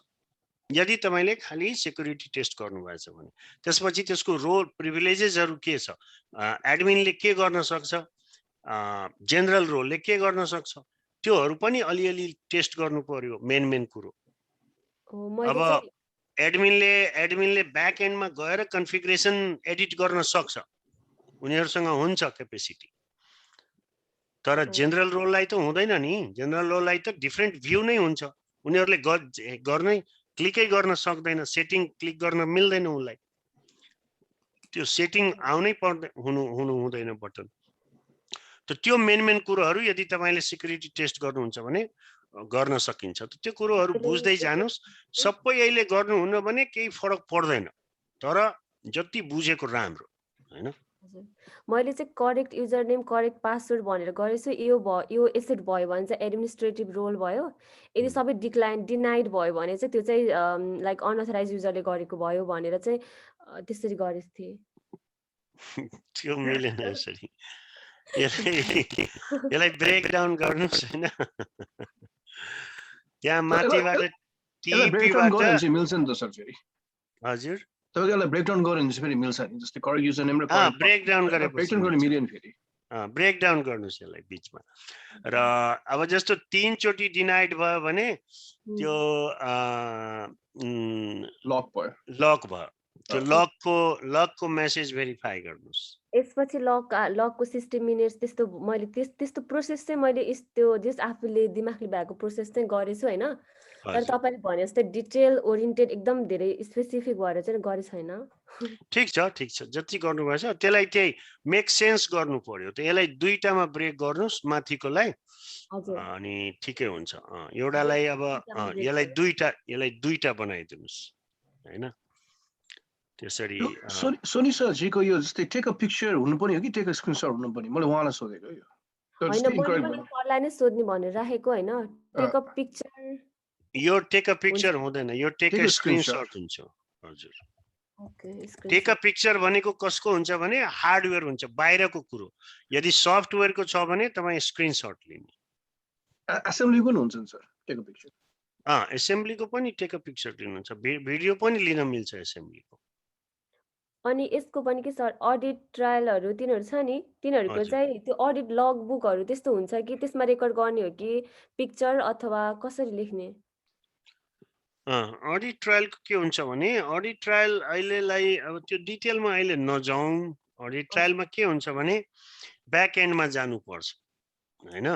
यदि तपाईले खाली सेक्युरिटी टेस्ट गर्नुभएछ भने। त्यसपछि त्यसको रोल प्रिभिलेजेसहरू के छ, एडमिनले के गर्न सक्छ, जेनरल रोलले के गर्न सक्छ, त्योहरू पनि अलिअलि टेस्ट गर्नु पर्यो, मेन कुरो। अब एडमिनले ब्याक एन्डमा गएर कन्फिगरेसन एडिट गर्न सक्छ, उनीहरुसँग हुन्छ क्यापेसिटी, तर जेनरल रोललाई त हुँदैन नि। जेनरल रोललाई त डिफ्रेन्ट भ्यू नै हुन्छ, उनीहरुले गर्नै क्लिकै गर्न सक्दैन, सेटिङ क्लिक गर्न मिल्दैन उलाई, त्यो सेटिङ आउनै पर्दैन, हुनु हुँदैन बटन। त त्यो मेन कुरोहरु यदि तपाईले सिक्युरिटी टेस्ट गर्नुहुन्छ भने गर्न सकिन्छ। त त्यो कुरोहरु बुझ्दै जानुस्। सबै अहिले गर्नुहुन्न भने केही फरक पर्दैन, तर जति बुझेको राम्रो हैन। मैले चाहिँ correct user name correct password भनेर गरेछु, यो एसेट भयो भने चाहिँ एडमिनिस्ट्रेटिभ रोल भयो। यदि सबै डिनाइड भयो भने चाहिँ त्यो चाहिँ लाइक अनअथराइज युजरले गरेको भयो भनेर चाहिँ त्यसरी गरेको थिएँ। त्यो मिलेन यसरी। यसलाई ब्रेक डाउन गर्नुस् हैन। त्यहाँ माथिबाट टिपीबाट मिल्छ नि त सर फेरि। हजुर तपाईले ब्रेक डाउन गर्नु भने फेरि मिल्छ नि, जस्तै करेक्ट युजर नेम र ब्रेक डाउन गरेपछि ब्रेक डाउन गर्न मिल्दैन फेरि। ब्रेक डाउन गर्नुस् यसलाई बीचमा। र अब जस्तो 3 चोटी डिनाइड भयो भने त्यो लक भयो, त्यो लकको मेसेज भेरिफाई गर्नुस्। यसपछि लकको सिस्टम मिनेट्स त्यस्तो प्रोसेस चाहिँ मैले जस आफूले दिमागले भएको प्रोसेस चाहिँ गरेछु हैन। तर तपाईले भने जस्तै डिटेल ओरिएन्टेड एकदम धेरै स्पेसिफिक भएर चाहिँ गरे छैन। ठीक छ जति गर्नुभएछ त्यसलाई त्यही मेक सेन्स गर्नु पर्यो। त यसलाई दुईटामा ब्रेक गर्नुस् माथिकोलाई, अनि ठिकै हुन्छ। एउटालाई अब यसलाई दुईटा बनाइदिनुस् हैन। त्यसरी सोनी सर जीको यो जस्तै टेक अ पिक्चर हुनु पर्ने हो कि टेक अ स्क्रिनशट हुनु पर्ने? मैले उहाँलाई सोधेको यो। हैन मैले सरलाई नै सोध्ने भनेर राखेको हैन। टेक अ पिक्चर, यो टेक अ पिक्चर हुँदैन, यो टेक अ स्क्रिनशट हुन्छ। हजुर ओके। टेक अ पिक्चर भनेको कसको हुन्छ भने हार्डवेयर हुन्छ, बाहिरको कुरो। यदि सफ्टवेयरको छ भने तपाई स्क्रिनशट लिने। एसेम्बलीको पनि हुन्छ नि सर टेक अ पिक्चर? एसेम्बलीको पनि टेक अ पिक्चर लिनुहुन्छ, भिडियो पनि लिन मिल्छ एसेम्बलीको। अनि यसको पनि के सर अडिट ट्रायलहरु तिनीहरु छ नि, तिनीहरुको चाहिँ त्यो अडिट लग बुकहरु त्यस्तो हुन्छ कि त्यसमा रेकर्ड गर्ने हो कि पिक्चर अथवा कसरी लेख्ने? अडिट ट्रायलको के हुन्छ भने अडिट ट्रायल अहिलेलाई अब त्यो डिटेलमा अहिले नजाउँ। अडिट ट्रायलमा के हुन्छ भने ब्याक एन्डमा जानुपर्छ हैन।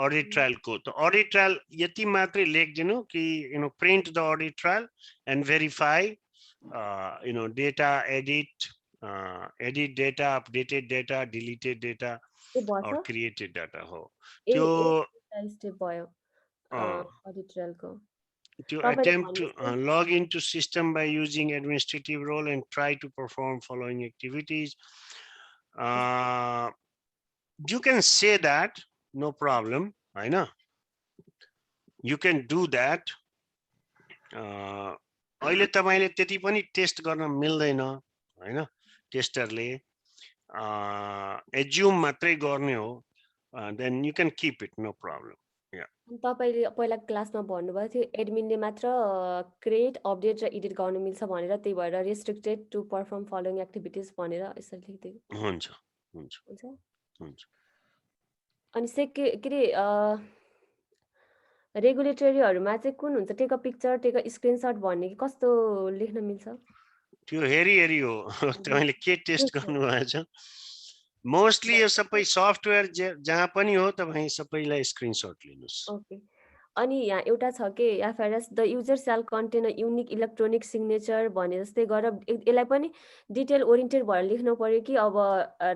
अडिट ट्रायलको त अडिट ट्रायल यति मात्रै लेखिदिनु कि print the audit trail and verify data edit data, updated data, deleted data or created data हो। त्यो स्टेप भयो audit ट्रायलको। To attempt to log into system by using administrative role and try to perform following activities. You can say that, no problem, I know. You can do that. अहिले तपाईले त्यति पनि test गर्न मिल्दैन हैन। टेस्टरले assume मात्रै गर्ने हो, then you can keep it, no problem. तपाईले पहिला क्लासमा भन्नुभएको थियो एडमिनले मात्र क्रिएट अपडेट र एडिट गर्न मिल्छ भनेर, त्यही भएर restricted to perform following activities भनेर यसरी लेख्दिनु। हुन्छ। अनि के रे रेगुलेटरीहरुमा चाहिँ कुन हुन्छ take a picture take a screenshot भन्ने कि कस्तो लेख्न मिल्छ त्यो हेरी हो तपाईले के टेस्ट गर्नुभएछ मोस्टली यो सबै सफ्टवेयर जहाँ पनि हो तपाई सबैलाई स्क्रिनशट लिनुस् ओके अनि यहाँ एउटा छ के FRS the user shall contain a unique electronic signature भने जस्तै गरेर यसलाई पनि डिटेल ओरिएन्टेड भएर लेख्नु पर्यो कि अब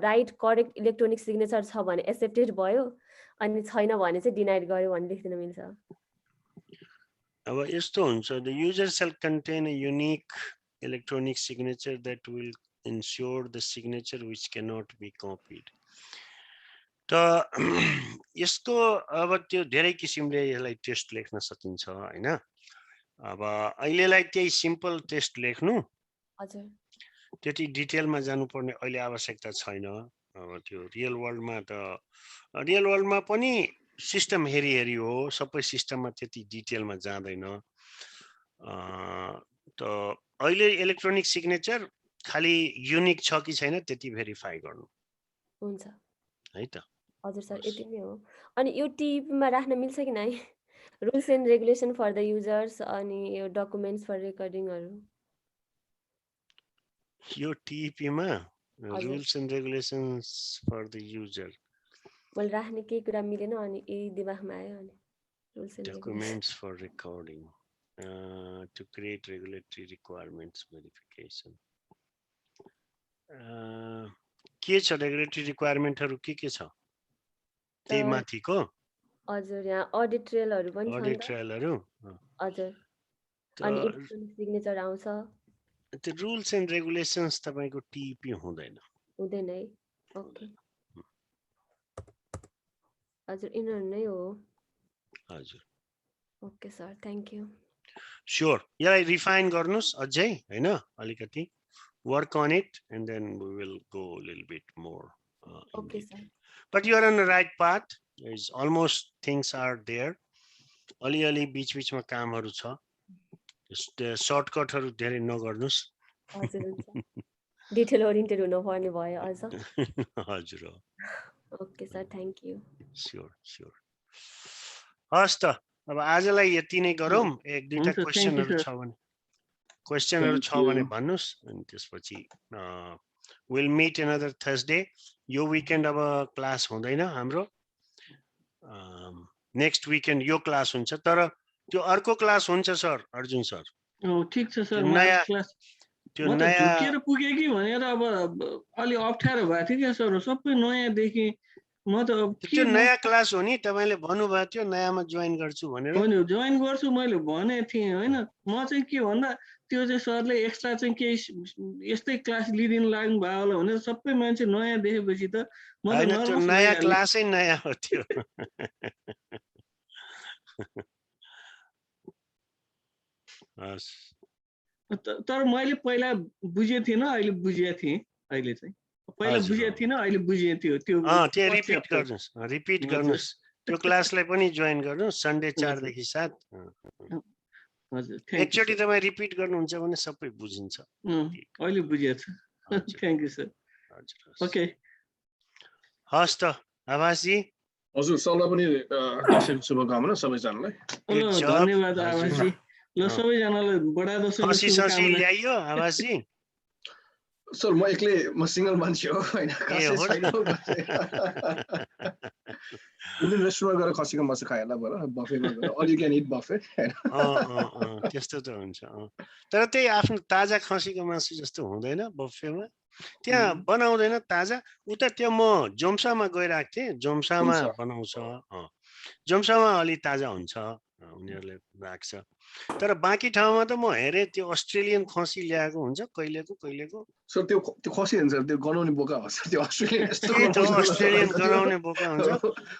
राइट करेक्ट इलेक्ट्रोनिक सिग्नेचर छ भने एक्सेप्टेड भयो अनि छैन भने चाहिँ डिनाइड गर्यो भने लेख्दिन मिल्छ अब यस्तो हुन्छ the user shall contain a unique electronic signature that will ensure the signature which cannot be copied त यसको अब त्यो धेरै किसिमले यसलाई टेस्ट लेख्न सकिन्छ हैन अब अहिलेलाई त्यही सिम्पल टेस्ट लेख्नु हजुर त्यति डिटेलमा जानुपर्ने अहिले आवश्यकता छैन अब त्यो रियल वर्ल्डमा पनि सिस्टम हेरी हो सबै सिस्टममा त्यति डिटेलमा जाँदैन त अहिले इलेक्ट्रोनिक सिग्नेचर खाली युनिक छ कि छैन त्यति भेरिफाई गर्नु हुन्छ है त हजुर सर यति नै हो अनि यो टिपीमा राख्न मिल्छ कि नै rules and regulation for the users अनि यो डकुमेन्ट्स फर रेकर्डिङहरु यो टिपीमा rules and regulations for the user मैले राख्ने केही कुरा मिलेन अनि यही दिमागमा आयो अनि rules and documents for recording to create regulatory requirements verification के छ रेगुलेटरी रिक्वायरमेन्टहरु के छ त्यही माथिको हजुर यहाँ अडिट ट्रेलहरु पनि छन् अडिट ट्रेलहरु हजुर अनि इलेक्ट्रोनिक सिग्नेचर आउँछ त्यो रुल्स एन्ड रेगुलेसन्स तपाईको टिपी हुँदैन है ओके हजुर यिनीहरु नै हो हजुर okay sir thank you Sure. यसलाई रिफाइन गर्नुस् अझै हैन अलिकति work on it and then we will go a little bit more okay sir but you are on the right path is almost things are there अलि बीच-बीचमा कामहरु छ सर्टकटहरु धेरै नगर्नुस् हजुर हुन्छ डिटेल ओरिएन्टेड हुनु पर्ने भयो अझ हजुर okay sir thank you sure हस् त अब आजलाई यति नै गरौँ एक दुईटा क्वेशनहरु छ भने भन्नुस् अनि त्यसपछि we'll meet another Thursday यो वीकेन्ड अब क्लास हुँदैन हाम्रो नेक्स्ट वीकेन्ड यो क्लास हुन्छ तर त्यो अर्को क्लास हुन्छ सर अर्जुन सर ठीक छ सर नयाँ क्लास त्यो नयाँ झुकेर पुगे कि भनेर अब अलि अप्ठ्यारो भएको थियो के सर सबै नयाँ देखे म त त्यो नयाँ क्लास हो नि तपाईले भन्नुभयो थियो नयाँमा जोइन गर्छु भनेर हैन जोइन गर्छु मैले भने थिए हैन म चाहिँ के भन्दा त्यो चाहिँ सरले एक्स्ट्रा चाहिँ के यस्तै क्लास लिदिन लाग्नु भयो होला भनेर सबै मान्छे नयाँ देखेपछि त म त त्यो नयाँ क्लासै नयाँ हो त्यो तर मैले पहिला बुझे थिएन अहिले बुझे थिए अहिले चाहिँ पहिला बुझे थिएन अहिले बुझे थियो त्यो रिपिट गर्नुस् त्यो क्लासलाई पनि जोइन गर्नुस् सन्डे 4 देखि 7 हजुर एकचोटी तपाई रिपिट गर्नुहुन्छ भने सबै बुझिन्छ अहिले बुझेछ थ्यांक यू सर ओके हस् त आभास जी हजुर सबलाई पनि दशैंको शुभकामना सबैजनालाई धन्यवाद आभास जी ल सबैजनालाई बडा दशैंको शुभकामना ल्याइयो आभास जी सर म सिंगल मान्छे हो हैन खासै छैन रेस्टुरेन्टमा गएर खसीको मासु खाएला भएर बफेमा गएर all you can eat buffet त्यस्तो त हुन्छ तर त्यही आफ्नो ताजा खसीको मासु जस्तो हुँदैन बफेमा त्यहाँ बनाउँदैन ताजा उता त्यो म जोम्सामा गइराको थिएँ जोम्सामा बनाउँछ जोम्सामा अलि ताजा हुन्छ उनीहरूले राख्छ तर बाँकी ठाउँमा त म हेरेँ त्यो अस्ट्रेलियन खसी ल्याएको हुन्छ कहिलेको सर त्यो खसी हुन्छ त्यो गनाउने बोका हो सर त्यो अस्ट्रेलियन गनाउने बोका हुन्छ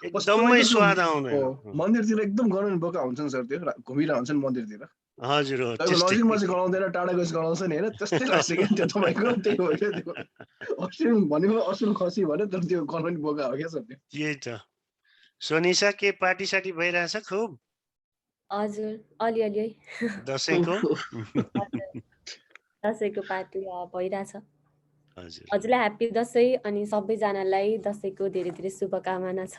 एकदमै स्वाद आउँदैन मन्दिरतिर एकदम गनाउने बोका हुन्छ नि सर त्यो घुमिरहेको हुन्छ नि मन्दिरतिर हजुर हो नजिकमा चाहिँ गनाउँदैन टाढा गएपछि गनाउँछ नि हैन त्यस्तै लाग्छ के त्यो तपाईको त्यही हो के त्यो अस्ट्रेलियन भनेको अस्ट्रेलियन खसी भने तर त्यो गनाउने बोका हो के सर त्यो यही त सोनिसा के पार्टी साटी भइरहेछ खुब हजुर अलि दशैंको पार्टी भइराछ हजुरलाई ह्याप्पी दसैँ अनि सबैजनालाई दसैँको धेरै धेरै शुभकामना छ।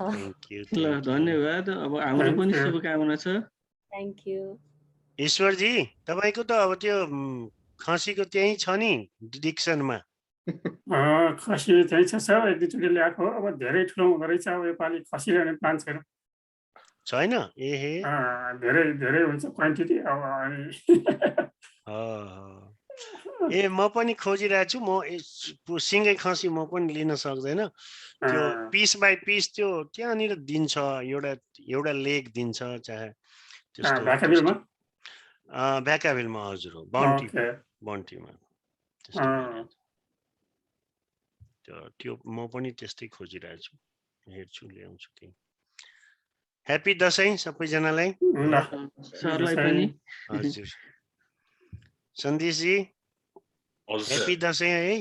ल धन्यवाद। अब हाम्रो पनि शुभकामना छ। Thank you. ईश्वरजी तपाईको त अब त्यो खसीको त्यही छ नि डिक्सनमा। खसी त्यही छ सर, एक दुईचोटि ल्याएको अब धेरै ठुलो हुँदो रहेछ अब योपालि खसी ल्याउने प्लान छैन। छैन? एहे धेरै धेरै हुन्छ क्वान्टिटी अब। ए म पनि खोजिरहेको छु। म सिँगै खसी म पनि लिन सक्दैन। त्यो पिस बाई पिस त्यो त्यहाँनिर दिन्छ, एउटा लेग दिन्छ चाहे त्यस्तो। भ्याकाभिलमा हजुर हो, बन्टीमा त्यो म पनि त्यस्तै खोजिरहेको छु, हेर्छु ल्याउँछु त्यही। ह्याप्पी दसैँ सबैजनालाई। सरलाई पनि हजुर। सन्देशजी ह्याप्पी दसैँ है।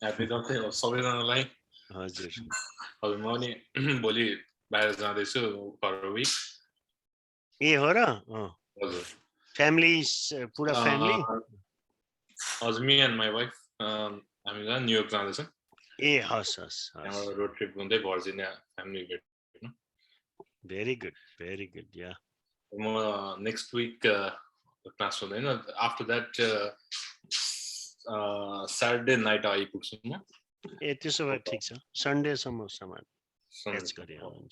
ह्याप्पी दसैँ सबैजनालाई। हजुर। हजुर म नि भोलि बाहिर जाँदैछु फर अ विक। ए हो र? हजुर। फ्यामिली पुरा फ्यामिली? हजुर, मी एन्ड माई वाइफ हामी न्युयोर्क जाँदैछौँ। ए हस् हस्। रोड ट्रिप हुँदै भर्जिनिया फ्यामिली भेट। भेरी गुड या। म नेक्स्ट विक क्लास हुँदैन, आफ्टर द्याट स्याटरडे नाइट आइपुग्छु म। ए त्यसो भए ठिक छ, सन्डेसम्म सामान क्याच गरे हुन्छ।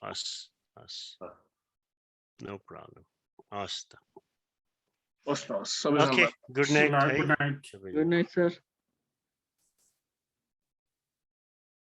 हस् नो प्रब्लम। हस् त। हस्। ओके गुड नाइट है। Good night sir.